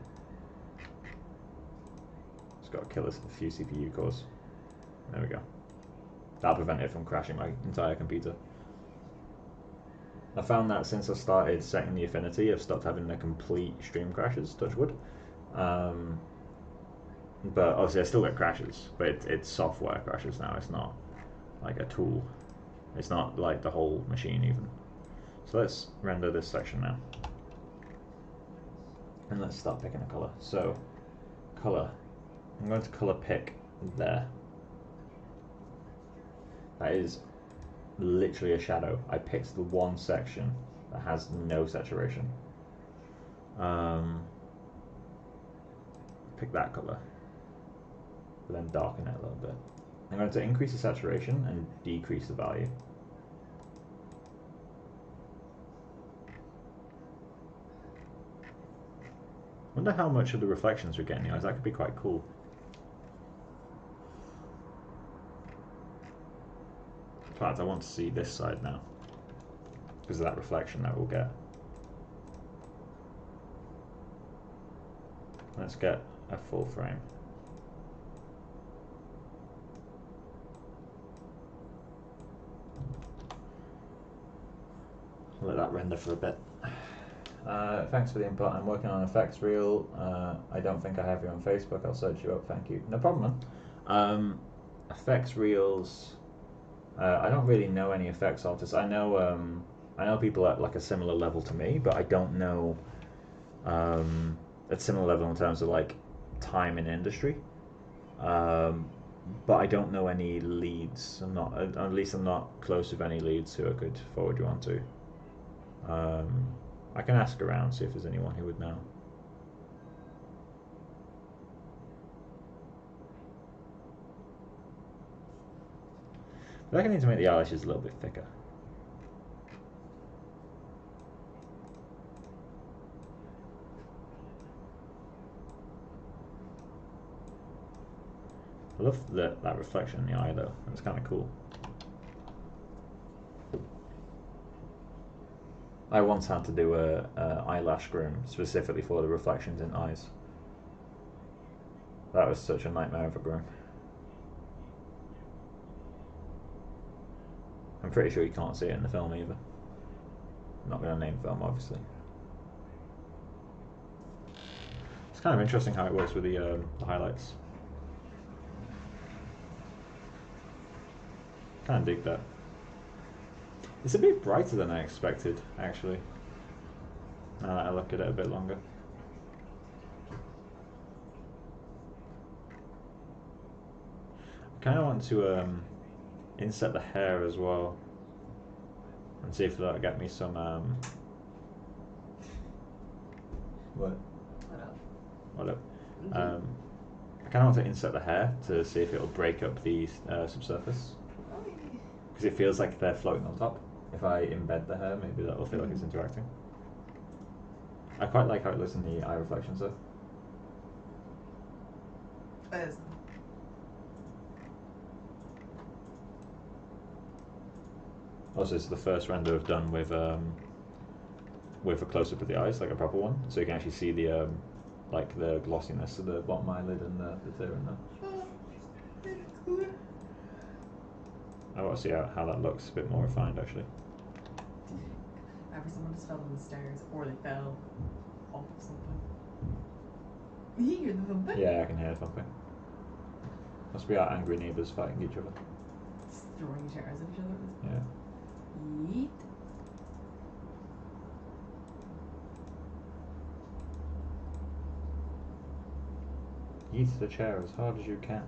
Just got to kill a few CPU cores. There we go. That'll prevent it from crashing my entire computer. I found that since I started setting the affinity, I've stopped having the complete stream crashes, touch wood. But obviously I still get crashes, but it's software crashes now, it's not like a tool. It's not like the whole machine even. So let's render this section now. And let's start picking a color. So, color. I'm going to color pick there. That is literally a shadow. I picked the one section that has no saturation. Pick that color, but then darken it a little bit. I'm going to increase the saturation and decrease the value. Wonder how much of the reflections we're getting, guys. That could be quite cool. In fact, I want to see this side now because of that reflection that we'll get. Let's get a full frame. Let that render for a bit. Thanks for the input. I'm working on effects reel. I don't think I have you on Facebook. I'll search you up. Thank you. No problem, man. Effects reels. I don't really know any effects artists. I know people at like a similar level to me, but I don't know at similar level in terms of like time in industry. Um, but I don't know any leads. At least I'm not close with any leads who I could forward you on to. Um, I can ask around, see if there's anyone who would know. I think I need to make the eyelashes a little bit thicker. I love that reflection in the eye though. That's kind of cool. I once had to do a eyelash groom specifically for the reflections in eyes. That was such a nightmare of a groom. I'm pretty sure you can't see it in the film either. I'm not going to name film, obviously. It's kind of interesting how it works with the highlights. Kind of dig that. It's a bit brighter than I expected, actually. Now that I look at it a bit longer. I kind of want to inset the hair as well, and see if that'll get me some. What? What up? I kind of want to inset the hair to see if it'll break up the subsurface, because it feels like they're floating on top. If I embed the hair, maybe that'll feel like it's interacting. I quite like how it looks in the eye reflections though. Also, it's the first render I've done with a close-up of the eyes, like a proper one, so you can actually see the like the glossiness of the bottom eyelid and the tear in there. I want to see how that looks a bit more refined, actually. Ever someone just fell on the stairs or they fell off of something. You hear the thumping? Yeah, I can hear thumping. Must be our angry neighbours fighting each other. Just throwing chairs at each other. Yeah. Yeet. Yeet the chair as hard as you can.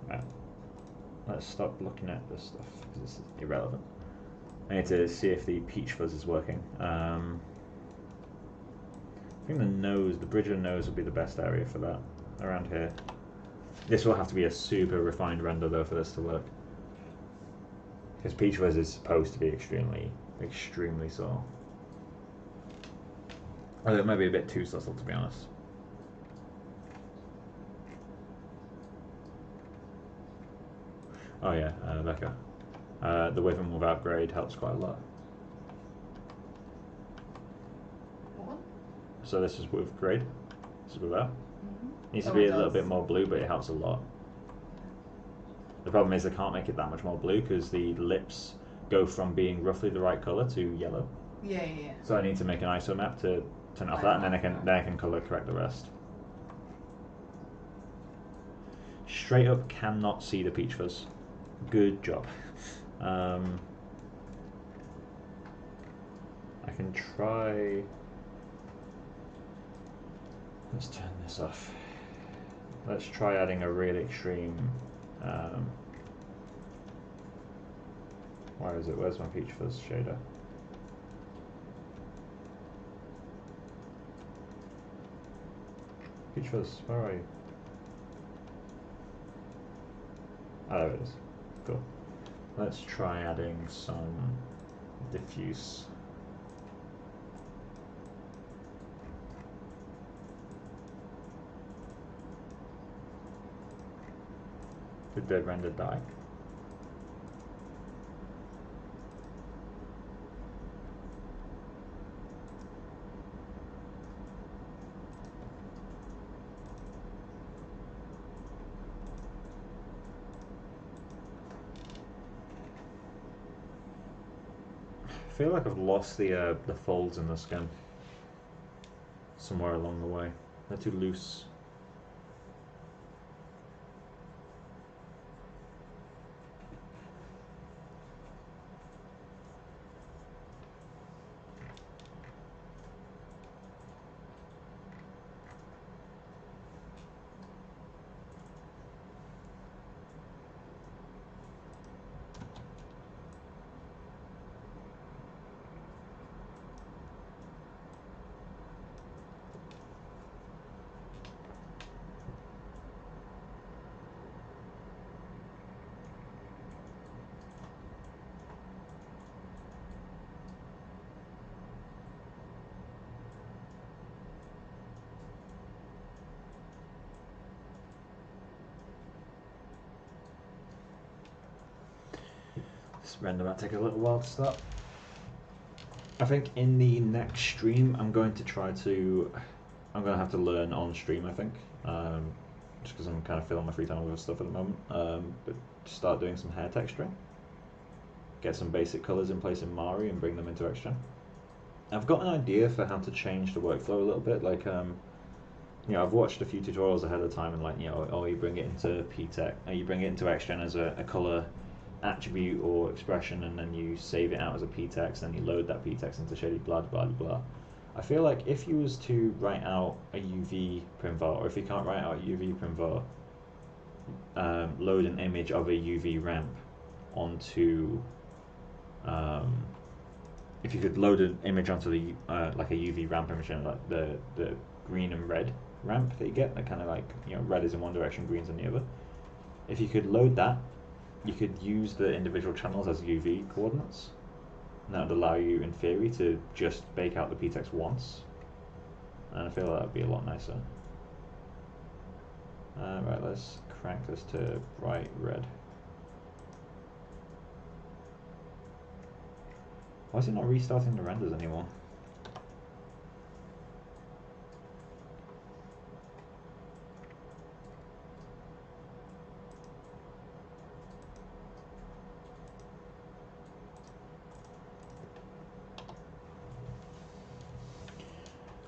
Right. Let's stop looking at this stuff because it's irrelevant. I need to see if the peach fuzz is working. I think the bridge of the nose will be the best area for that, around here. This will have to be a super refined render though for this to work. Because peach fuzz is supposed to be extremely, extremely subtle. Although it might be a bit too subtle, to be honest. Oh yeah, Becca. The with and without grade helps quite a lot. What? So this is with grade. This is without. Needs to Oh, be it a little does. bit more blue, but it helps a lot. The problem is I can't make it that much more blue because the lips go from being roughly the right color to yellow. Yeah. So I need to make an ISO map to turn off that, and then I can color correct the rest. Straight up cannot see the peach fuzz. Good job. I can try. Let's turn this off. Let's try adding a really extreme. Where is it? Where's my peach fuzz shader? Peach fuzz, where are you? Oh, there it is. Cool. Let's try adding some diffuse. Did the render die? feel like I've lost the folds in the skin somewhere along the way. They're too loose. This render might take a little while to start. I think in the next stream I'm going to have to learn on stream, I think. Just because I'm kind of filling my free time with other stuff at the moment. But start doing some hair texturing. Get some basic colours in place in Mari and bring them into XGen. I've got an idea for how to change the workflow a little bit. Like, I've watched a few tutorials ahead of time and like, you bring it into Pt.16, you bring it into XGen as a colour attribute or expression, and then you save it out as a Pt.16, and you load that Pt.16 into Shady blah blah blah. I feel like if you was to write out a UV primvar, or if you can't write out a UV primvar, load an image of a UV ramp onto, if you could load an image onto the like a UV ramp image, like the green and red ramp that you get, that kind of like, red is in one direction, green's in the other. If you could load that, you could use the individual channels as UV coordinates, and that would allow you, in theory, to just bake out the Pt.16 once. And I feel that would be a lot nicer. Right, let's crank this to bright red. Why is it not restarting the renders anymore?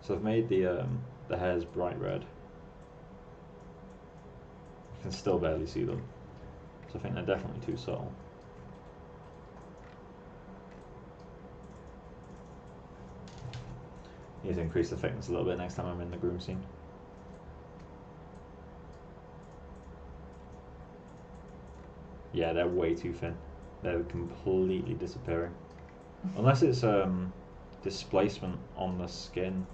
So I've made the hairs bright red. You can still barely see them. So I think they're definitely too subtle. Need to increase the thickness a little bit next time I'm in the groom scene. Yeah, they're way too thin. They're completely disappearing. Unless it's displacement on the skin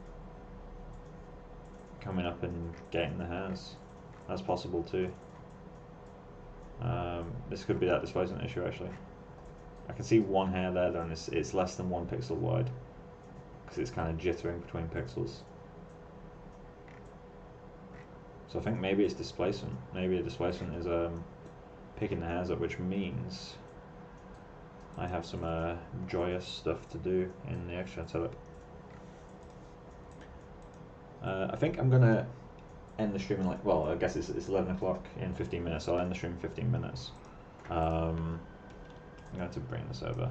coming up and getting the hairs. That's possible too. This could be that displacement issue actually. I can see one hair there though, and it's less than 1 pixel wide, because it's kind of jittering between pixels. So I think maybe it's displacement. Maybe the displacement is picking the hairs up, which means I have some joyous stuff to do in the XGen setup. I think I'm gonna end the stream in like, well, I guess it's 11 o'clock in 15 minutes, so I'll end the stream in 15 minutes. I'm going to bring this over.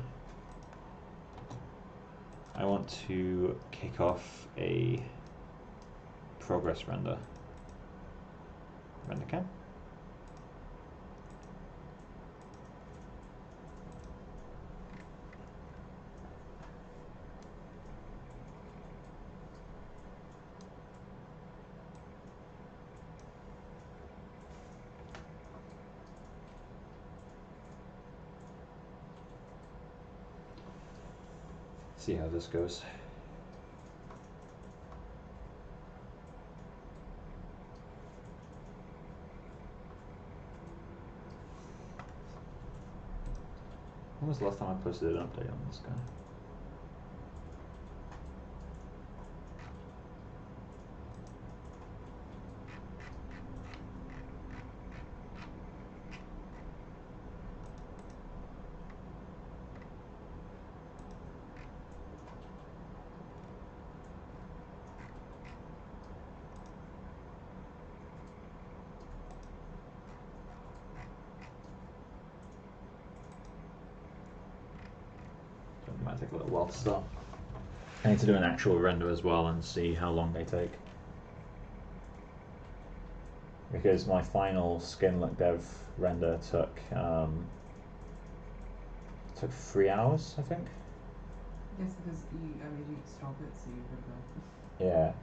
I want to kick off a progress render. Render cam. See how this goes. When was the last time I posted an update on this guy? might take a little while to start. I need to do an actual render as well and see how long they take. Because my final skin look dev render took 3 hours, I think. Yes, because I made you stop it, so you would go. Yeah.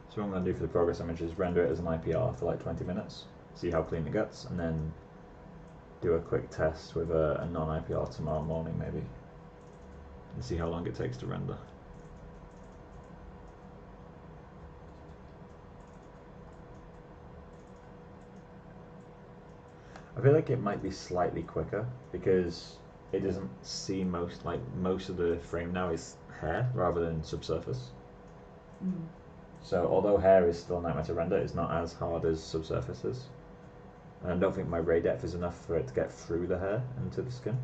So what I'm going to do for the progress image is render it as an IPR for like 20 minutes, see how clean it gets, and then do a quick test with a non-IPR tomorrow morning maybe, and see how long it takes to render. I feel like it might be slightly quicker because it doesn't see most of the frame now is hair rather than subsurface. Mm. So although hair is still a nightmare to render, it's not as hard as subsurface is. And I don't think my ray depth is enough for it to get through the hair into the skin.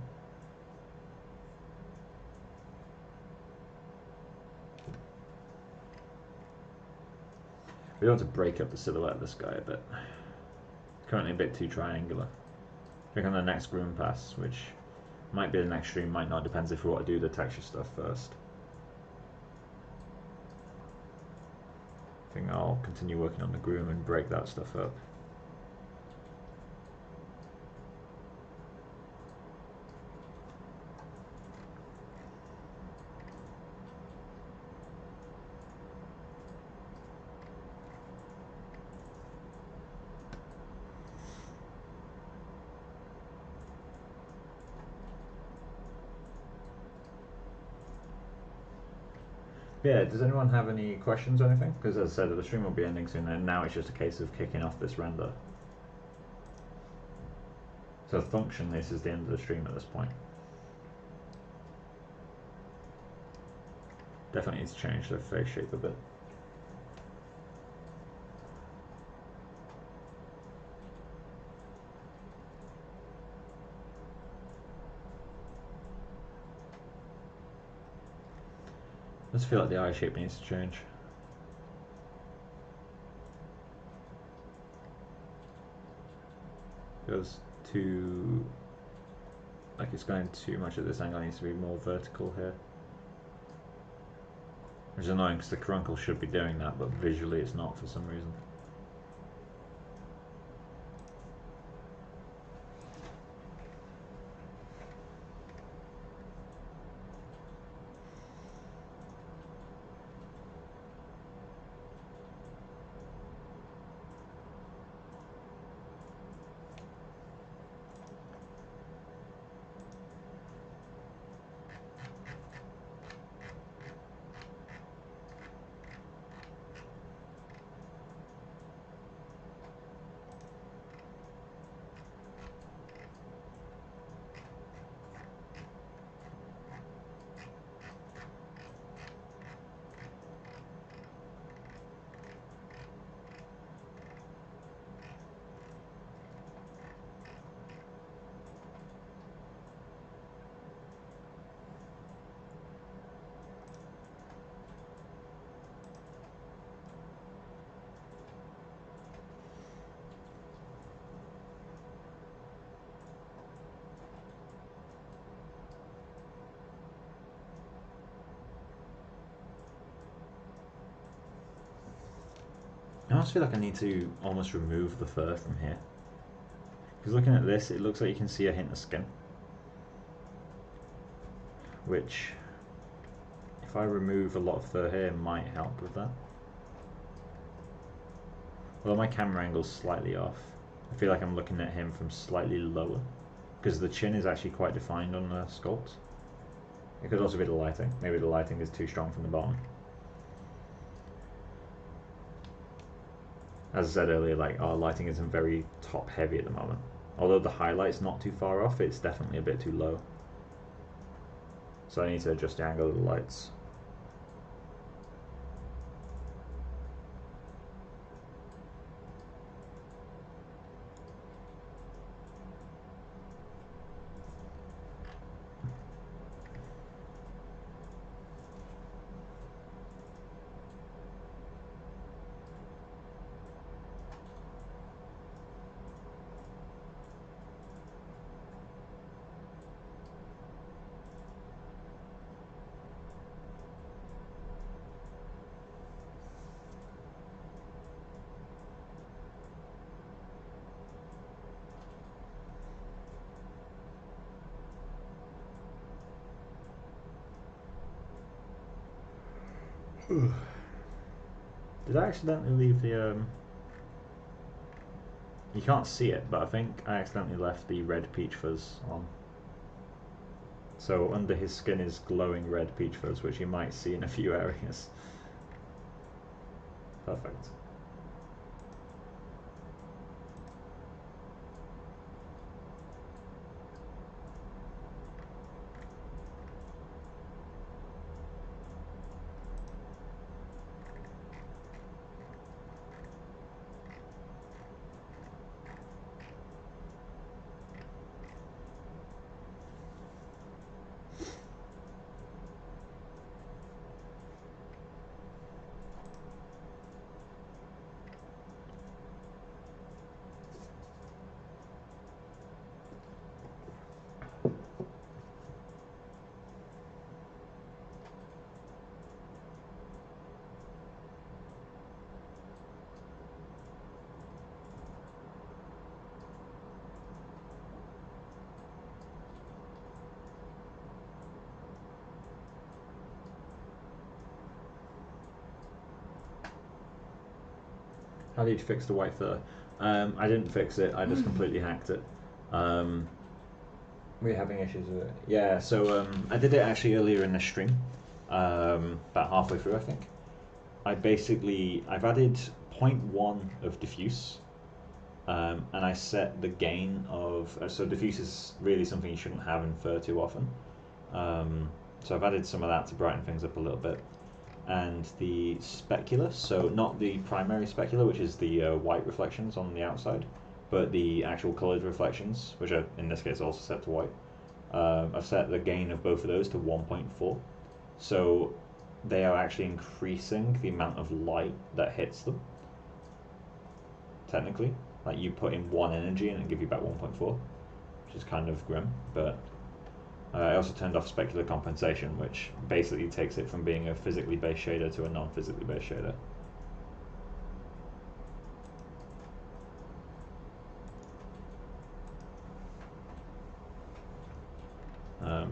We want to break up the silhouette of this guy a bit. It's currently a bit too triangular. I think on the next groom pass, which might be the next stream, might not, depends if we want to do the texture stuff first. I think I'll continue working on the groom and break that stuff up. Yeah, does anyone have any questions or anything? Because as I said, the stream will be ending soon, and now it's just a case of kicking off this render. So function, this is the end of the stream at this point. Definitely needs to change the face shape a bit. I just feel like the eye shape needs to change. Goes too, like it's going too much at this angle. It needs to be more vertical here. Which is annoying because the caruncle should be doing that, but visually it's not for some reason. I almost feel like I need to almost remove the fur from here. Because looking at this, it looks like you can see a hint of skin. Which, if I remove a lot of fur here, might help with that. Although my camera angle's slightly off, I feel like I'm looking at him from slightly lower. Because the chin is actually quite defined on the sculpt. It could also be the lighting. Maybe the lighting is too strong from the bottom. As I said earlier, like our lighting isn't very top heavy at the moment. Although the highlight's not too far off, it's definitely a bit too low. So I need to adjust the angle of the lights. Did I accidentally leave the you can't see it, but I think I accidentally left the red peach fuzz on. So under his skin is glowing red peach fuzz, which you might see in a few areas. Perfect. How did you fix the white fur? I didn't fix it. I just completely hacked it. We're having issues with it. Yeah, so I did it actually earlier in the stream, about halfway through, I think. I've added 0.1 of diffuse, and I set the gain of. So diffuse is really something you shouldn't have in fur too often. So I've added some of that to brighten things up a little bit. And the specular, so not the primary specular, which is the white reflections on the outside, but the actual coloured reflections, which are in this case also set to white. I've set the gain of both of those to 1.4, so they are actually increasing the amount of light that hits them. Technically, like you put in one energy and it give you back 1.4, which is kind of grim, but I also turned off specular compensation, which basically takes it from being a physically based shader to a non-physically based shader.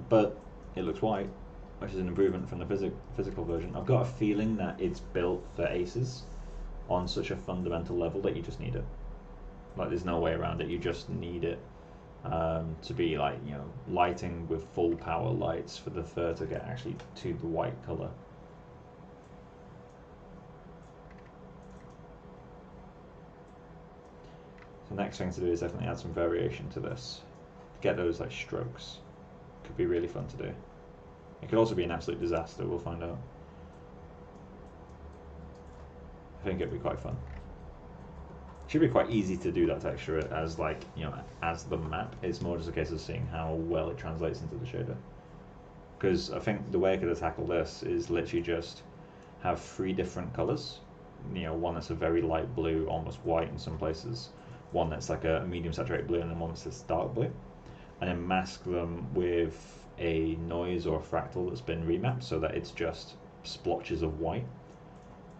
But it looks white, which is an improvement from the physical version. I've got a feeling that it's built for aces on such a fundamental level that you just need it. Like there's no way around it, you just need it. To be like, you know, lighting with full power lights for the fur to get actually to the white color. So the next thing to do is definitely add some variation to this. Get those like strokes. Could be really fun to do. It could also be an absolute disaster, we'll find out. I think it'd be quite fun. Should be quite easy to do that texture as like, you know, as the map. It's more just a case of seeing how well it translates into the shader. Because I think the way I could have tackled this is literally just have 3 different colors. You know, one that's a very light blue, almost white in some places. One that's like a medium saturated blue, and then one that's dark blue. And then mask them with a noise or a fractal that's been remapped so that it's just splotches of white.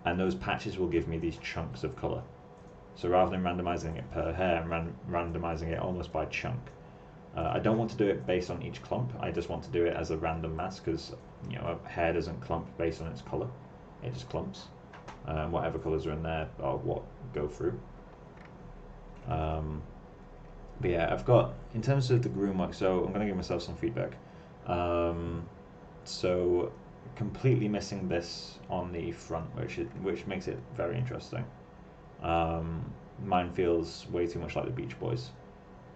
And those patches will give me these chunks of color. So rather than randomizing it per hair, I'm randomizing it almost by chunk. I don't want to do it based on each clump. I just want to do it as a random mask because, you know, a hair doesn't clump based on its color. It just clumps. Whatever colors are in there are what go through. But yeah, I've got, in terms of the groom work, so I'm going to give myself some feedback. So completely missing this on the front, which makes it very interesting. Mine feels way too much like the Beach Boys.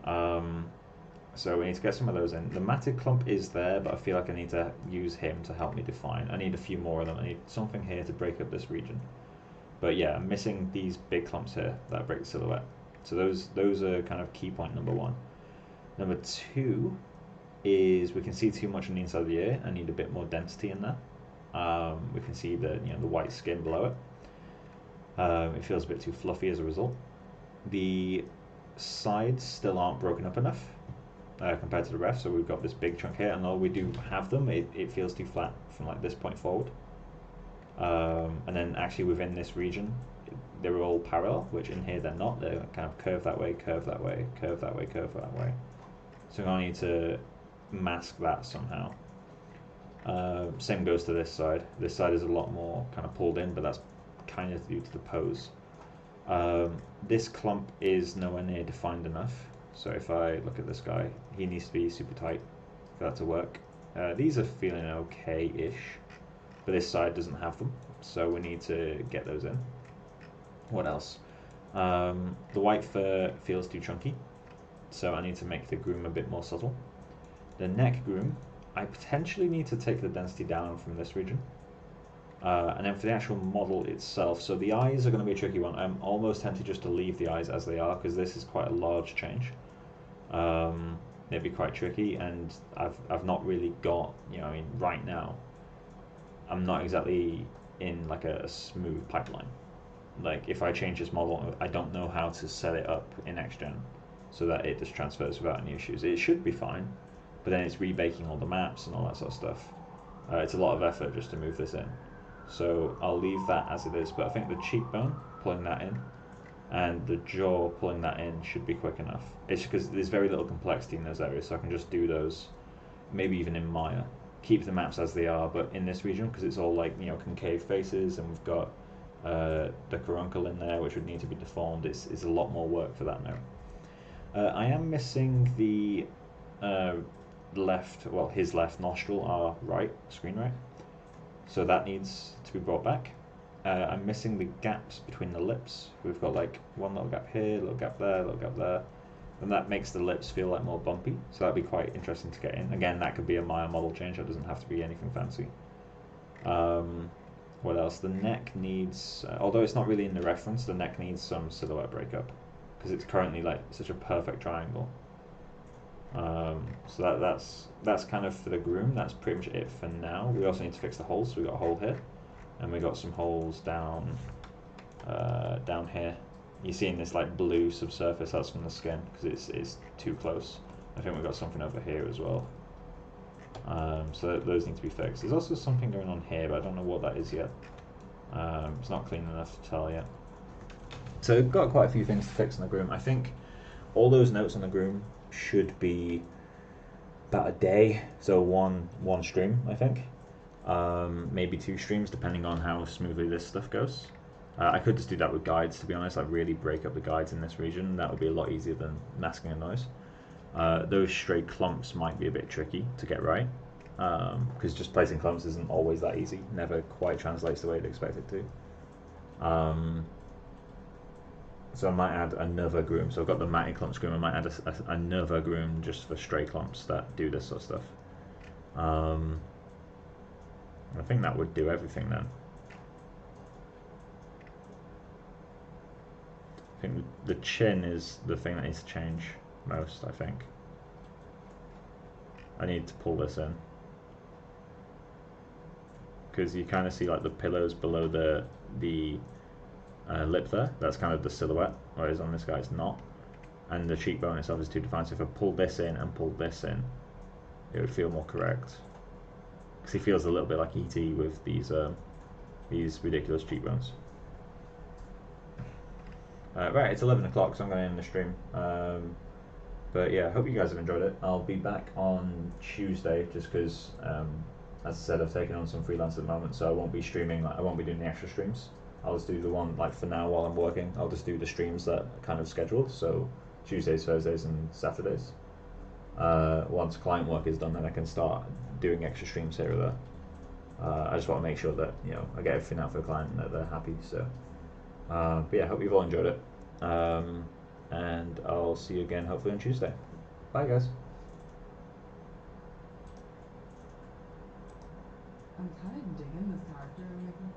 So we need to get some of those in. The matted clump is there, but I feel like I need to use him to help me define. I need a few more of them. I need something here to break up this region. But yeah, I'm missing these big clumps here that break the silhouette. So those are kind of key point number 1. Number 2 is we can see too much on the inside of the ear. I need a bit more density in there. We can see the white skin below it. It feels a bit too fluffy as a result. The sides still aren't broken up enough compared to the rest, so we've got this big chunk here, and though we do have them, it feels too flat from like this point forward. And then actually within this region, they're all parallel, which in here they're not. They're kind of curved that way, curved that way, curved that way, curved that way. So I need to mask that somehow. Same goes to this side. This side is a lot more kind of pulled in, but that's kind of due to the pose. This clump is nowhere near defined enough. So if I look at this guy, he needs to be super tight for that to work. These are feeling okay-ish, but this side doesn't have them, so we need to get those in. What else? The white fur feels too chunky, so I need to make the groom a bit more subtle. The neck groom, I potentially need to take the density down from this region. And then for the actual model itself, so the eyes are going to be a tricky one. I'm almost tempted just to leave the eyes as they are, because this is quite a large change. It'd be quite tricky, and I've not really got, I mean, right now, I'm not exactly in like a smooth pipeline. Like if I change this model, I don't know how to set it up in XGen so that it just transfers without any issues. It should be fine, but then it's rebaking all the maps and all that sort of stuff. It's a lot of effort just to move this in. So I'll leave that as it is, but I think the cheekbone, pulling that in, and the jaw, pulling that in, should be quick enough. It's because there's very little complexity in those areas, so I can just do those, maybe even in Maya. Keep the maps as they are, but in this region, because it's all like, concave faces, and we've got the caruncle in there, which would need to be deformed, it's a lot more work for that now. I am missing the his left nostril, our right, screen right. So that needs to be brought back. I'm missing the gaps between the lips. We've got like one little gap here, little gap there, little gap there. And that makes the lips feel like more bumpy. So that'd be quite interesting to get in. Again, that could be a Maya model change. That doesn't have to be anything fancy. What else? The neck needs, although it's not really in the reference, the neck needs some silhouette breakup, because it's currently like such a perfect triangle. So that's kind of for the groom. That's pretty much it for now. We also need to fix the holes. So we got a hole here, and we got some holes down here. You're seeing this like blue subsurface. That's from the skin because it's too close. I think we've got something over here as well. So those need to be fixed. There's also something going on here, but I don't know what that is yet. It's not clean enough to tell yet. So we've got quite a few things to fix on the groom. I think all those notes on the groom should be about a day, so one stream, I think. Maybe 2 streams depending on how smoothly this stuff goes. I could just do that with guides, to be honest. I'd really break up the guides in this region. That would be a lot easier than masking a noise. Those stray clumps might be a bit tricky to get right, because just placing clumps isn't always that easy. Never quite translates the way you'd expect it to. So I might add another groom. So I've got the matting clumps groom. I might add another groom just for stray clumps that do this sort of stuff. I think that would do everything then. I think the chin is the thing that needs to change most, I think. I need to pull this in, because you kind of see like the pillows below the lip there. That's kind of the silhouette, whereas on this guy it's not. And the cheekbone itself is too defined, so if I pulled this in and pulled this in, it would feel more correct. Because he feels a little bit like E.T. with these ridiculous cheekbones. Right, it's 11 o'clock, so I'm going to end the stream. But yeah, I hope you guys have enjoyed it. I'll be back on Tuesday, just because, as I said, I've taken on some freelance at the moment, so I won't be streaming. I won't be doing the extra streams. I'll just do the one, like for now while I'm working, I'll just do the streams that are kind of scheduled, so Tuesdays, Thursdays and Saturdays. Once client work is done, then I can start doing extra streams here or there. I just want to make sure that, I get everything out for the client and that they're happy, so. But yeah, I hope you've all enjoyed it. And I'll see you again hopefully on Tuesday. Bye guys. I'm kind of digging this character I'm making.